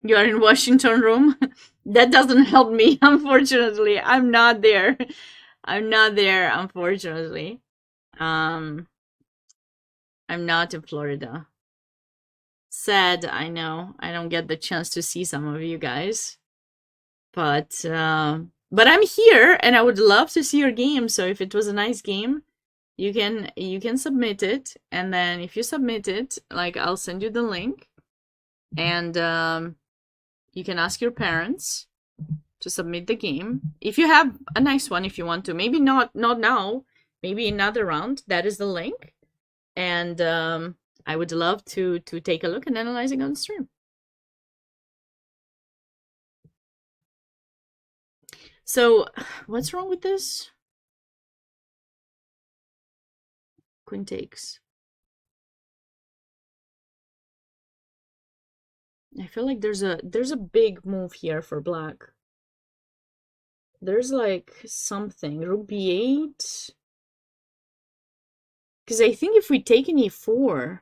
You are in Washington room? That doesn't help me, unfortunately. I'm not there. I'm not there, unfortunately. I'm not in Florida. Sad, I know. I don't get the chance to see some of you guys. But I'm here and I would love to see your game. So if it was a nice game, you can submit it, and then if you submit it, like, I'll send you the link, and you can ask your parents to submit the game. If you have a nice one, if you want to, maybe not now, maybe another round. That is the link, and I would love to take a look and analyzing on the stream. So, what's wrong with this? Queen takes. I feel like there's a big move here for black. There's like something. Rook b8. Because I think if we take an e4,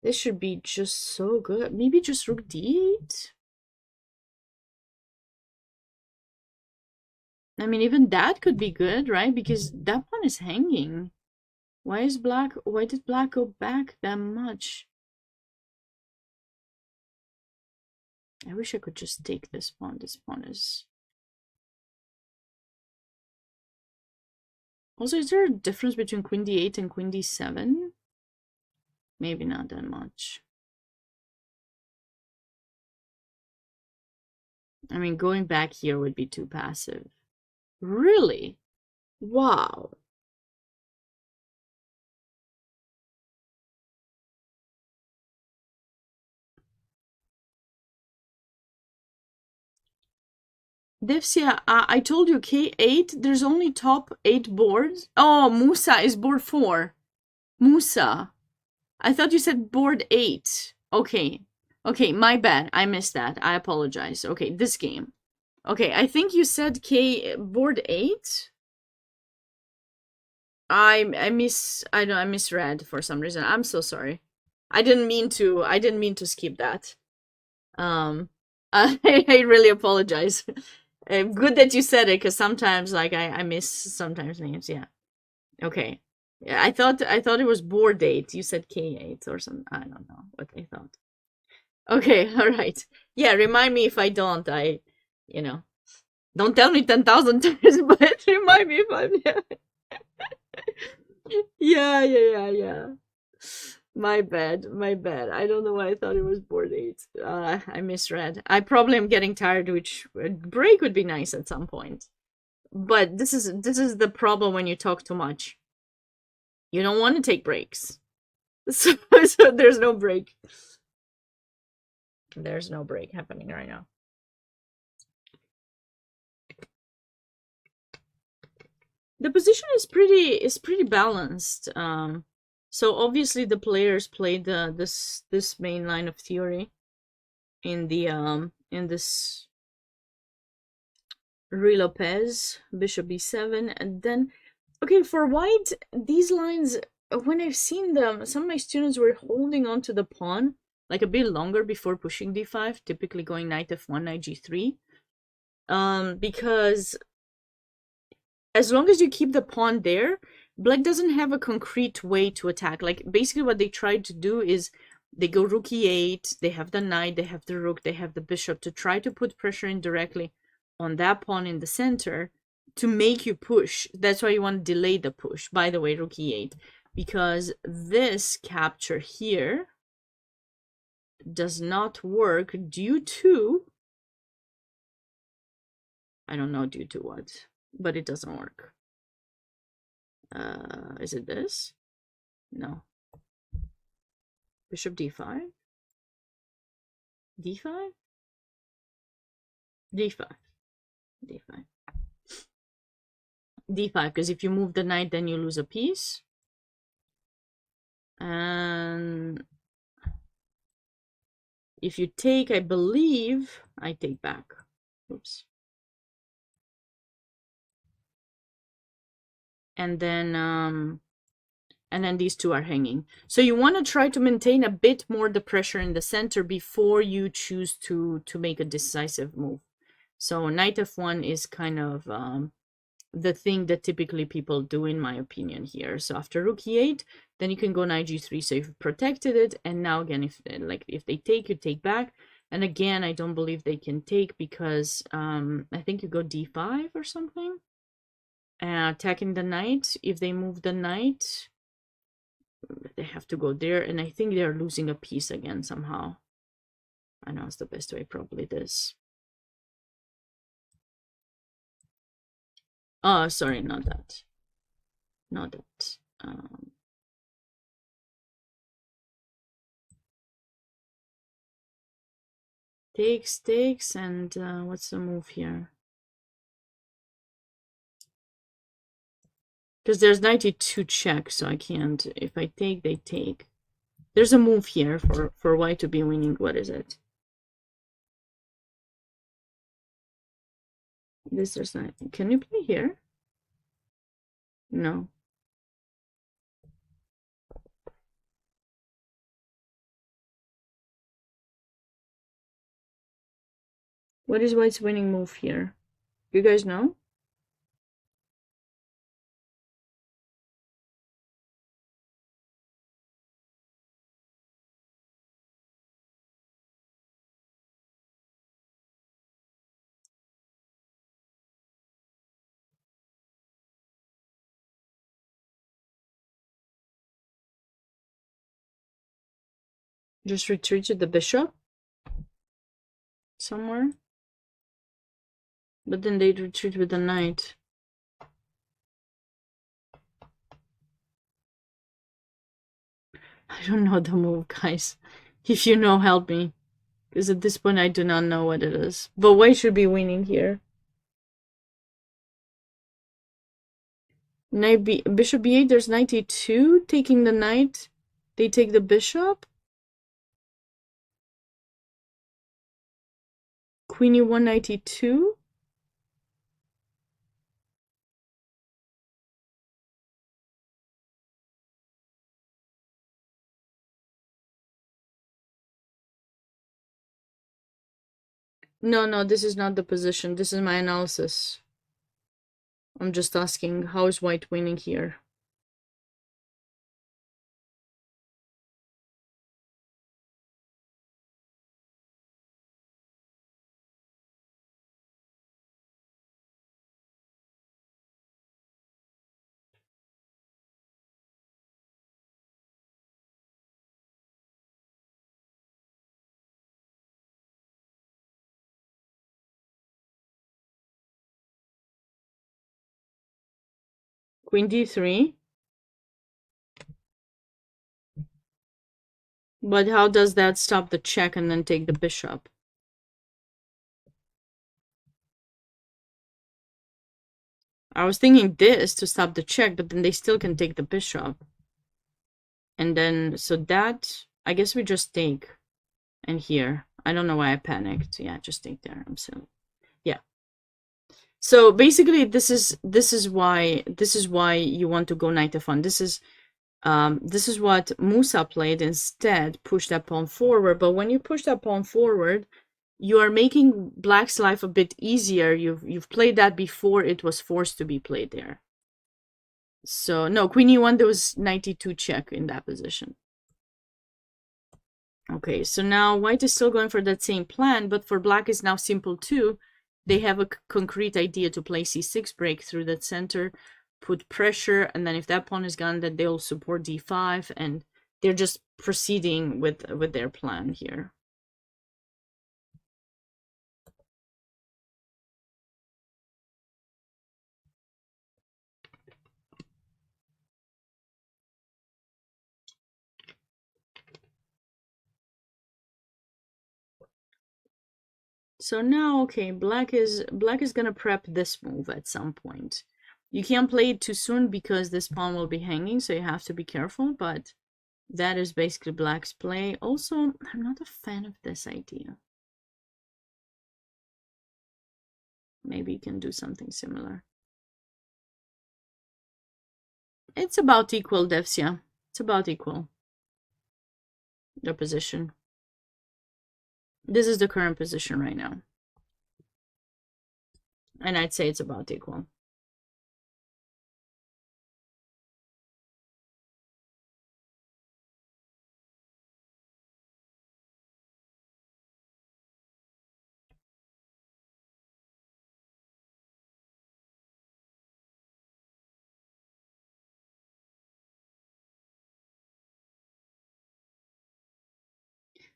this should be just so good. Maybe just rook d8? I mean, even that could be good, right? Because that pawn is hanging. Why did black go back that much? I wish I could just take this pawn. This pawn is... Also, is there a difference between queen d8 and queen d7? Maybe not that much. I mean, going back here would be too passive. Really? Wow. Devsia, I told you K8, there's only top 8 boards. Oh, Musa is board 4. Musa. I thought you said board 8. Okay. Okay, my bad. I missed that. I apologize. Okay, this game. Okay, I think you said board 8. I misread for some reason. I'm so sorry. I didn't mean to skip that. I really apologize. Good that you said it, because sometimes like I miss sometimes names. Yeah. Okay. Yeah, I thought it was board 8. You said K8 or something. I don't know what I thought. Okay, all right. Yeah, remind me if I don't. Don't tell me 10,000 times, but remind me if I'm yeah. My bad. I don't know why I thought it was board 8. I misread. I probably am getting tired, which break would be nice at some point. But this is the problem when you talk too much. You don't want to take breaks. So there's no break. There's no break happening right now. The position is pretty balanced. So obviously the players played this main line of theory in this Ruy Lopez, bishop b7, and then okay, for white, these lines, when I've seen them, some of my students were holding on to the pawn like a bit longer before pushing d5, typically going knight f1, knight g3, because as long as you keep the pawn there, black doesn't have a concrete way to attack. Like, basically what they tried to do is they go rook e8, they have the knight, they have the rook, they have the bishop to try to put pressure indirectly on that pawn in the center to make you push. That's why you want to delay the push. By the way, rook e8, because this capture here does not work due to, I don't know due to what, but it doesn't work. Is it this? No. Bishop d5? d5? d5. d5. d5, because if you move the knight, then you lose a piece. And if you take, I believe, I take back. Oops. And then these two are hanging. So you want to try to maintain a bit more the pressure in the center before you choose to make a decisive move. So knight f1 is kind of the thing that typically people do, in my opinion, here. So after rook e8, then you can go knight g3, so you've protected it. And now again, if they take, you take back. And again, I don't believe they can take, because I think you go d5 or something, attacking the knight. If they move the knight, they have to go there, and I think they're losing a piece again somehow. I know it's the best way, probably this. Oh, sorry, not that. Not that. Takes, and what's the move here? Because there's 92 check, so I can't. If I take, they take. There's a move here for white to be winning. What is it? This is not. Can you play here? No. What is white's winning move here? You guys know? Just retreat to the bishop somewhere. But then they'd retreat with the knight. I don't know the move, guys. If you know, help me. Because at this point, I do not know what it is. But white should be winning here. Bishop b8, there's knight e2, taking the knight. They take the bishop. Queen e1, knight e2. No, this is not the position. This is my analysis. I'm just asking, how is white winning here? Queen d3. But how does that stop the check and then take the bishop? I was thinking this to stop the check, but then they still can take the bishop. And then, so that, I guess we just take. And here, I don't know why I panicked. Yeah, just take there. I'm silly. Yeah. So basically, this is why you want to go knight f1. This is what Musa played instead. Push that pawn forward. But when you push that pawn forward, you are making black's life a bit easier. You've played that before it was forced to be played there. So no, queen e1, there was knight e2 check in that position. Okay, so now white is still going for that same plan, but for black is now simple too. They have a concrete idea to play c6, break through that center, put pressure, and then if that pawn is gone, then they'll support d5, and they're just proceeding with their plan here. So now, okay, black is gonna prep this move at some point. You can't play it too soon because this pawn will be hanging, so you have to be careful, but that is basically black's play. Also, I'm not a fan of this idea. Maybe you can do something similar. It's about equal, Devsia. It's about equal. The position. This is the current position right now. And I'd say it's about equal.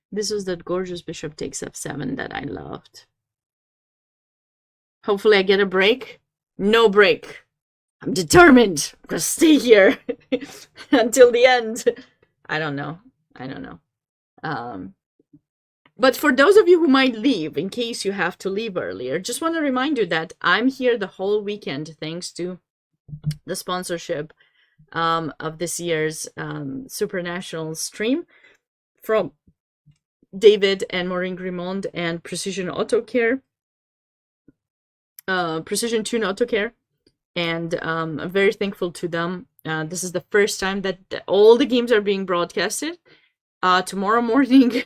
This was that gorgeous bishop takes f7 that I loved. Hopefully I get a break. No break. I'm determined. I'm gonna stay here until the end. I don't know. But for those of you who might leave, in case you have to leave earlier, just want to remind you that I'm here the whole weekend thanks to the sponsorship of this year's SuperNationals stream from David and Maureen Grimond and Precision Auto Care, Precision Tune Auto Care, and I'm very thankful to them. This is the first time that all the games are being broadcasted. Tomorrow morning,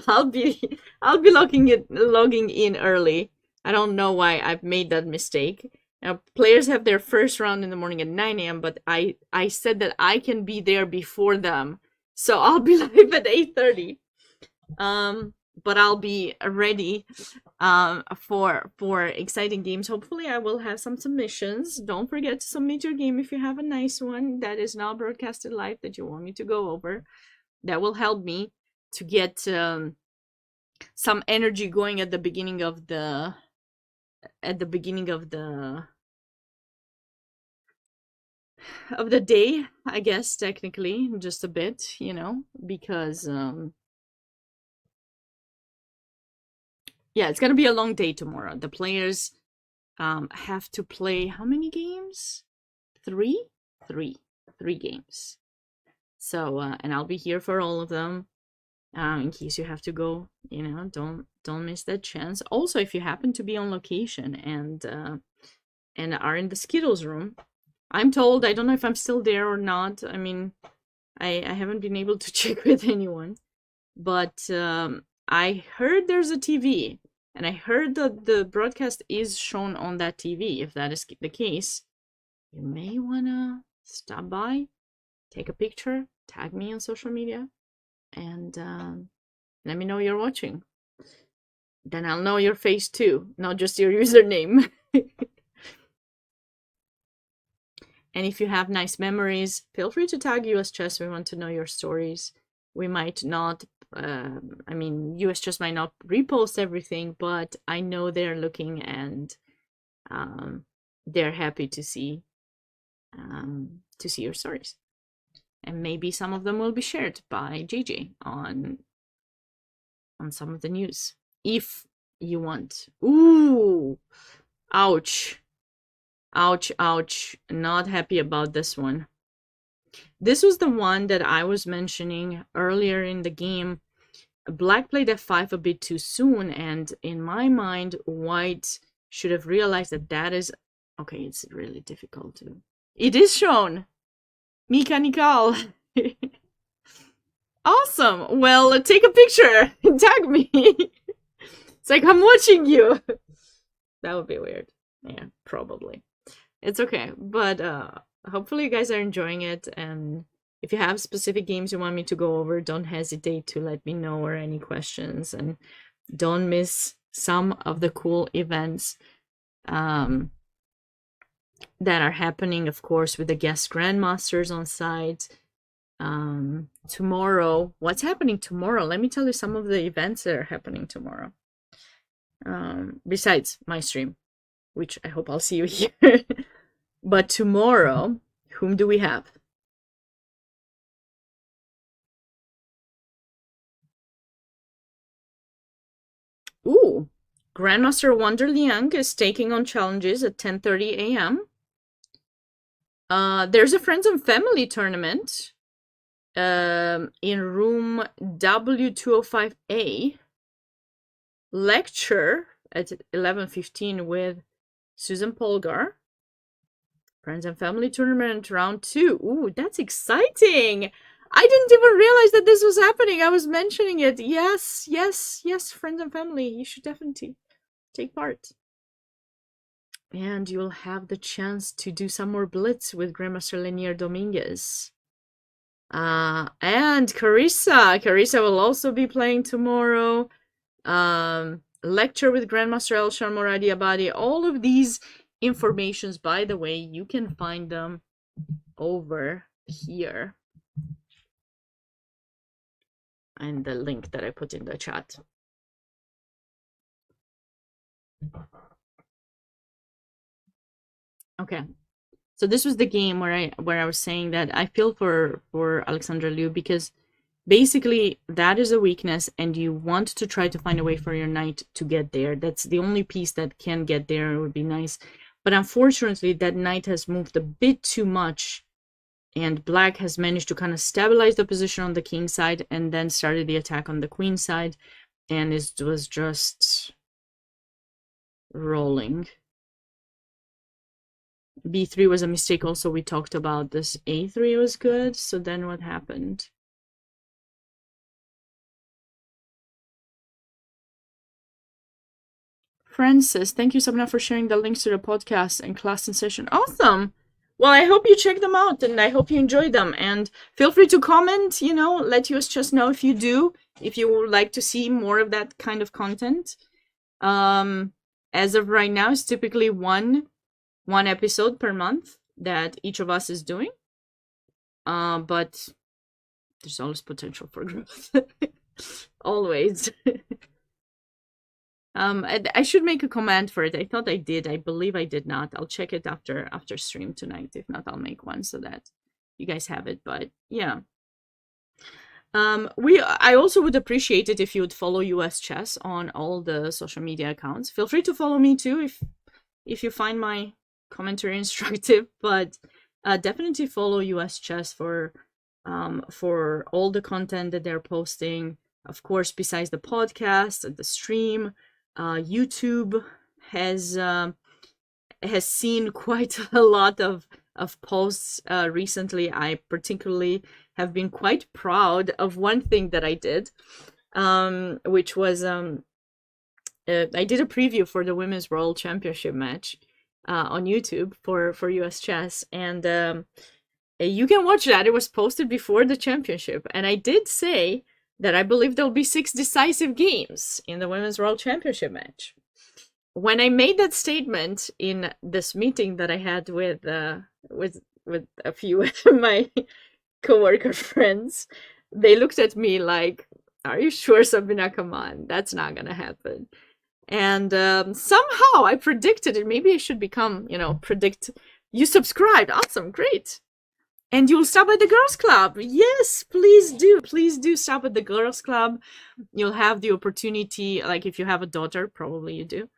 I'll be logging in early. I don't know why I've made that mistake. Now, players have their first round in the morning at 9 a.m., but I said that I can be there before them, so I'll be live at 8:30. But I'll be ready for exciting games. Hopefully I will have some submissions. Don't forget to submit your game if you have a nice one that is not broadcasted live that you want me to go over. That will help me to get some energy going at the beginning of the at the beginning of the day, I guess, technically, just a bit, you know, because yeah, it's gonna be a long day tomorrow. The players have to play how many games? Three games. So and I'll be here for all of them. In case you have to go, you know, don't miss that chance. Also, if you happen to be on location and are in the Skittles room, I'm told, I don't know if I'm still there or not. I mean, I haven't been able to check with anyone, but I heard there's a TV, and I heard that the broadcast is shown on that TV. If that is the case, you may wanna stop by, take a picture, tag me on social media, and let me know you're watching. Then I'll know your face too, not just your username. And if you have nice memories, feel free to tag US Chess. We want to know your stories. We might not, I mean, US Chess might not repost everything, but I know they're looking, and they're happy to see your stories. And maybe some of them will be shared by JJ on some of the news, if you want. Ooh, ouch. Ouch, ouch. Not happy about this one. This was the one that I was mentioning earlier in the game. Black played f5 a bit too soon, and in my mind, White should have realized that that is... Okay, it's really difficult to... It is shown! Mika Nikal! Awesome! Well, take a picture and tag me! It's like, I'm watching you! That would be weird. Yeah, probably. It's okay, but hopefully you guys are enjoying it, and if you have specific games you want me to go over, don't hesitate to let me know, or any questions, and don't miss some of the cool events that are happening, of course, with the guest grandmasters on site. Tomorrow, what's happening tomorrow? Let me tell you some of the events that are happening tomorrow. Besides my stream, which I hope I'll see you here. But tomorrow, whom do we have? Ooh, Grandmaster Awonder Liang is taking on challenges at 10:30 a.m. There's a Friends and Family tournament in room W205A. Lecture at 11:15 with Susan Polgar. Friends and Family tournament round 2. Ooh, that's exciting! I didn't even realize that this was happening. I was mentioning it. Yes, yes, yes, Friends and Family. You should definitely take part. And you'll have the chance to do some more Blitz with Grandmaster Leinier Dominguez. And Carissa. Carissa will also be playing tomorrow. Lecture with Grandmaster Elshan Moradiabadi. All of these informations, by the way, you can find them over here. And the link that I put in the chat. Okay, so this was the game where I was saying that I feel for Alexandra Liu, because basically that is a weakness, and you want to try to find a way for your knight to get there. That's the only piece that can get there. It would be nice, but unfortunately that knight has moved a bit too much, and Black has managed to kind of stabilize the position on the king side and then started the attack on the queen side, and it was just rolling. B3 was a mistake also. We talked about this. A3 was good. So then what happened? Francis, thank you, Sabina, for sharing the links to the podcast and class and session. Awesome. Well, I hope you check them out, and I hope you enjoy them. And feel free to comment, you know, let us just know if you do, if you would like to see more of that kind of content. As of right now, it's typically one episode per month that each of us is doing. But there's always potential for growth. Always. I should make a comment for it. I thought I did. I believe I did not. I'll check it after stream tonight. If not, I'll make one so that you guys have it. But yeah. I also would appreciate it if you would follow US Chess on all the social media accounts. Feel free to follow me too if you find my commentary instructive, but definitely follow US Chess for all the content that they're posting. Of course, besides the podcast, the stream, YouTube has seen quite a lot of posts recently. I particularly have been quite proud of one thing that I did, which was I did a preview for the Women's World Championship match on YouTube for US Chess, and you can watch that. It was posted before the championship, and I did say that I believe there'll be 6 decisive games in the Women's World Championship match. When I made that statement in this meeting that I had with a few of my coworker friends, they looked at me like, "Are you sure, Sabina? Come on, that's not gonna happen." And somehow I predicted it. Maybe I should become, predict. You subscribed. Awesome, great. And you'll stop at the Girls Club. Yes, please do. Please do stop at the Girls Club. You'll have the opportunity, like if you have a daughter, probably you do,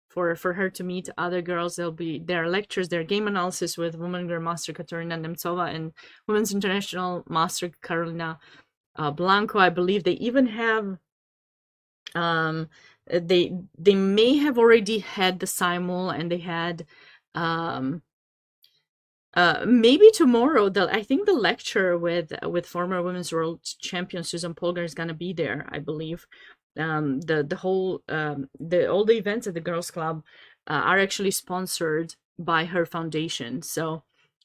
for her to meet other girls. There'll be their lectures, their game analysis with Women's Grandmaster Kateřina Němcová and Women's International Master Carolina Blanco. I believe they even have they may have already had the simul, and they had maybe tomorrow. I think the lecture with former Women's World Champion Susan Polgar is gonna be there, I believe. The whole all the events at the Girls Club are actually sponsored by her foundation. So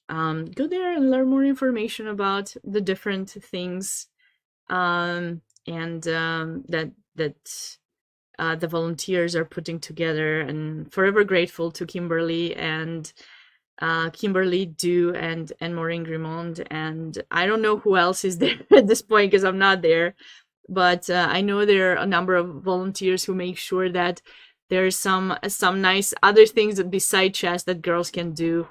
go there and learn more information about the different things and that the volunteers are putting together. And forever grateful to Kimberly and Kimberly Du and Maureen Grimond, and I don't know who else is there at this point because I'm not there, but I know there are a number of volunteers who make sure that there's some nice other things beside chess that girls can do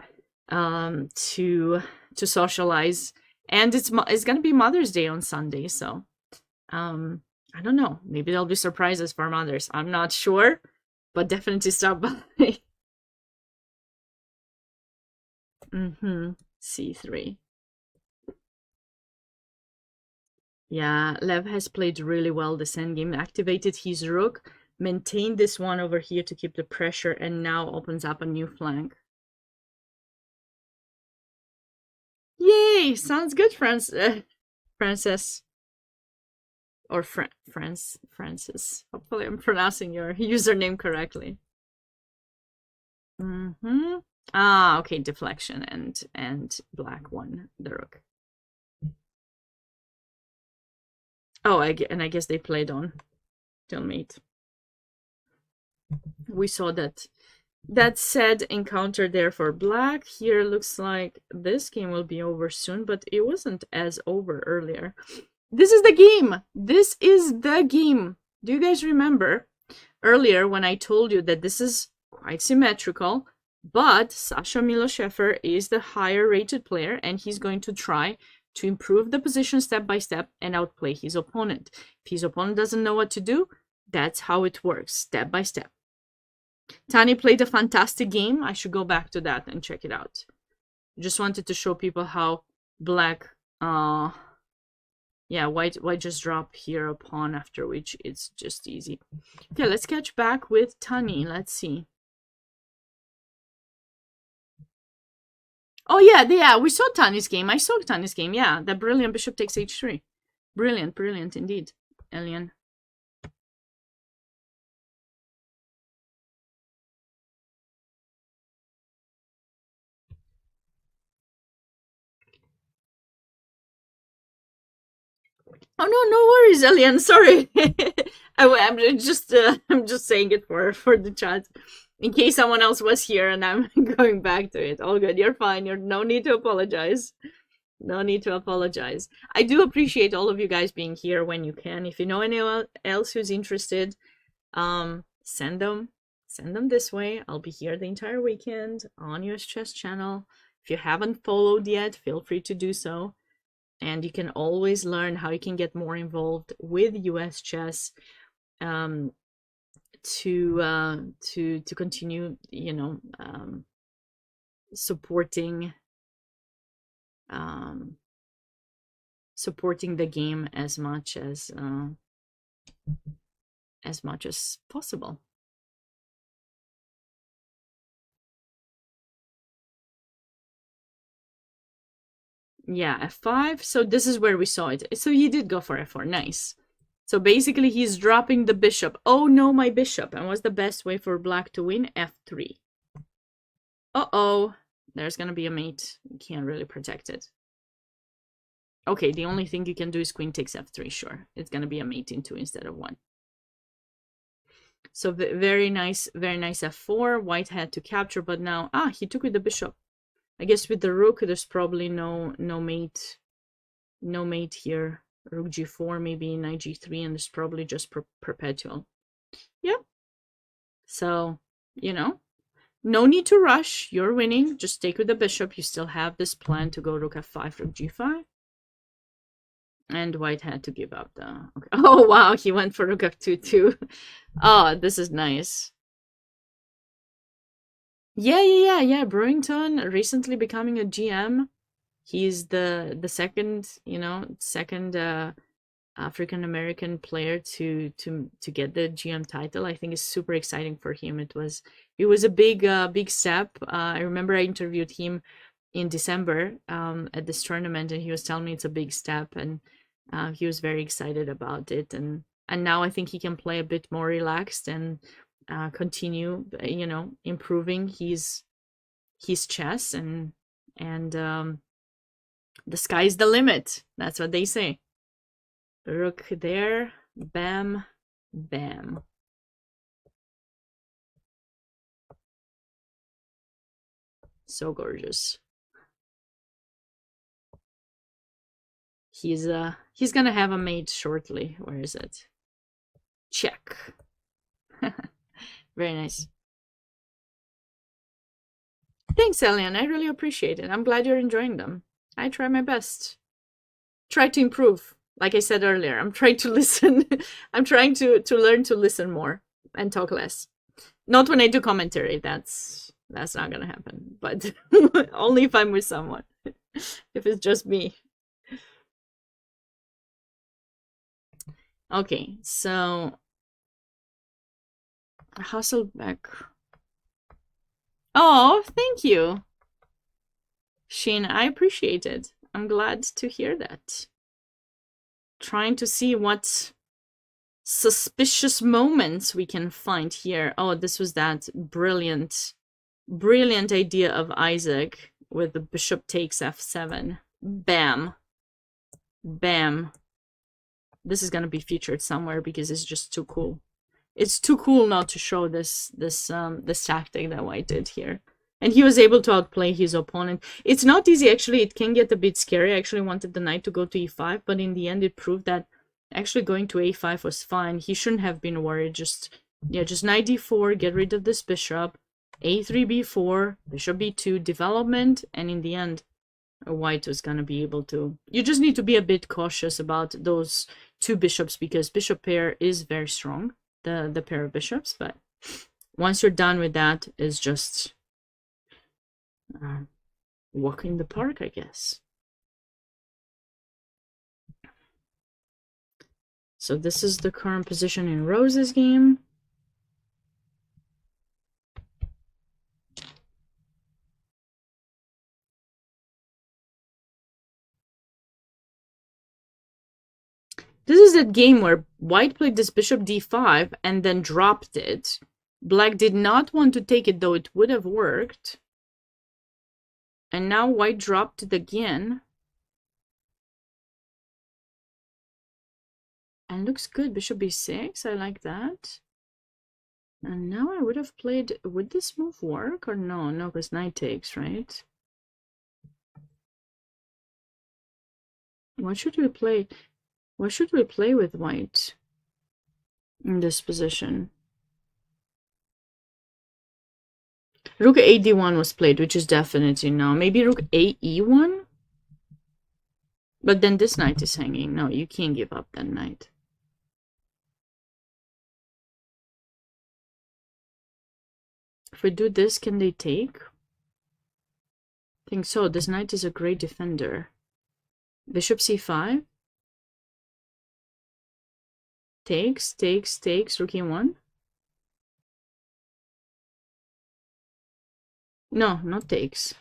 to socialize. And it's gonna be Mother's Day on Sunday, so I don't know, maybe there'll be surprises for mothers. I'm not sure, but definitely stop by. C3. Yeah, Lev has played really well this endgame. Activated his rook, maintained this one over here to keep the pressure, and now opens up a new flank. Yay! Sounds good, Frances. Or Francis. Hopefully I'm pronouncing your username correctly. Ah, okay, deflection and black won the rook. Oh, I guess they played on mate. We saw that said encounter there for black. Here looks like this game will be over soon, but it wasn't as over earlier. This is the game. This is the game. Do you guys remember earlier when I told you that this is quite symmetrical, but Sasha Miloshefer is the higher rated player, and he's going to try to improve the position step by step and outplay his opponent. If his opponent doesn't know what to do, that's how it works, step by step. Tani played a fantastic game. I should go back to that and check it out. Just wanted to show people how black, yeah, white just drop here a pawn, after which it's just easy. Okay, let's catch back with Tani. Let's see. Oh yeah, we saw Tani's game. I saw Tani's game. Yeah, that brilliant bishop takes h3. Brilliant indeed, Elian. Oh no worries, Elian. Sorry, I'm just saying it for the chat, in case someone else was here and I'm going back to it. All good. You're fine. You're no need to apologize. No need to apologize. I do appreciate all of you guys being here when you can. If you know anyone else who's interested, send them this way. I'll be here the entire weekend on US Chess Channel. If you haven't followed yet, feel free to do so. And you can always learn how you can get more involved with US chess to continue, you know, supporting the game as much as possible. Yeah, f5. So this is where we saw it. So he did go for f4. Nice. So basically he's dropping the bishop. Oh no, my bishop. And what's the best way for black to win? f3. Uh-oh. There's gonna be a mate. You can't really protect it. Okay, the only thing you can do is queen takes f3. Sure. It's gonna be a mate in 2 instead of 1. So very nice f4. White had to capture, but now he took with the bishop. I guess with the rook, there's probably no mate here. Rook g4, maybe knight g3, and there's probably just perpetual. Yep. So, you know, no need to rush. You're winning. Just take with the bishop. You still have this plan to go rook f5, rook g5. And white had to give up the... Okay. Oh, wow, he went for rook f2 too. Oh, this is nice. Yeah. Brewington recently becoming a GM. He's the second, you know, African American player to get the GM title. I think it's super exciting for him. It was a big step. I remember I interviewed him in December at this tournament, and he was telling me it's a big step, and he was very excited about it. And now I think he can play a bit more relaxed and continue, you know, improving his chess, and the sky's the limit. That's what they say. Rook there, bam, bam. So gorgeous. He's gonna have a mate shortly. Where is it? Check. Very nice. Thanks, Elian. I really appreciate it. I'm glad you're enjoying them. I try my best. Try to improve. Like I said earlier, I'm trying to listen. I'm trying to learn to listen more and talk less. Not when I do commentary. That's not gonna happen. But only if I'm with someone. If it's just me. Okay, so Hasselbeck. Oh, thank you, Shane. I appreciate it. I'm glad to hear that. Trying to see what suspicious moments we can find here. Oh, this was that brilliant idea of Isaac with the bishop takes f7. Bam. Bam. This is gonna be featured somewhere because it's just too cool. It's too cool not to show this tactic that White did here. And he was able to outplay his opponent. It's not easy, actually. It can get a bit scary. I actually wanted the knight to go to e5, but in the end it proved that actually going to a5 was fine. He shouldn't have been worried. Just knight d4, get rid of this bishop, a3, b4, bishop b2, development, and in the end, White was gonna be able to... You just need to be a bit cautious about those two bishops, because bishop pair is very strong, the pair of bishops, but once you're done with that, it's just walk in the park, I guess. So this is the current position in Rose's game. This is that game where White played this bishop d5 and then dropped it. Black did not want to take it, though it would have worked. And now White dropped it again. And looks good. Bishop b6. I like that. And now I would have played... Would this move work or no? No, because knight takes, right? What should we play? What should we play with white in this position? Rook a d1 was played, which is definitely no. Maybe rook a e1? But then this knight is hanging. No, you can't give up that knight. If we do this, can they take? I think so. This knight is a great defender. Bishop c5. Takes, rook e1. No, not takes.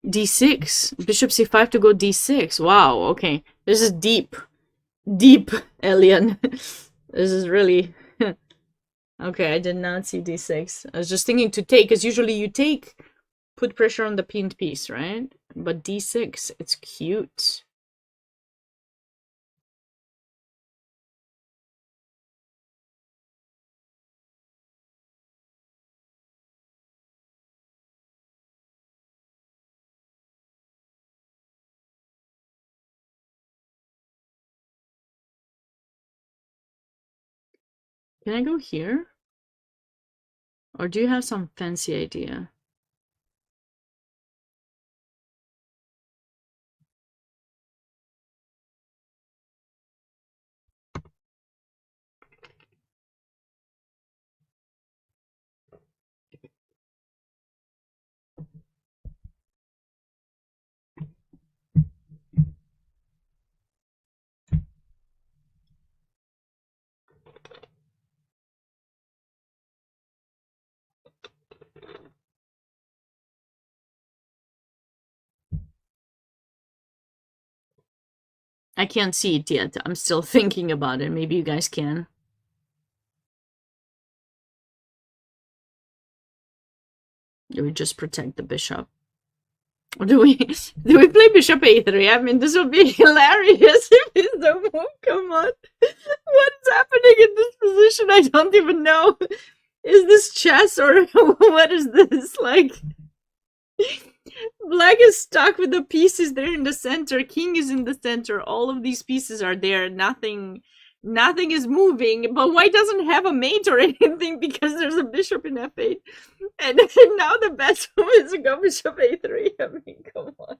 d6. Bishop c5 to go d6. Wow, okay. This is deep. Deep, Elian. This is really... Okay, I did not see d6. I was just thinking to take, because usually you take, put pressure on the pinned piece, right? But d6, it's cute. Can I go here? Or do you have some fancy idea? I can't see it yet. I'm still thinking about it. Maybe you guys can. Do we just protect the bishop? Or do we play bishop a3? I mean, this would be hilarious if it's the move. Come on. What's happening in this position? I don't even know. Is this chess or what is this? Like, black is stuck with the pieces there in the center. King is in the center. All of these pieces are there. Nothing is moving, but white doesn't have a mate or anything because there's a bishop in f8. And now the best move is to go bishop a3. I mean, come on.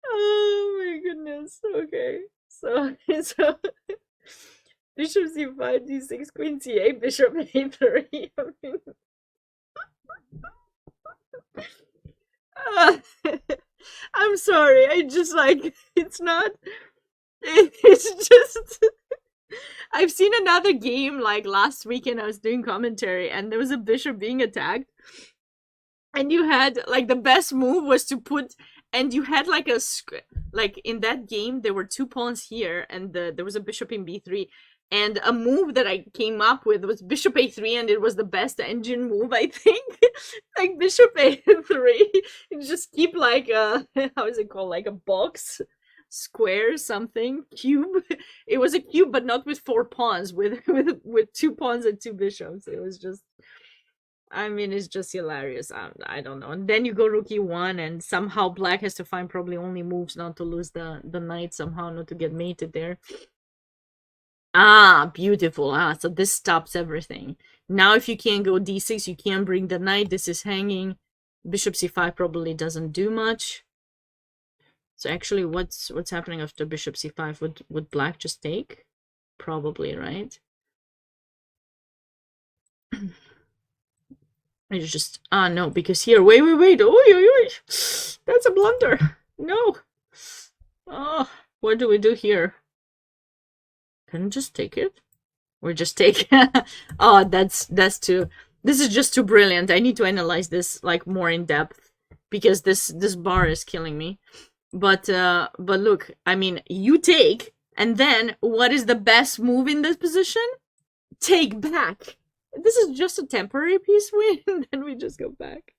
Oh my goodness. Okay. So bishop c5, d6, queen c8, bishop a3. I mean, I'm sorry. I just like it's not. It's just. I've seen another game like last weekend. I was doing commentary, and there was a bishop being attacked, and you had like the best move was to put, and you had like like in that game there were two pawns here, and there was a bishop in b3. And a move that I came up with was bishop a3, and it was the best engine move, I think. Like bishop a3, you just keep like a how is it called, like a box, square, something, cube. It was a cube, but not with four pawns, with two pawns and two bishops. It was just, I mean, it's just hilarious. I don't know. And then you go rook e1, and somehow black has to find probably only moves not to lose the knight somehow, not to get mated there. Ah, beautiful. Ah, so this stops everything. Now if you can't go d6, you can't bring the knight. This is hanging. Bishop c5 probably doesn't do much. So actually, what's happening after bishop c5? Would black just take? Probably, right? It's just, no, because here, wait. Oh, that's a blunder. No. Oh, what do we do here? Can just take it? Or just take? Oh, that's too. This is just too brilliant. I need to analyze this like more in depth because this bar is killing me. But look, I mean, you take, and then what is the best move in this position? Take back. This is just a temporary piece win, and then we just go back.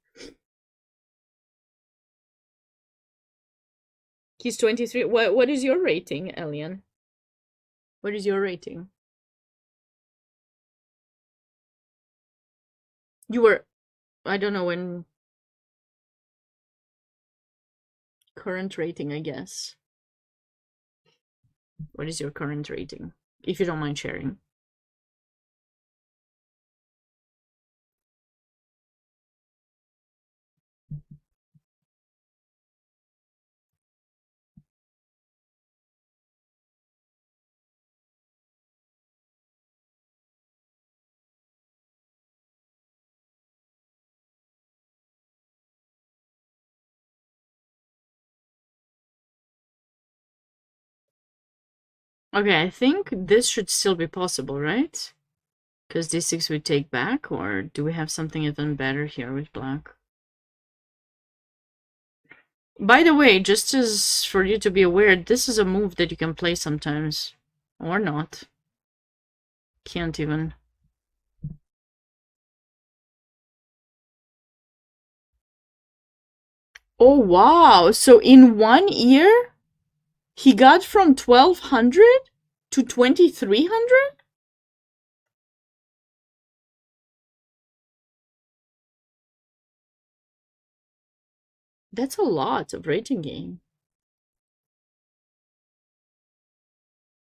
He's 23. What is your rating, Elian? What is your rating? You were, I don't know when. Current rating, I guess. What is your current rating? If you don't mind sharing. Okay, I think this should still be possible, right? Because d6 we take back, or do we have something even better here with black? By the way, just as for you to be aware, this is a move that you can play sometimes. Or not. Can't even. Oh, wow. So in 1 year, he got from 1200 to 2300? That's a lot of rating gain.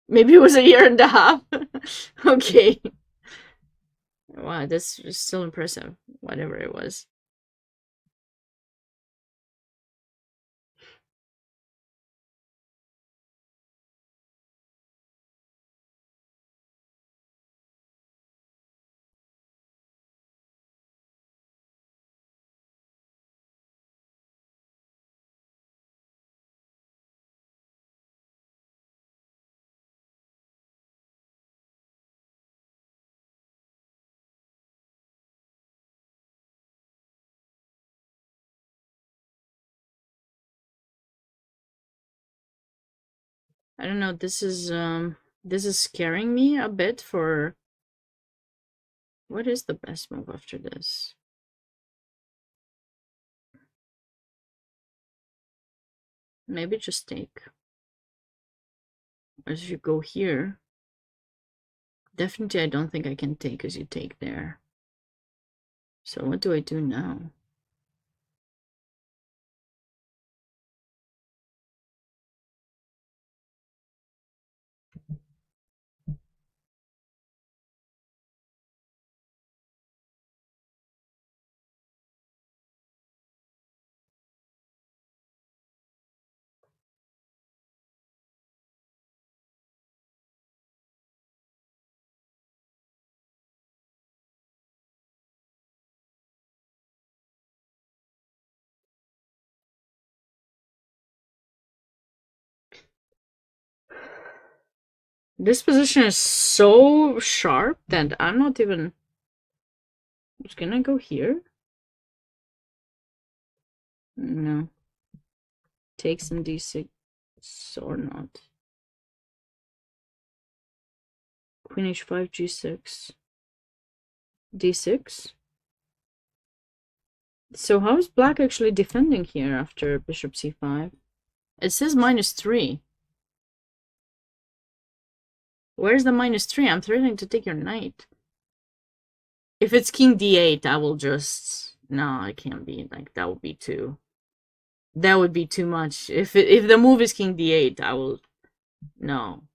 Maybe it was a year and a half. Okay. Wow, that's still impressive, whatever it was. I don't know, this is scaring me a bit for what is the best move after this? Maybe just take. As you go here, definitely I don't think I can take as you take there. So what do I do now? This position is so sharp that I'm not even... I'm just gonna go here. No. Take some d6 or not. Queen h5, g6. d6. So how is black actually defending here after bishop c5? It says -3. Where's the -3? I'm threatening to take your knight. If it's king d8, I will just... No, it can't be. Like, that would be too... That would be too much. If the move is king d8, I will... No.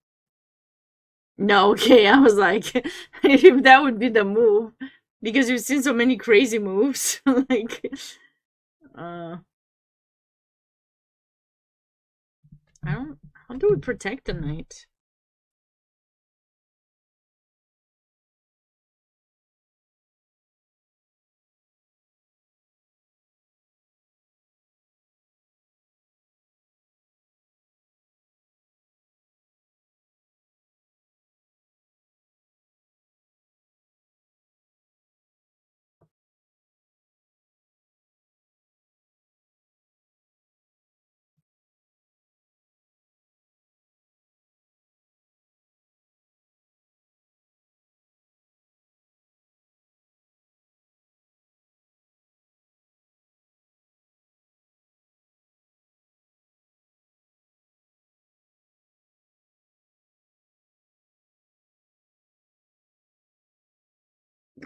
No, okay, I was like, if that would be the move, because you've seen so many crazy moves, like, I don't, how do we protect the knight?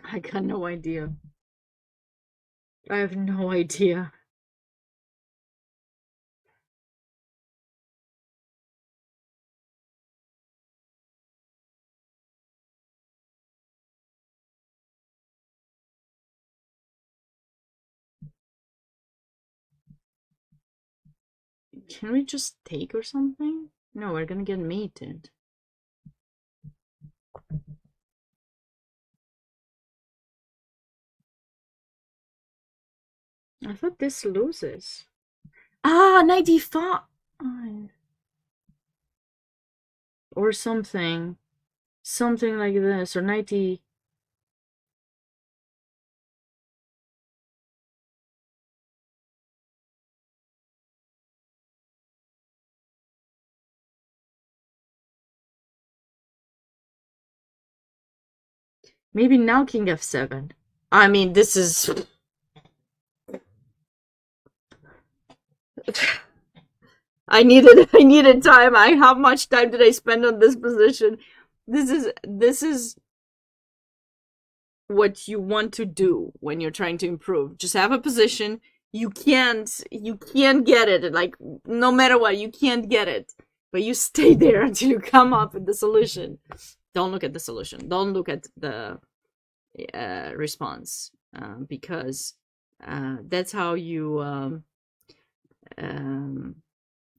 I got no idea. I have no idea. Can we just take or something? No, we're gonna get mated. I thought this loses. Ah, 95! Or something. Something like this, or 90... Maybe now king f7. I mean, this is... I needed time. How much time did I spend on this position? This is what you want to do when you're trying to improve. Just have a position. You can't get it. Like, no matter what, you can't get it. But you stay there until you come up with the solution. Don't look at the solution. Don't look at the response, because that's how you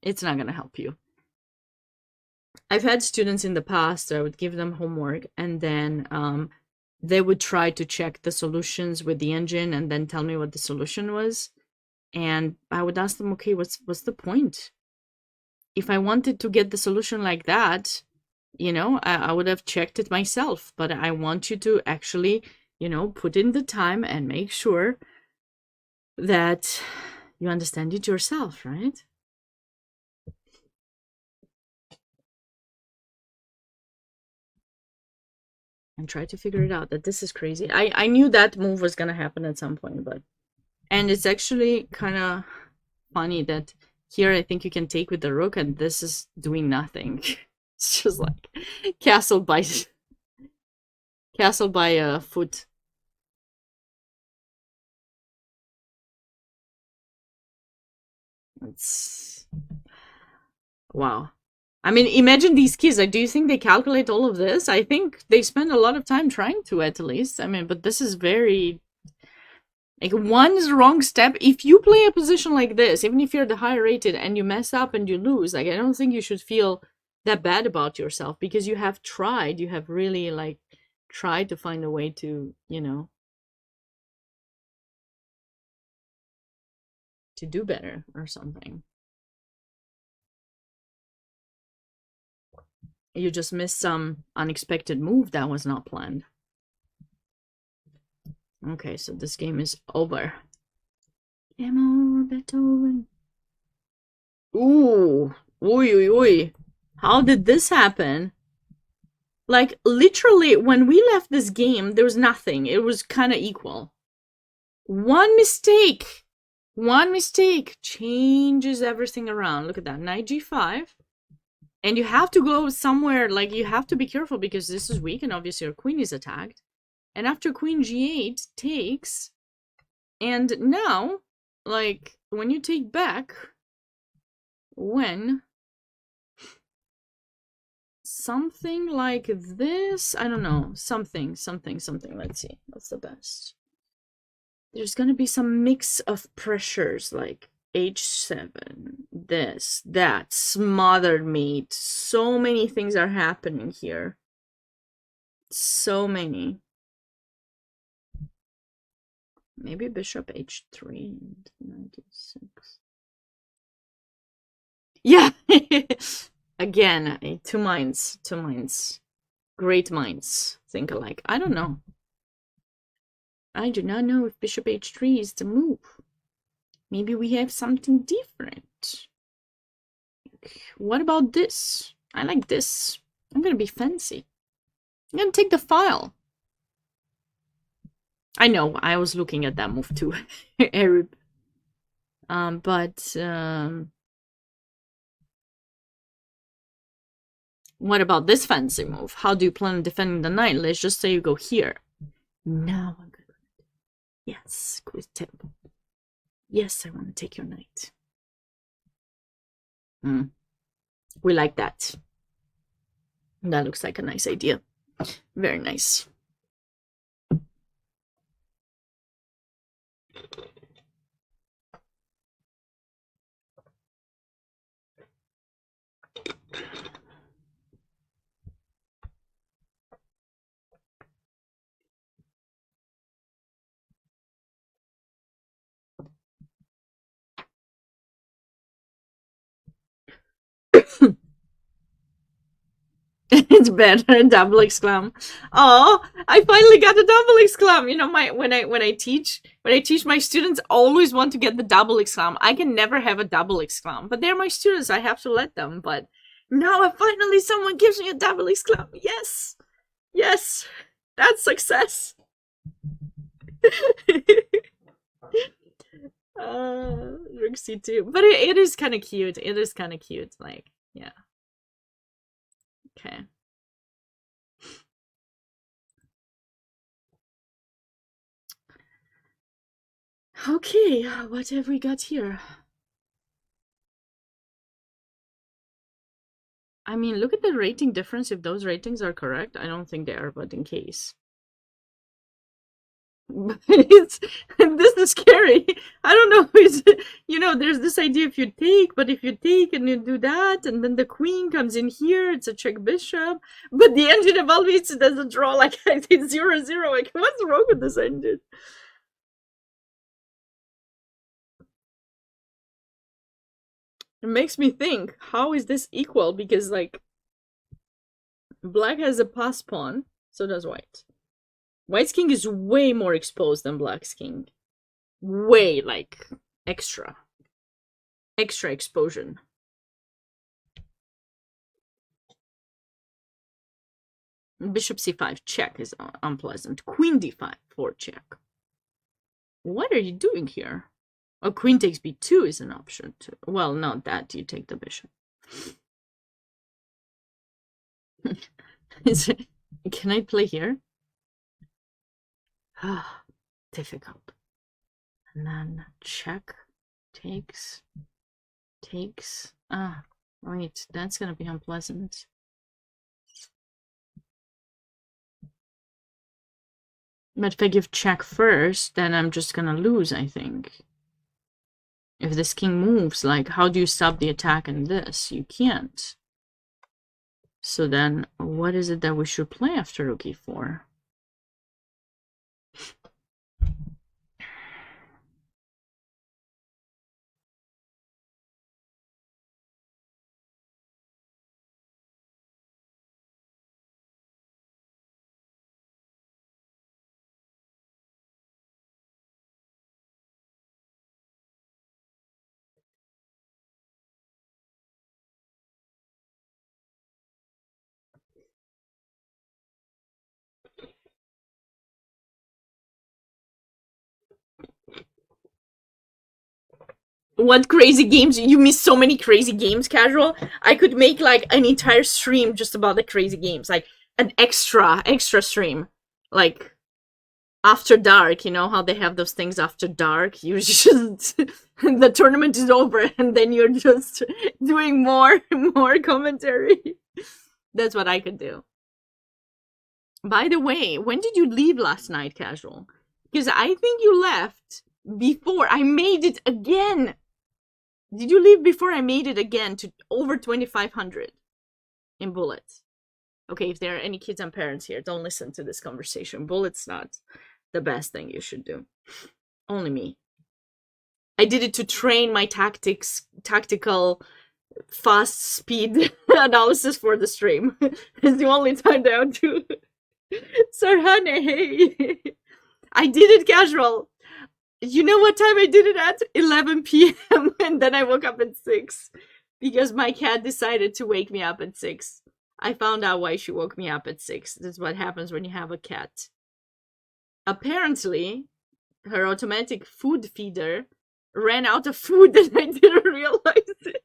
it's not gonna help you. I've had students in the past, I would give them homework, and then they would try to check the solutions with the engine and then tell me what the solution was. And I would ask them, okay, what's the point? If I wanted to get the solution like that, you know, I would have checked it myself. But I want you to actually, you know, put in the time and make sure that you understand it yourself, right? And try to figure it out. That this is crazy. I knew that move was gonna happen at some point, but... And it's actually kind of funny that here I think you can take with the rook, and this is doing nothing. It's just like castle by a foot. It's... wow. I mean, imagine these kids. Like, do you think they calculate all of this? I think they spend a lot of time trying to, at least. I mean, but this is very... like, one wrong step. If you play a position like this, even if you're the higher rated and you mess up and you lose, like, I don't think you should feel that bad about yourself, because you have tried. You have really, like, tried to find a way to, you know, to do better or something. You just missed some unexpected move that was not planned. Okay, so this game is over. Game over, Beethoven. Ooh. Oi. How did this happen? Like, literally, when we left this game, there was nothing. It was kind of equal. One mistake changes everything around. Look at that. Knight g5. And you have to go somewhere, like, you have to be careful, because this is weak, and obviously your queen is attacked. And after queen g8 takes, and now, like, when you take back, when something like this, I don't know, something, let's see, what's the best? There's gonna be some mix of pressures, like h7, this, that, smothered mate. So many things are happening here. So many. Maybe bishop h3 and 96. Yeah! Again, two minds. Great minds think alike. I don't know. I do not know if bishop h3 is the move. Maybe we have something different. What about this? I like this. I'm gonna be fancy. I'm gonna take the file. I know, I was looking at that move too, Arab. What about this fancy move? How do you plan on defending the knight? Let's just say you go here. Now I'm gonna... yes, quiz tempo. Yes, I want to take your knight. We like that. That looks like a nice idea. Very nice. It's better. Double exclam. Oh, I finally got a double exclam. You know, when I teach my students, always want to get the double exclam. I can never have a double exclam, but they're my students. I have to let them. But now finally someone gives me a double exclam. Yes, yes, that's success. Rook C2, but it is kind of cute. It is kind of cute. Like, yeah. Okay. Okay, what have we got here? I mean, look at the rating difference. If those ratings are correct, I don't think they are, but in case. This is scary. I don't know. You know, there's this idea if you take, but if you take and you do that, and then the queen comes in here, it's a check bishop. But the engine of always doesn't draw like 0-0. Like, what's wrong with this engine? It makes me think, how is this equal? Because, like, black has a pass pawn, so does white. White's king is way more exposed than black's king. Way, like, extra exposure. Bishop c5 check is unpleasant. Queen d5 for check. What are you doing here? Oh, queen takes b2 is an option too. Well, not that, you take the bishop. Can I play here? Ah, difficult. And then check, takes. Ah, wait, that's gonna be unpleasant. But if I give check first, then I'm just gonna lose, I think. If this king moves, like, how do you stop the attack in this? You can't. So then, what is it that we should play after rook e4? What crazy games? You miss so many crazy games, Casual. I could make like an entire stream just about the crazy games, like an extra stream, like after dark. You know how they have those things after dark? You just the tournament is over and then you're just doing more commentary. That's what I could do. By the way, when did you leave last night, Casual? Because I think you left before I made it again. Did you leave before I made it again to over 2,500 in bullets? Okay, if there are any kids and parents here, don't listen to this conversation. Bullets not the best thing you should do. Only me. I did it to train my tactical fast speed analysis for the stream. It's the only time that I'll do. Sarhane, hey. I did it, Casual. You know what time I did it at? 11 p.m. and then I woke up at 6 because my cat decided to wake me up at 6. I found out why she woke me up at 6. That's what happens when you have a cat. Apparently, her automatic food feeder ran out of food and I didn't realize it.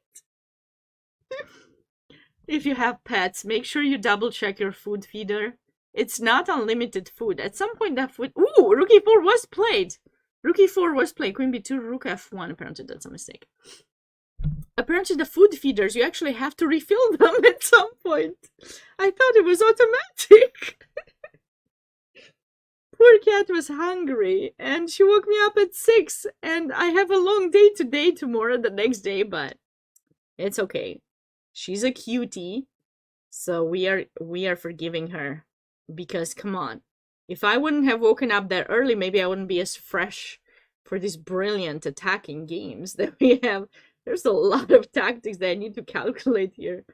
If you have pets, make sure you double check your food feeder. It's not unlimited food. At some point that food... Ooh, rook e4 was played. Rook e4 was played. Queen b2, rook f1. Apparently that's a mistake. Apparently the food feeders, you actually have to refill them at some point. I thought it was automatic. Poor cat was hungry and she woke me up at 6 and I have a long day today, tomorrow, the next day, but it's okay. She's a cutie, so we are forgiving her because come on. If I wouldn't have woken up that early, maybe I wouldn't be as fresh for these brilliant attacking games that we have. There's a lot of tactics that I need to calculate here.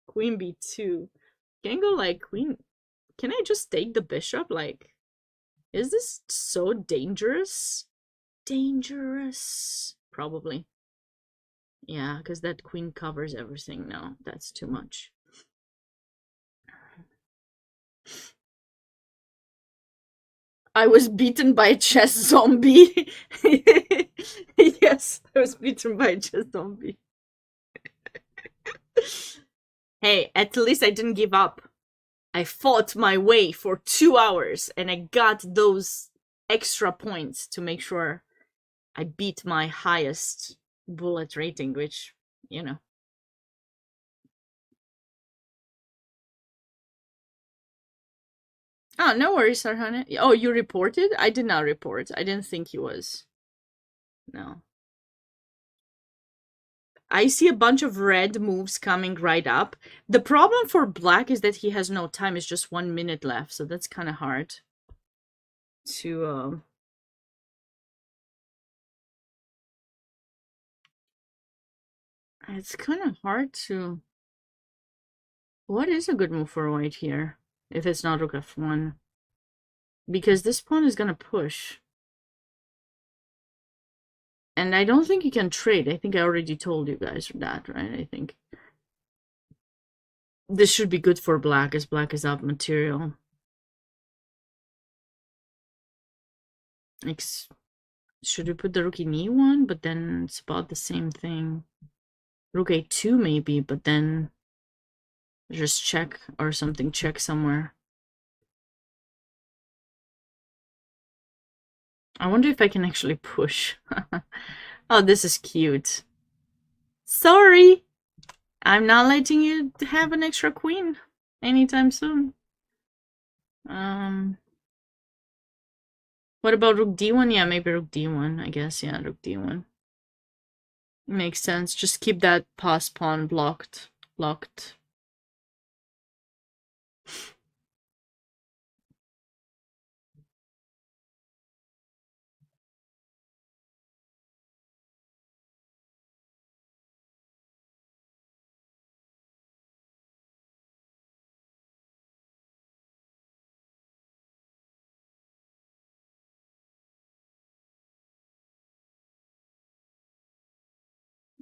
Queen b2. Can I go like queen? Can I just take the bishop? Like, is this so dangerous? Dangerous. Probably. Yeah, because that queen covers everything. No, that's too much. I was beaten by a chess zombie. Yes, I was beaten by a chess zombie. Hey, at least I didn't give up. I fought my way for 2 hours and I got those extra points to make sure I beat my highest bullet rating, which, you know. Oh, no worries, Sarhane. Oh, you reported? I did not report. I didn't think he was. No. I see a bunch of red moves coming right up. The problem for black is that he has no time. It's just 1 minute left, so that's kind of hard to it's kind of hard to... What is a good move for white here? If it's not rook f1. Because this pawn is gonna push. And I don't think you can trade. I think I already told you guys that, right? I think this should be good for black, as black is up material. Should we put the rook in e1? But then it's about the same thing. Rook a2 maybe, but then just check or something, check somewhere. I wonder if I can actually push. Oh, this is cute. Sorry! I'm not letting you have an extra queen anytime soon. What about rook d1? Yeah, maybe rook d1, I guess. Yeah, rook d1. Makes sense. Just keep that pass pawn blocked. Locked.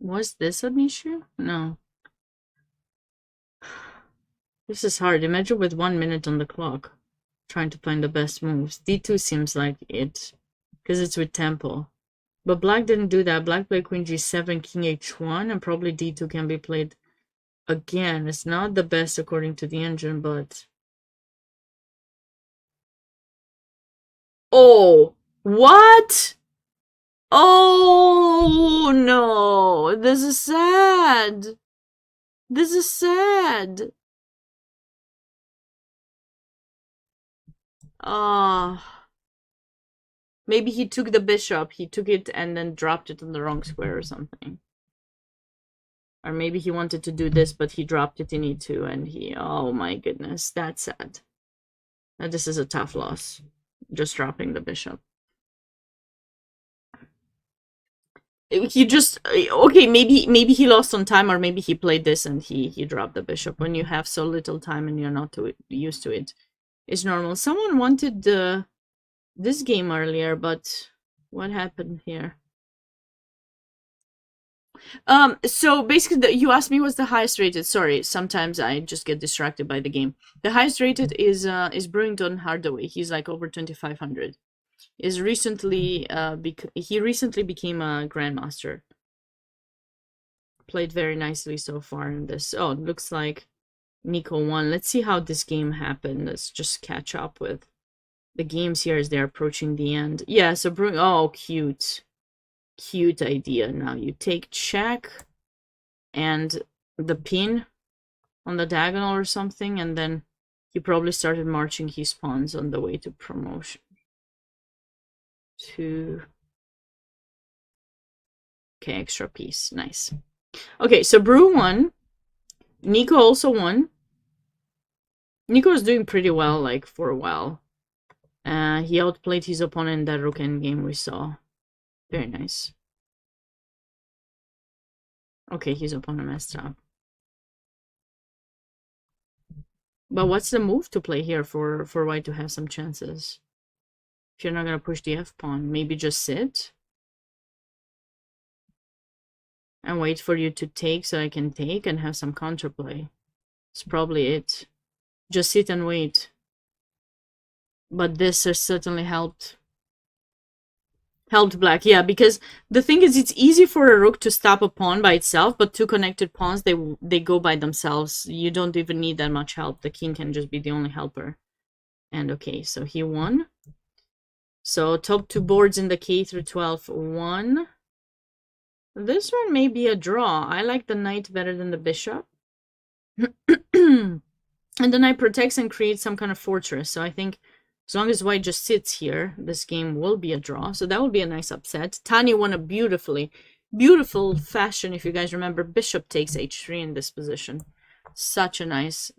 Was this an issue? No. This is hard. Imagine with 1 minute on the clock, trying to find the best moves. D2 seems like it, because it's with tempo. But black didn't do that. Black played queen g7, king h1, and probably d2 can be played again. It's not the best according to the engine, but... Oh! What? Oh, no! This is sad! This is sad! Ah. Maybe he took the bishop. He took it and then dropped it on the wrong square or something. Or maybe he wanted to do this, but he dropped it in e2 and he... Oh my goodness, that's sad. Now this is a tough loss. Just dropping the bishop. He just... Okay, maybe he lost on time, or maybe he played this and he dropped the bishop. When you have so little time and you're not used to it, it's normal. Someone wanted this game earlier, but what happened here? So basically, you asked me what's the highest rated. Sorry, sometimes I just get distracted by the game. The highest rated is Brewington Hardaway. He's like over 2,500. He recently became a grandmaster. Played very nicely so far in this. Oh, it looks like Nico won. Let's see how this game happened. Let's just catch up with the games here as they're approaching the end. Yeah, so oh, cute. Cute idea. Now you take check and the pin on the diagonal or something, and then he probably started marching his pawns on the way to promotion. Okay, extra piece. Nice. Okay, so Brew won. Nico also won. Nico is doing pretty well, like, for a while. He outplayed his opponent in that rook endgame we saw. Very nice. Okay, his opponent messed up. But what's the move to play here for white to have some chances? If you're not going to push the f-pawn, maybe just sit and wait for you to take so I can take and have some counterplay. It's probably it. Just sit and wait. But this has certainly helped black, yeah, because the thing is, it's easy for a rook to stop a pawn by itself, but two connected pawns, they go by themselves. You don't even need that much help. The king can just be the only helper. And okay, so he won. So top two boards in the K through 12 won. This one may be a draw. I like the knight better than the bishop. And the knight protects and creates some kind of fortress. So I think as long as white just sits here, this game will be a draw. So that will be a nice upset. Tani won a beautiful fashion. If you guys remember, bishop takes h3 in this position. Such a nice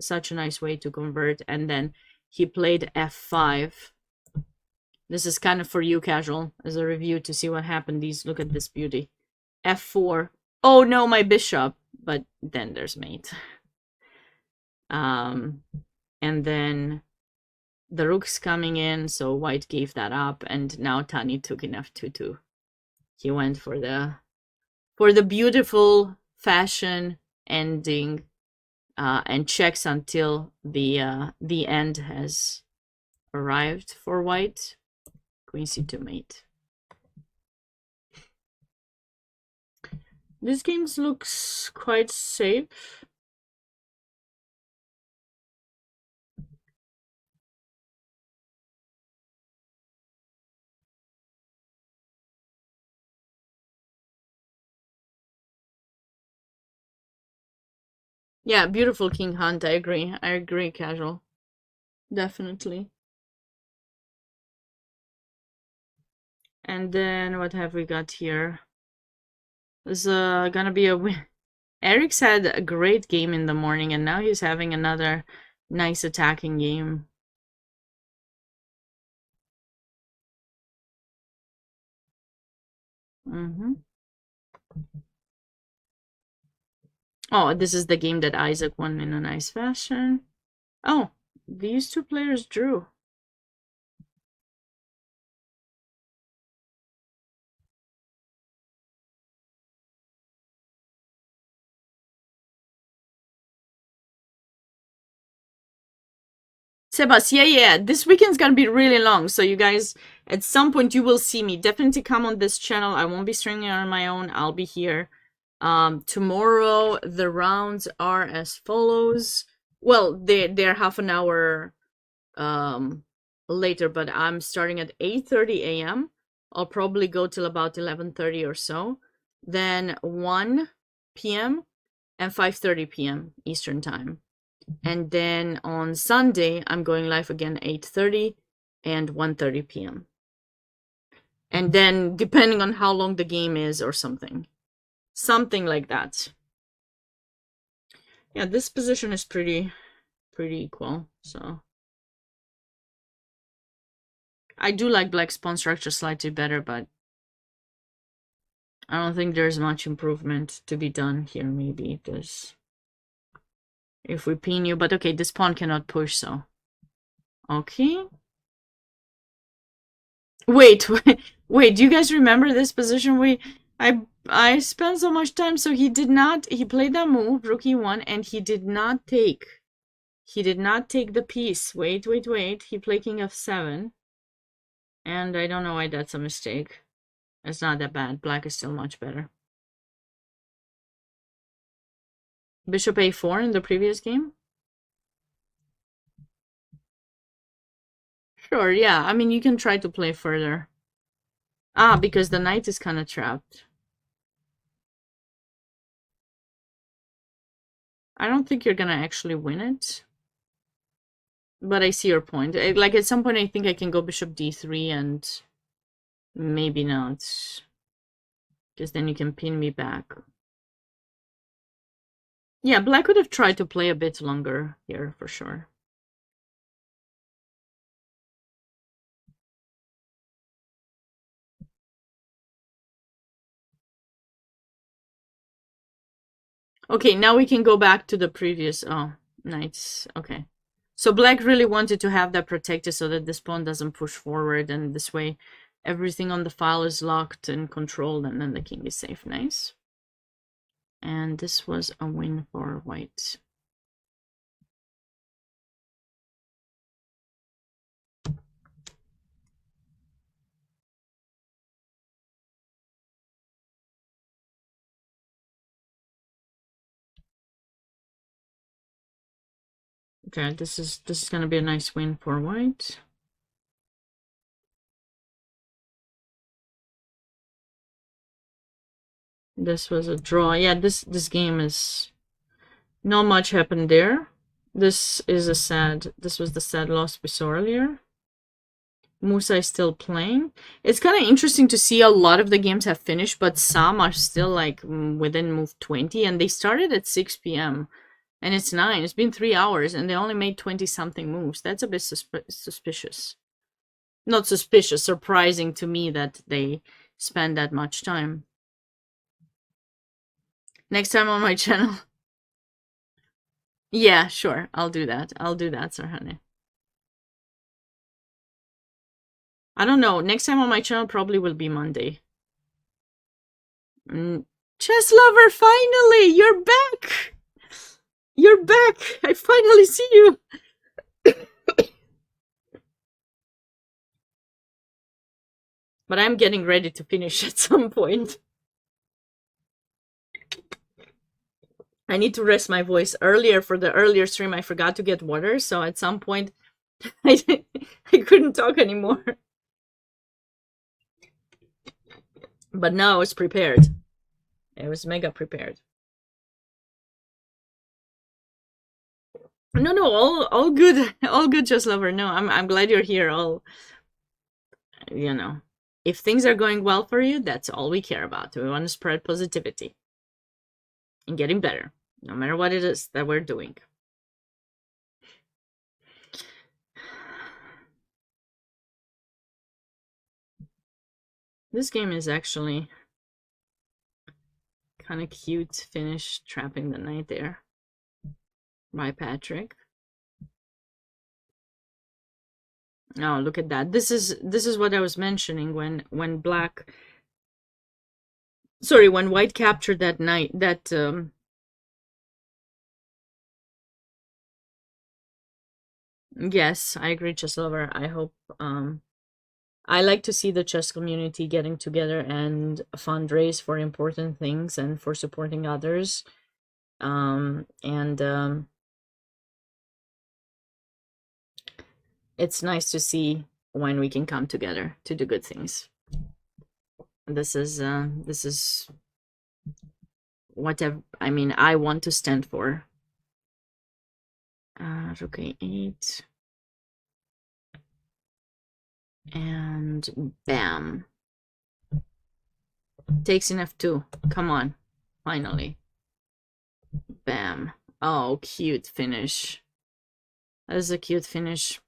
way to convert. And then he played f5. This is kind of for you, casual, as a review to see what happened. Look at this beauty. f4. Oh no, my bishop. But then there's mate. And then the rook's coming in, so white gave that up, and now Tani took in f2. He went for the beautiful fashion ending, and checks until the end has arrived for white. Queen c2 mate. This game looks quite safe. Yeah, beautiful king hunt. I agree, casual. Definitely. And then what have we got here? This is gonna be a win. Eric's had a great game in the morning, and now he's having another nice attacking game. Oh, this is the game that Isaac won in a nice fashion. Oh, these two players drew. Sebas, yeah. This weekend's gonna be really long, so you guys, at some point you will see me. Definitely come on this channel. I won't be streaming on my own. I'll be here. Tomorrow the rounds are as follows. Well, they're half an hour later, but I'm starting at 8:30 a.m. I'll probably go till about 11:30 or so. Then 1 p.m. and 5:30 p.m. Eastern time. And then on Sunday, I'm going live again 8:30 and 1:30 p.m. And then depending on how long the game is or something like that. Yeah, this position is pretty equal. So I do like black's pawn structure slightly better, but I don't think there's much improvement to be done here. Maybe this, if we pin you, but okay, this pawn cannot push, so okay. Wait, do you guys remember this position? I spent so much time, so he played that move, rook e1, and he did not take the piece. Wait, he played king f7, and I don't know why that's a mistake. It's not that bad. Black is still much better. Bishop a4 in the previous game? Sure, yeah. I mean, you can try to play further. Ah, because the knight is kind of trapped. I don't think you're gonna actually win it. But I see your point. Like, at some point, I think I can go bishop d3 and maybe not. Because then you can pin me back. Yeah, black could have tried to play a bit longer here, for sure. Okay, now we can go back to the previous... Oh, knights. Okay. So black really wanted to have that protected so that this pawn doesn't push forward, and this way everything on the file is locked and controlled, and then the king is safe. Nice. And this was a win for white. Okay, this is gonna be a nice win for white. This was a draw. Yeah, this game is not much happened there. This was the sad loss we saw earlier. Musa is still playing. It's kind of interesting to see a lot of the games have finished, but some are still like within move 20, and they started at 6 p.m. and it's 9. It's been 3 hours and they only made 20 something moves. That's a bit suspicious. Not suspicious, surprising to me that they spend that much time. Next time on my channel. Yeah, sure. I'll do that. I'll do that, Sarhane. I don't know. Next time on my channel probably will be Monday. Chess lover, finally! You're back! You're back! I finally see you! But I'm getting ready to finish at some point. I need to rest my voice. Earlier, for the earlier stream, I forgot to get water, so at some point I couldn't talk anymore. But now it's prepared. It was mega prepared. No, all good. All good, Just Lover. No, I'm glad you're here. You know, if things are going well for you, that's all we care about. We want to spread positivity and getting better, no matter what it is that we're doing. This game is actually kind of cute. Finish trapping the knight there by Patrick. Oh, look at that. This is what I was mentioning when white captured that knight, that yes, I agree, Chess Lover. I hope I like to see the chess community getting together and fundraise for important things and for supporting others. It's nice to see when we can come together to do good things. This is what I want to stand for. Rook a8. And bam. Takes in f2. Come on. Finally. Bam. Oh, cute finish. That is a cute finish.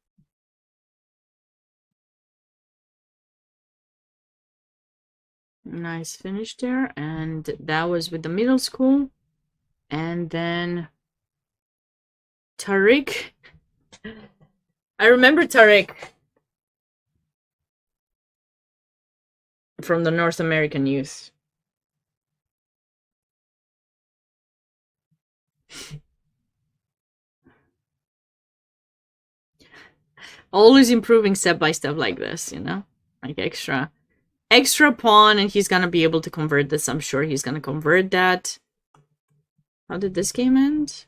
Nice finish there. And that was with the middle school. And then Tariq. I remember Tariq from the North American youth. Always improving step by step like this, you know? Like extra pawn, and he's gonna be able to convert this. I'm sure he's gonna convert that. How did this game end?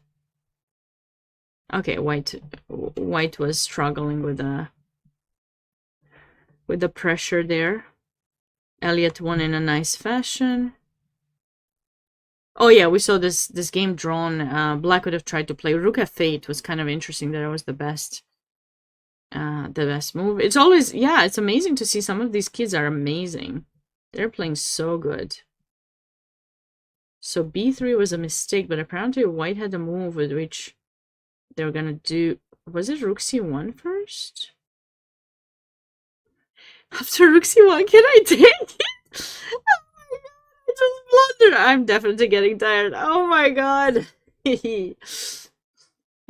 Okay, white was struggling with the pressure there. Elliot won in a nice fashion. Oh yeah, we saw this game drawn. Black would have tried to play Rook f8. It was kind of interesting that it was the best move. It's always, yeah, it's amazing to see. Some of these kids are amazing. They're playing so good. So b3 was a mistake, but apparently white had a move with which they were gonna do. Was it Rook c1 first? After Rook c1, can I take it? Oh my god, I just blundered. I'm definitely getting tired. Oh my god.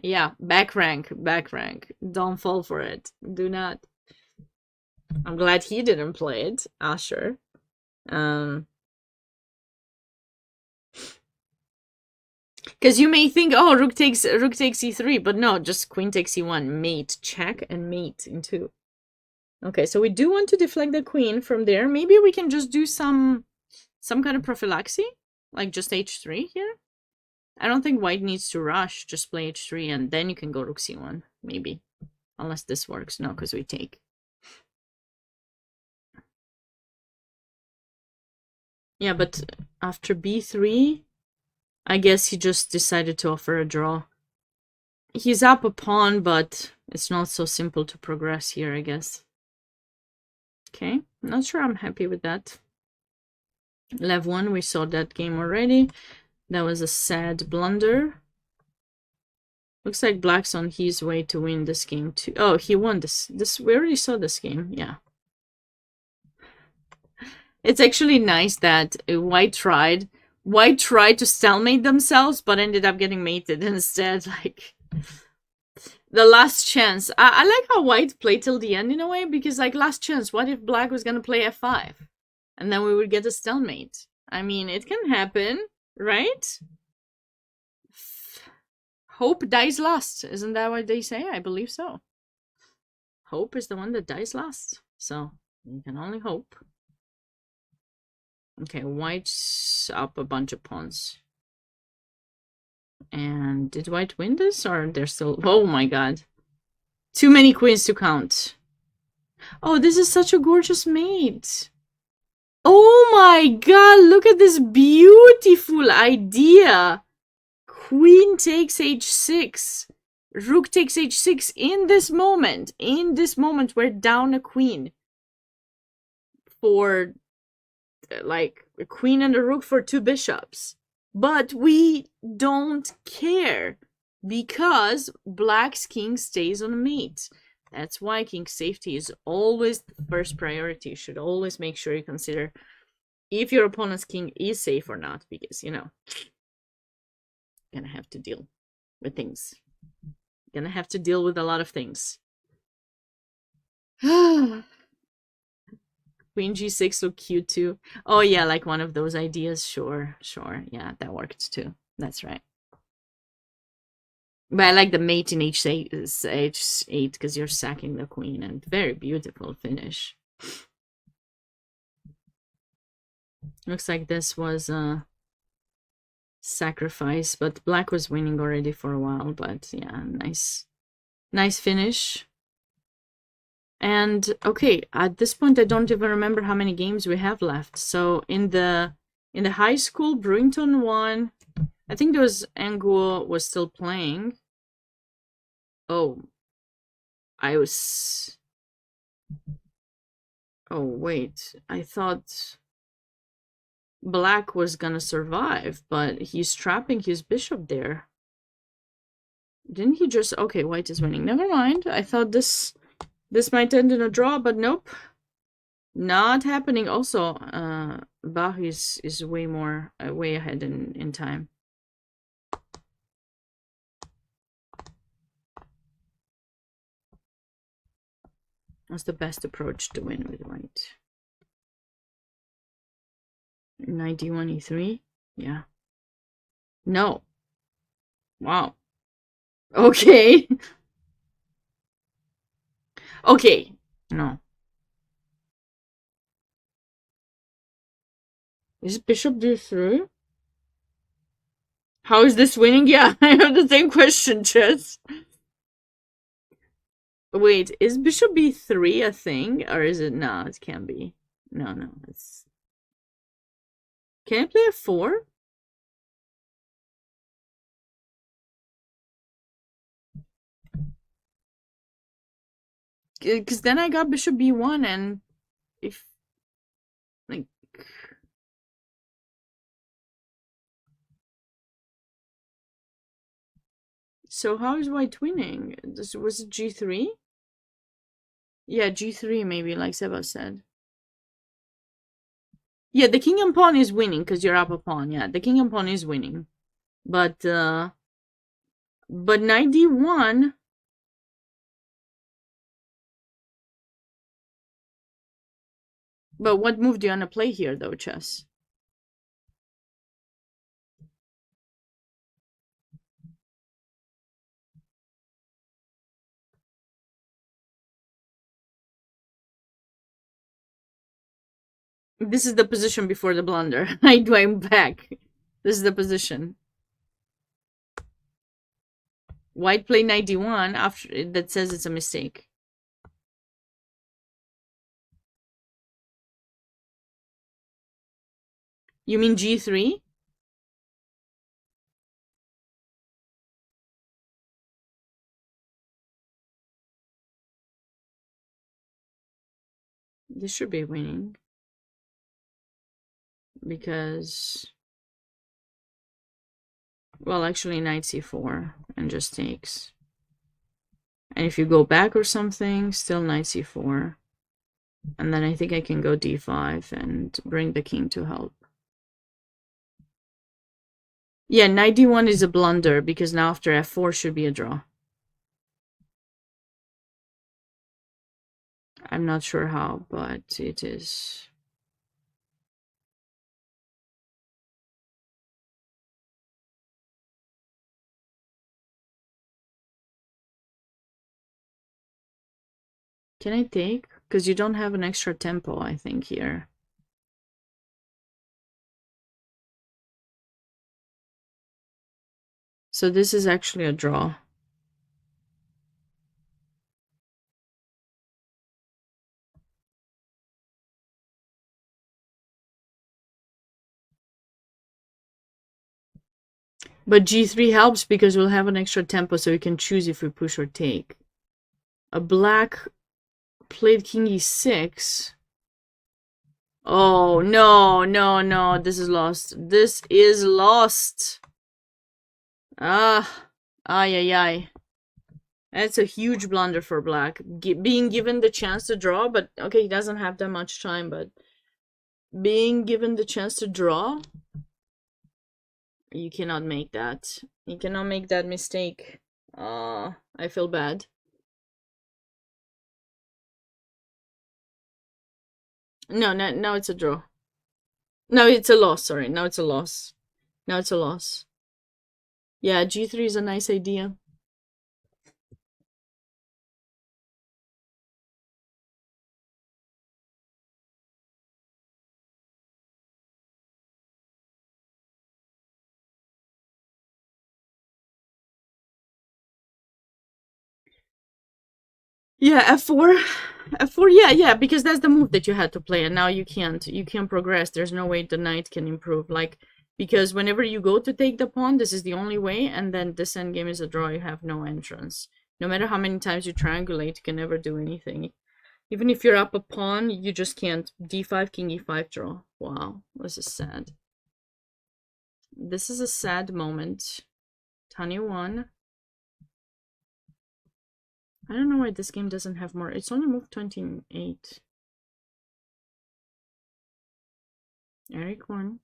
Yeah, back rank, back rank. Don't fall for it. Do not. I'm glad he didn't play it, Asher. Because you may think, oh, rook takes e3, but no, just queen takes e1, mate, check, and mate in 2. Okay, so we do want to deflect the queen from there. Maybe we can just do some kind of prophylaxis, like just h3 here. I don't think white needs to rush. Just play h3, and then you can go rook c1, maybe. Unless this works. No, because we take. Yeah, but after b3, I guess he just decided to offer a draw. He's up a pawn, but it's not so simple to progress here, I guess. Okay, not sure I'm happy with that. Lev 1, we saw that game already. That was a sad blunder. Looks like black's on his way to win this game too. Oh, he won this. We already saw this game, yeah. It's actually nice that white tried to stalemate themselves, but ended up getting mated instead. Like, the last chance. I like how white played till the end in a way, because, like, last chance, what if black was gonna play f5? And then we would get a stalemate. I mean, it can happen, right? Hope dies last. Isn't that what they say? I believe so. Hope is the one that dies last. So, you can only hope. Okay, white's up a bunch of pawns. And did white win this, or they're still... Oh my god. Too many queens to count. Oh, this is such a gorgeous mate. Oh my god, look at this beautiful idea. Queen takes h6. Rook takes h6 in this moment. In this moment, we're down a queen. For, like, a queen and a rook for 2 bishops. But we don't care, because black's king stays on mate. That's why king safety is always the first priority. You should always make sure you consider if your opponent's king is safe or not, because, you know, you're gonna have to deal with things. You're gonna have to deal with a lot of things. Queen g6 look cute too. Oh yeah, like one of those ideas. Sure. Yeah, that worked too. That's right. But I like the mate in h8 because you're sacking the queen, and very beautiful finish. Looks like this was a sacrifice, but black was winning already for a while. But yeah, nice finish. And okay, at this point I don't even remember how many games we have left. So in the high school, Brewington won. I think there was Anguo was still playing. Oh, oh wait, I thought black was gonna survive, but he's trapping his bishop there. Didn't he just... Okay, white is winning. Never mind. I thought this might end in a draw, but nope. Not happening. Also, Bach is way ahead in time. What's the best approach to win with white? Knight d1 e3? Yeah. No. Wow. Okay. Okay. No. Is bishop d3? How is this winning? Yeah, I have the same question, Chess. Wait, is bishop b3 a thing? Or is it... No, it can't be. No, it's... Can I play a 4? Because then I got bishop b1, and if... Like... So how is white winning? Was it g3? Yeah, g3 maybe, like Seba said. Yeah, the king and pawn is winning because you're up a pawn. Yeah, the king and pawn is winning. But But knight d1... But what move do you want to play here, though, chess? This is the position before the blunder. I'm back. This is the position. White play knight d1 after that says it's a mistake. You mean g3? This should be winning. Because... Well, actually knight c4 and just takes. And if you go back or something, still knight c4. And then I think I can go d5 and bring the king to help. Yeah, knight d1 is a blunder because now after f4 should be a draw. I'm not sure how, but it is. Can I take? Because you don't have an extra tempo, I think, here. So this is actually a draw. But g3 helps because we'll have an extra tempo so we can choose if we push or take. A black played king e6. Oh, no, no, no. This is lost. This is lost. Ah. Ay, ay, ay. That's a huge blunder for black. Being given the chance to draw, but okay, he doesn't have that much time, but being given the chance to draw, you cannot make that. You cannot make that mistake. I feel bad. No, now it's a draw. No, it's a loss, sorry. Now it's a loss. Now it's a loss. Yeah, g3 is a nice idea. Yeah, f4. F4, yeah, because that's the move that you had to play, and now you can't progress. There's no way the knight can improve, like, because whenever you go to take the pawn, this is the only way, and then this endgame is a draw. You have no entrance. No matter how many times you triangulate, you can never do anything. Even if you're up a pawn, you just can't. d5, king e5 draw. Wow, this is sad. This is a sad moment. Tanya won. I don't know why this game doesn't have more. It's only moved 28. Eric won.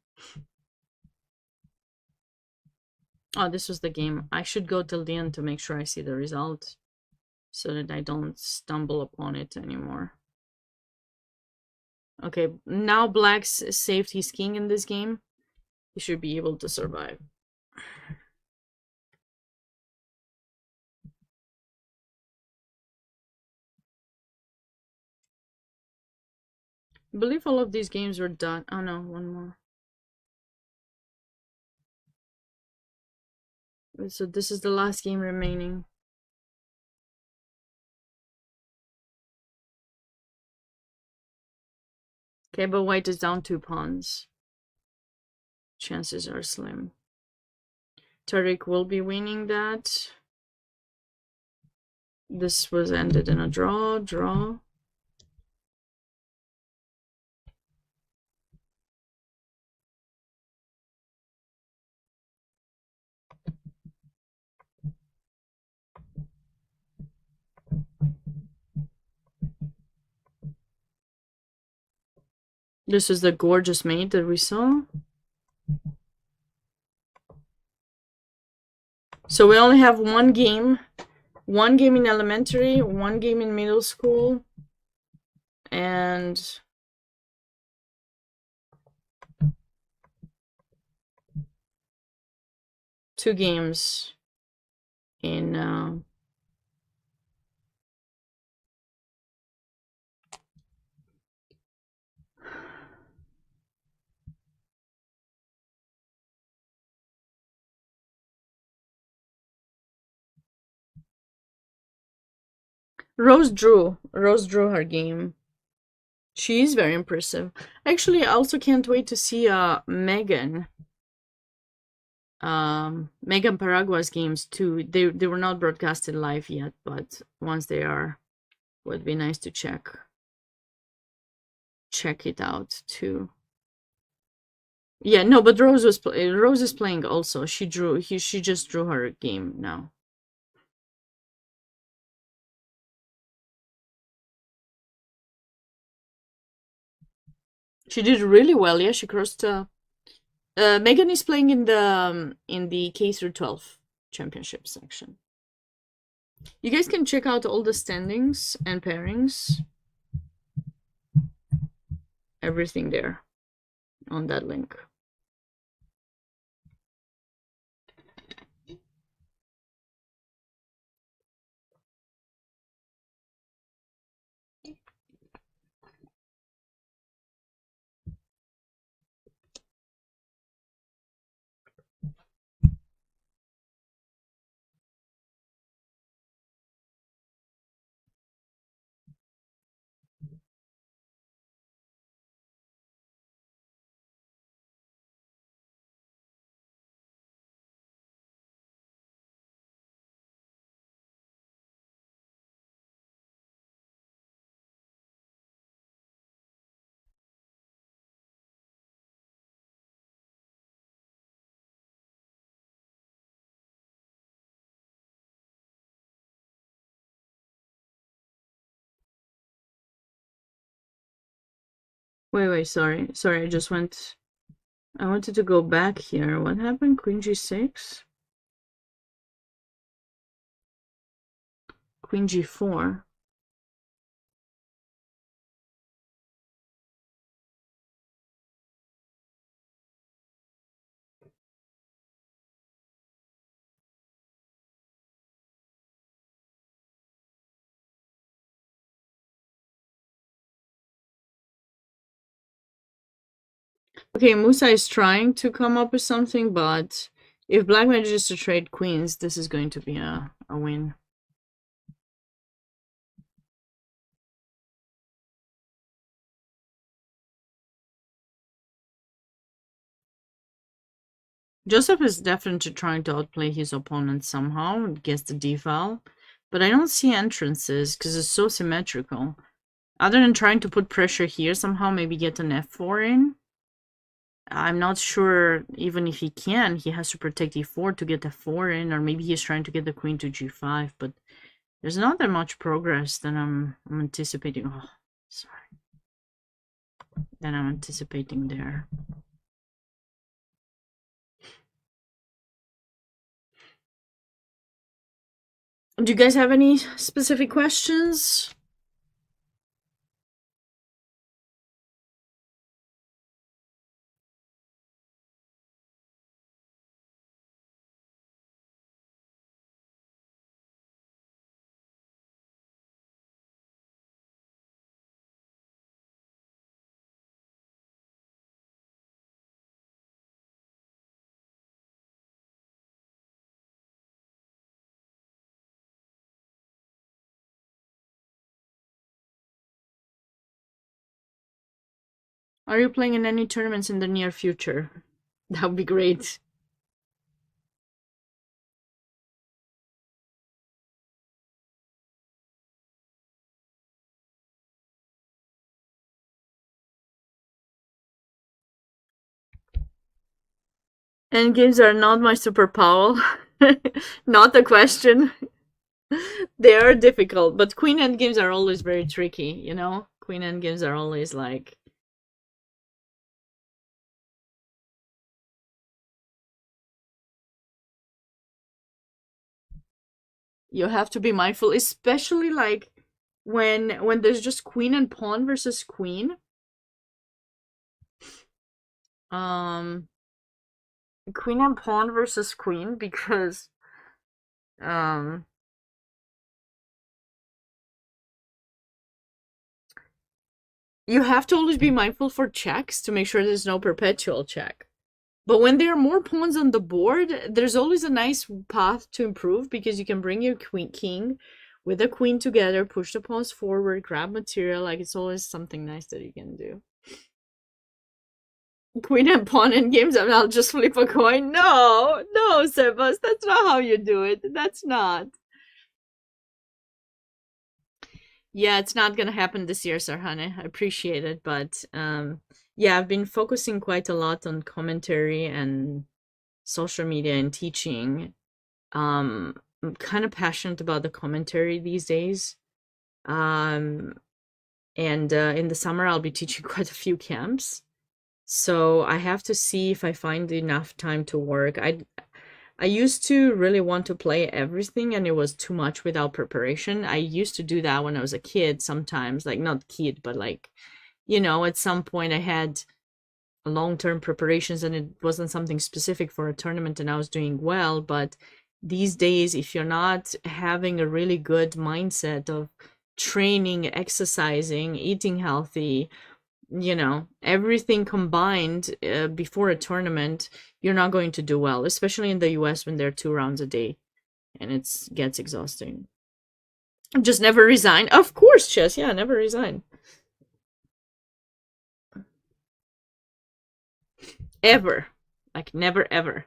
Oh, this was the game. I should go till the end to make sure I see the result, so that I don't stumble upon it anymore. Okay, now black's saved his king in this game. He should be able to survive. I believe all of these games were done. Oh no, one more. So this is the last game remaining. Okay, but white is down 2 pawns. Chances are slim. Tariq will be winning that. This was ended in a draw. This is the gorgeous mate that we saw. So we only have one game in elementary, one game in middle school, and two games in Rose drew her game. She's very impressive. Actually, I also can't wait to see Megan Paragua's games too. They were not broadcasted live yet, but once they are, would be nice to check it out too. Yeah, no, but Rose is playing also. She just drew her game now. She did really well. Yeah, she crossed. Megan is playing in the K through 12 championship section. You guys can check out all the standings and pairings. Everything there on that link. Wait, sorry, I wanted to go back here. What happened? Queen G6? Queen G4? Okay, Musa is trying to come up with something, but if Black manages to trade queens, this is going to be a win. Joseph is definitely trying to outplay his opponent somehow, against the d-file, but I don't see entrances because it's so symmetrical. Other than trying to put pressure here somehow, maybe get an f4 in. I'm not sure even if he can. He has to protect e4 to get a 4 in, or maybe he's trying to get the queen to g5, but there's not that much progress that I'm anticipating. Oh, sorry. That I'm anticipating there. Do you guys have any specific questions? Are you playing in any tournaments in the near future? That would be great. Endgames are not my superpower. Not the question. They are difficult, but queen endgames are always very tricky, you know? Queen endgames are always like... You have to be mindful, especially like when there's just queen and pawn versus queen. Queen and pawn versus queen, because um you have to always be mindful for checks to make sure there's no perpetual check. But when there are more pawns on the board, there's always a nice path to improve, because you can bring your king with the queen together, push the pawns forward, grab material. Like, it's always something nice that you can do. Queen and pawn in games, and I'll just flip a coin. No, Sebas, that's not how you do it. That's not. Yeah, it's not gonna happen this year, Sarhane. I appreciate it, but yeah, I've been focusing quite a lot on commentary and social media and teaching. I'm kind of passionate about the commentary these days. And in the summer, I'll be teaching quite a few camps. So I have to see if I find enough time to work. I used to really want to play everything, and it was too much without preparation. I used to do that when I was a kid sometimes, like not kid, but like, at some point I had long-term preparations and it wasn't something specific for a tournament and I was doing well. But these days, if you're not having a really good mindset of training, exercising, eating healthy, everything combined before a tournament, you're not going to do well, especially in the US when there are 2 rounds a day and it gets exhausting. Just never resign. Of course, Chess. Yeah, never resign. Ever. Like, never, ever.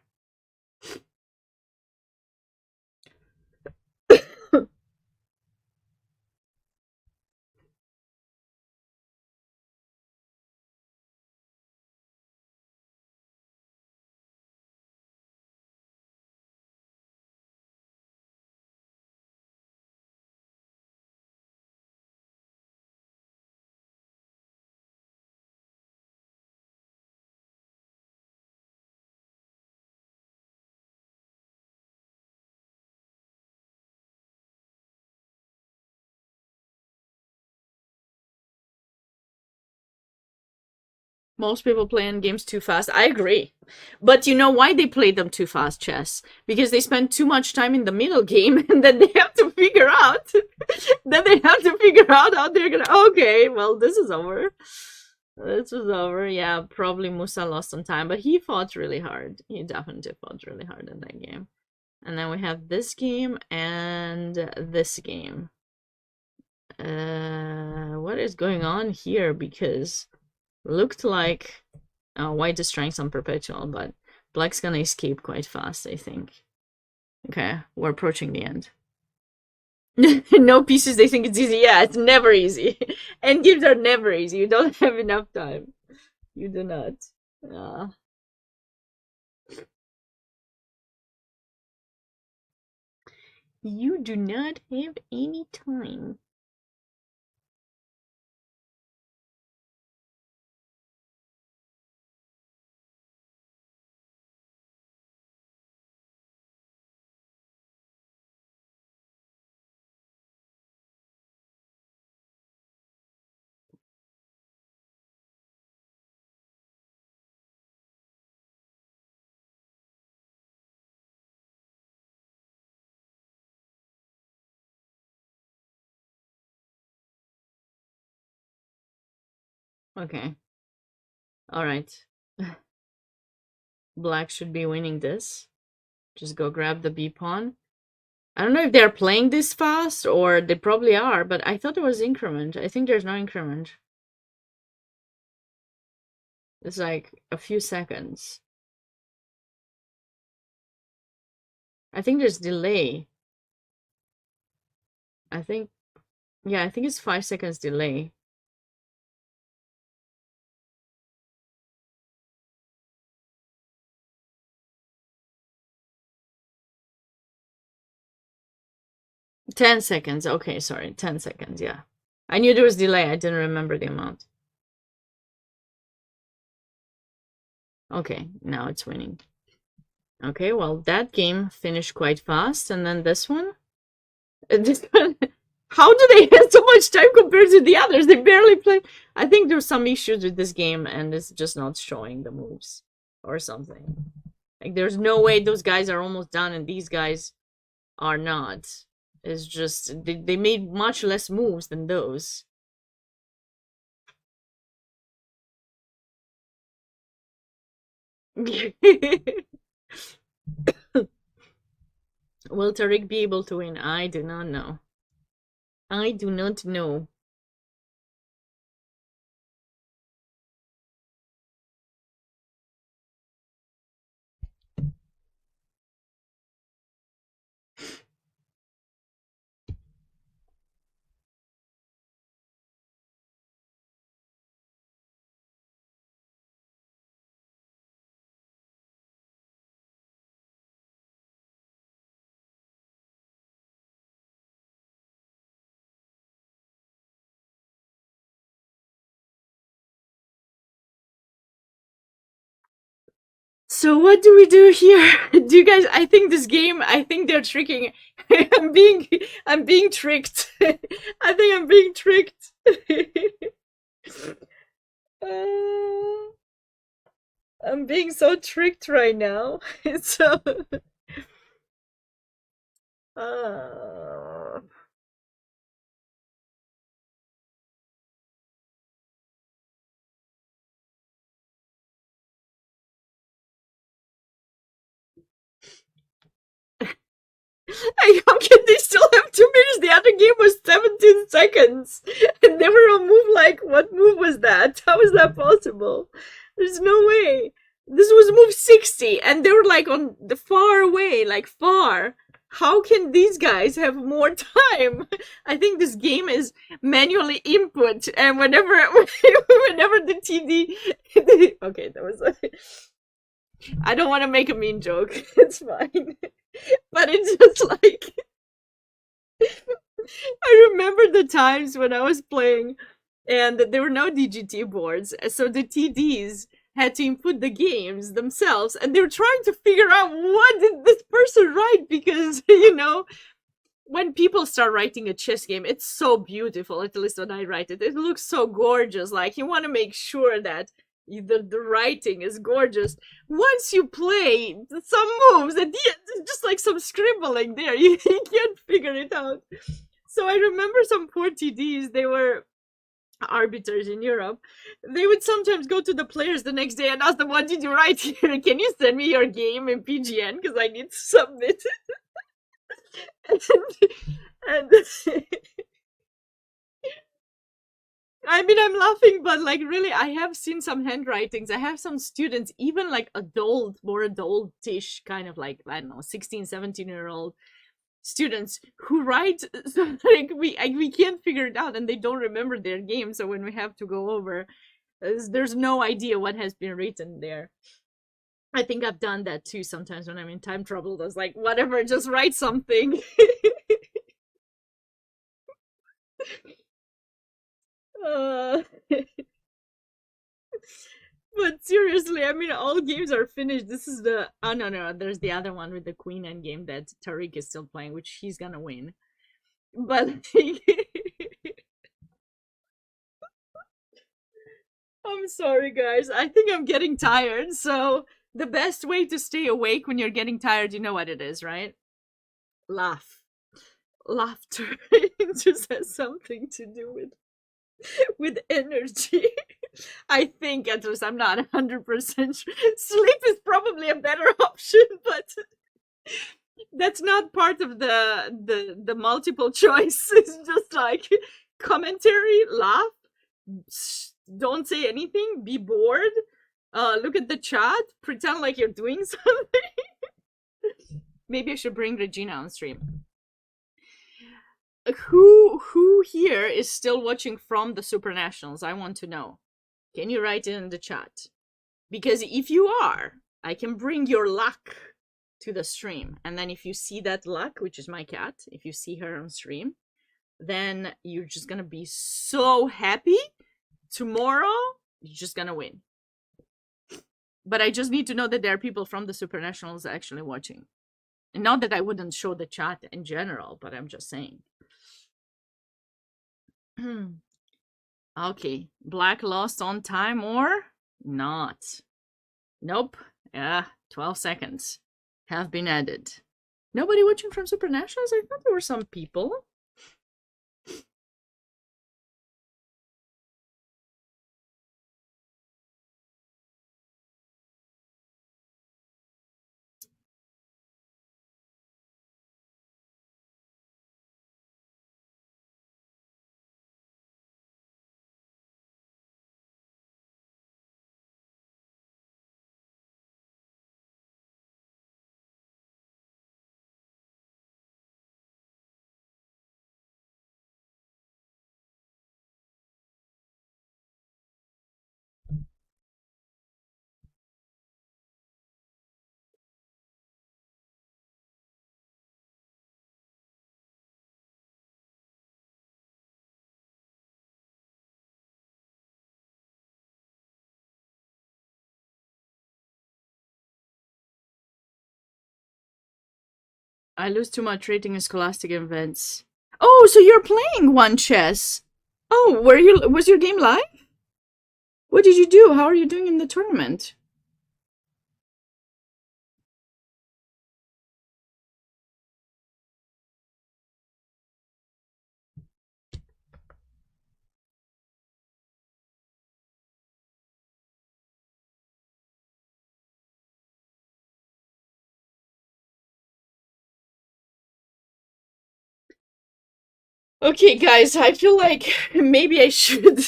Most people playing games too fast. I agree. But you know why they play them too fast, Chess? Because they spend too much time in the middle game and then they have to figure out how they're gonna, okay, well, this is over. This was over. Yeah, probably Musa lost some time, but he fought really hard. He definitely fought really hard in that game. And then we have this game and this game. What is going on here? Because looked like white is trying some perpetual, but black's gonna escape quite fast, I think. Okay, we're approaching the end. No pieces, they think it's easy. Yeah, it's never easy. End games are never easy. You don't have enough time. You do not. You do not have any time. Okay. All right. Black should be winning this. Just go grab the B pawn. I don't know if they're playing this fast, or they probably are, but I thought there was increment. I think there's no increment. It's like a few seconds. I think there's delay. I think it's 5 seconds delay. Ten seconds. Okay, sorry. 10 seconds, yeah. I knew there was delay. I didn't remember the amount. Okay, now it's winning. Okay, well, that game finished quite fast. And then this one? How do they have so much time compared to the others? They barely play. I think there's some issues with this game, and it's just not showing the moves or something. Like, there's no way those guys are almost done, and these guys are not. It's just they made much less moves than those. Will Tariq be able to win? I do not know. I do not know. So what do we do here? Do you guys? I think this game. I think they're tricking. I'm being tricked. I think I'm being tricked. I'm being so tricked right now. So. How can they still have 2 minutes? The other game was 17 seconds. And they were on move like, what move was that? How is that possible? There's no way. This was move 60, and they were like on the far away, like far. How can these guys have more time? I think this game is manually input, and whenever the TD okay, that was I don't want to make a mean joke. It's fine. But it's just like I remember the times when I was playing and there were no DGT boards, so the TDs had to input the games themselves, and they were trying to figure out what did this person write, because when people start writing a chess game, it's so beautiful. At least when I write it, it looks so gorgeous. Like, you want to make sure that the writing is gorgeous. Once you play some moves, at the end, just like some scribbling there, you can't figure it out. So I remember some poor TDs, they were arbiters in Europe. They would sometimes go to the players the next day and ask them, what did you write here? Can you send me your game in PGN? Because I need to submit it. and I mean, I'm laughing, but like, really, I have seen some handwritings. I have some students, even like more adultish, kind of like, I don't know, 16, 17-year-old students who write like we can't figure it out, and they don't remember their game. So when we have to go over, there's no idea what has been written there. I think I've done that too sometimes when I'm in time trouble. I was like, whatever, just write something. But seriously, I mean, all games are finished. This is the no, there's the other one with the queen endgame that Tariq is still playing, which he's gonna win. But I'm sorry, guys. I think I'm getting tired. So the best way to stay awake when you're getting tired, you know what it is, right? Laugh. Laughter. It just has something to do with energy. I think, at least, I'm not 100% sure. Sleep is probably a better option, but that's not part of the multiple choice. It's just like commentary, laugh, don't say anything, be bored, look at the chat, pretend like you're doing something. Maybe I should bring Regina on stream. Who here is still watching from the SuperNationals? I want to know. Can you write it in the chat? Because if you are, I can bring your luck to the stream. And then if you see that luck, which is my cat, if you see her on stream, then you're just gonna be so happy. Tomorrow, you're just gonna win. But I just need to know that there are people from the SuperNationals actually watching. Not that I wouldn't show the chat in general, but I'm just saying. Okay, Black lost on time or not? Nope. Yeah, 12 seconds have been added. Nobody watching from SuperNationals? I thought there were some people. I lose too much rating in scholastic events. Oh, so you're playing one chess. Oh, was your game live? What did you do? How are you doing in the tournament? Okay, guys, I feel like maybe I should.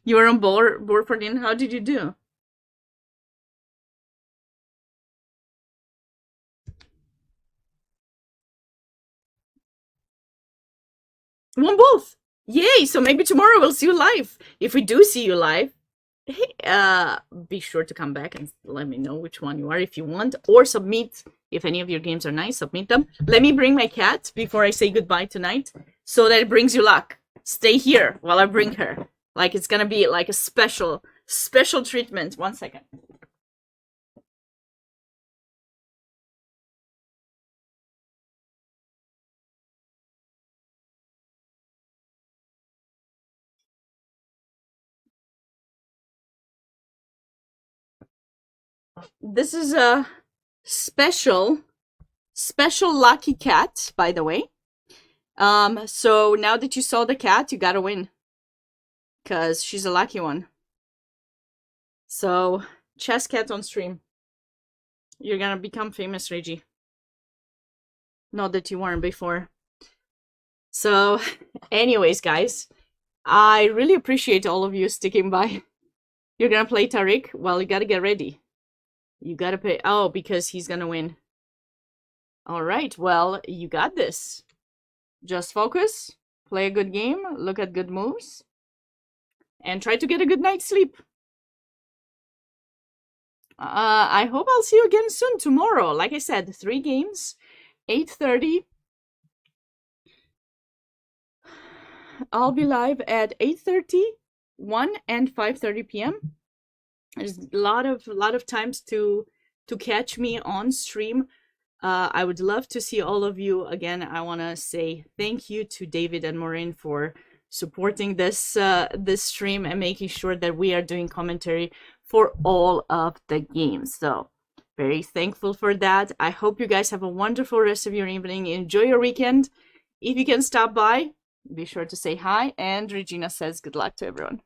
You were on board for the. How did you do? Won both. Yay! So maybe tomorrow we'll see you live. If we do see you live, hey, be sure to come back and let me know which one you are if you want, or submit. If any of your games are nice, submit them. Let me bring my cat before I say goodbye tonight, so that it brings you luck. Stay here while I bring her. Like it's gonna be like a special treatment. 1 second. This is a special lucky cat, by the way. So now that you saw the cat, you gotta win, because she's a lucky one. So, chess cat on stream. You're gonna become famous, Reggie. Not that you weren't before. So, anyways, guys, I really appreciate all of you sticking by. You're gonna play Tariq? Well, you gotta get ready. You gotta pay. Oh, because he's gonna win. All right, well, you got this. Just focus, play a good game, look at good moves, and try to get a good night's sleep. I hope I'll see you again soon tomorrow. Like I said, 3 games, 8:30. I'll be live at 8:30, 1 and 5:30 p.m. There's a lot of times to catch me on stream. I would love to see all of you again. I want to say thank you to David and Maureen for supporting this this stream and making sure that we are doing commentary for all of the games. So very thankful for that. I hope you guys have a wonderful rest of your evening. Enjoy your weekend. If you can stop by, be sure to say hi. And Regina says good luck to everyone.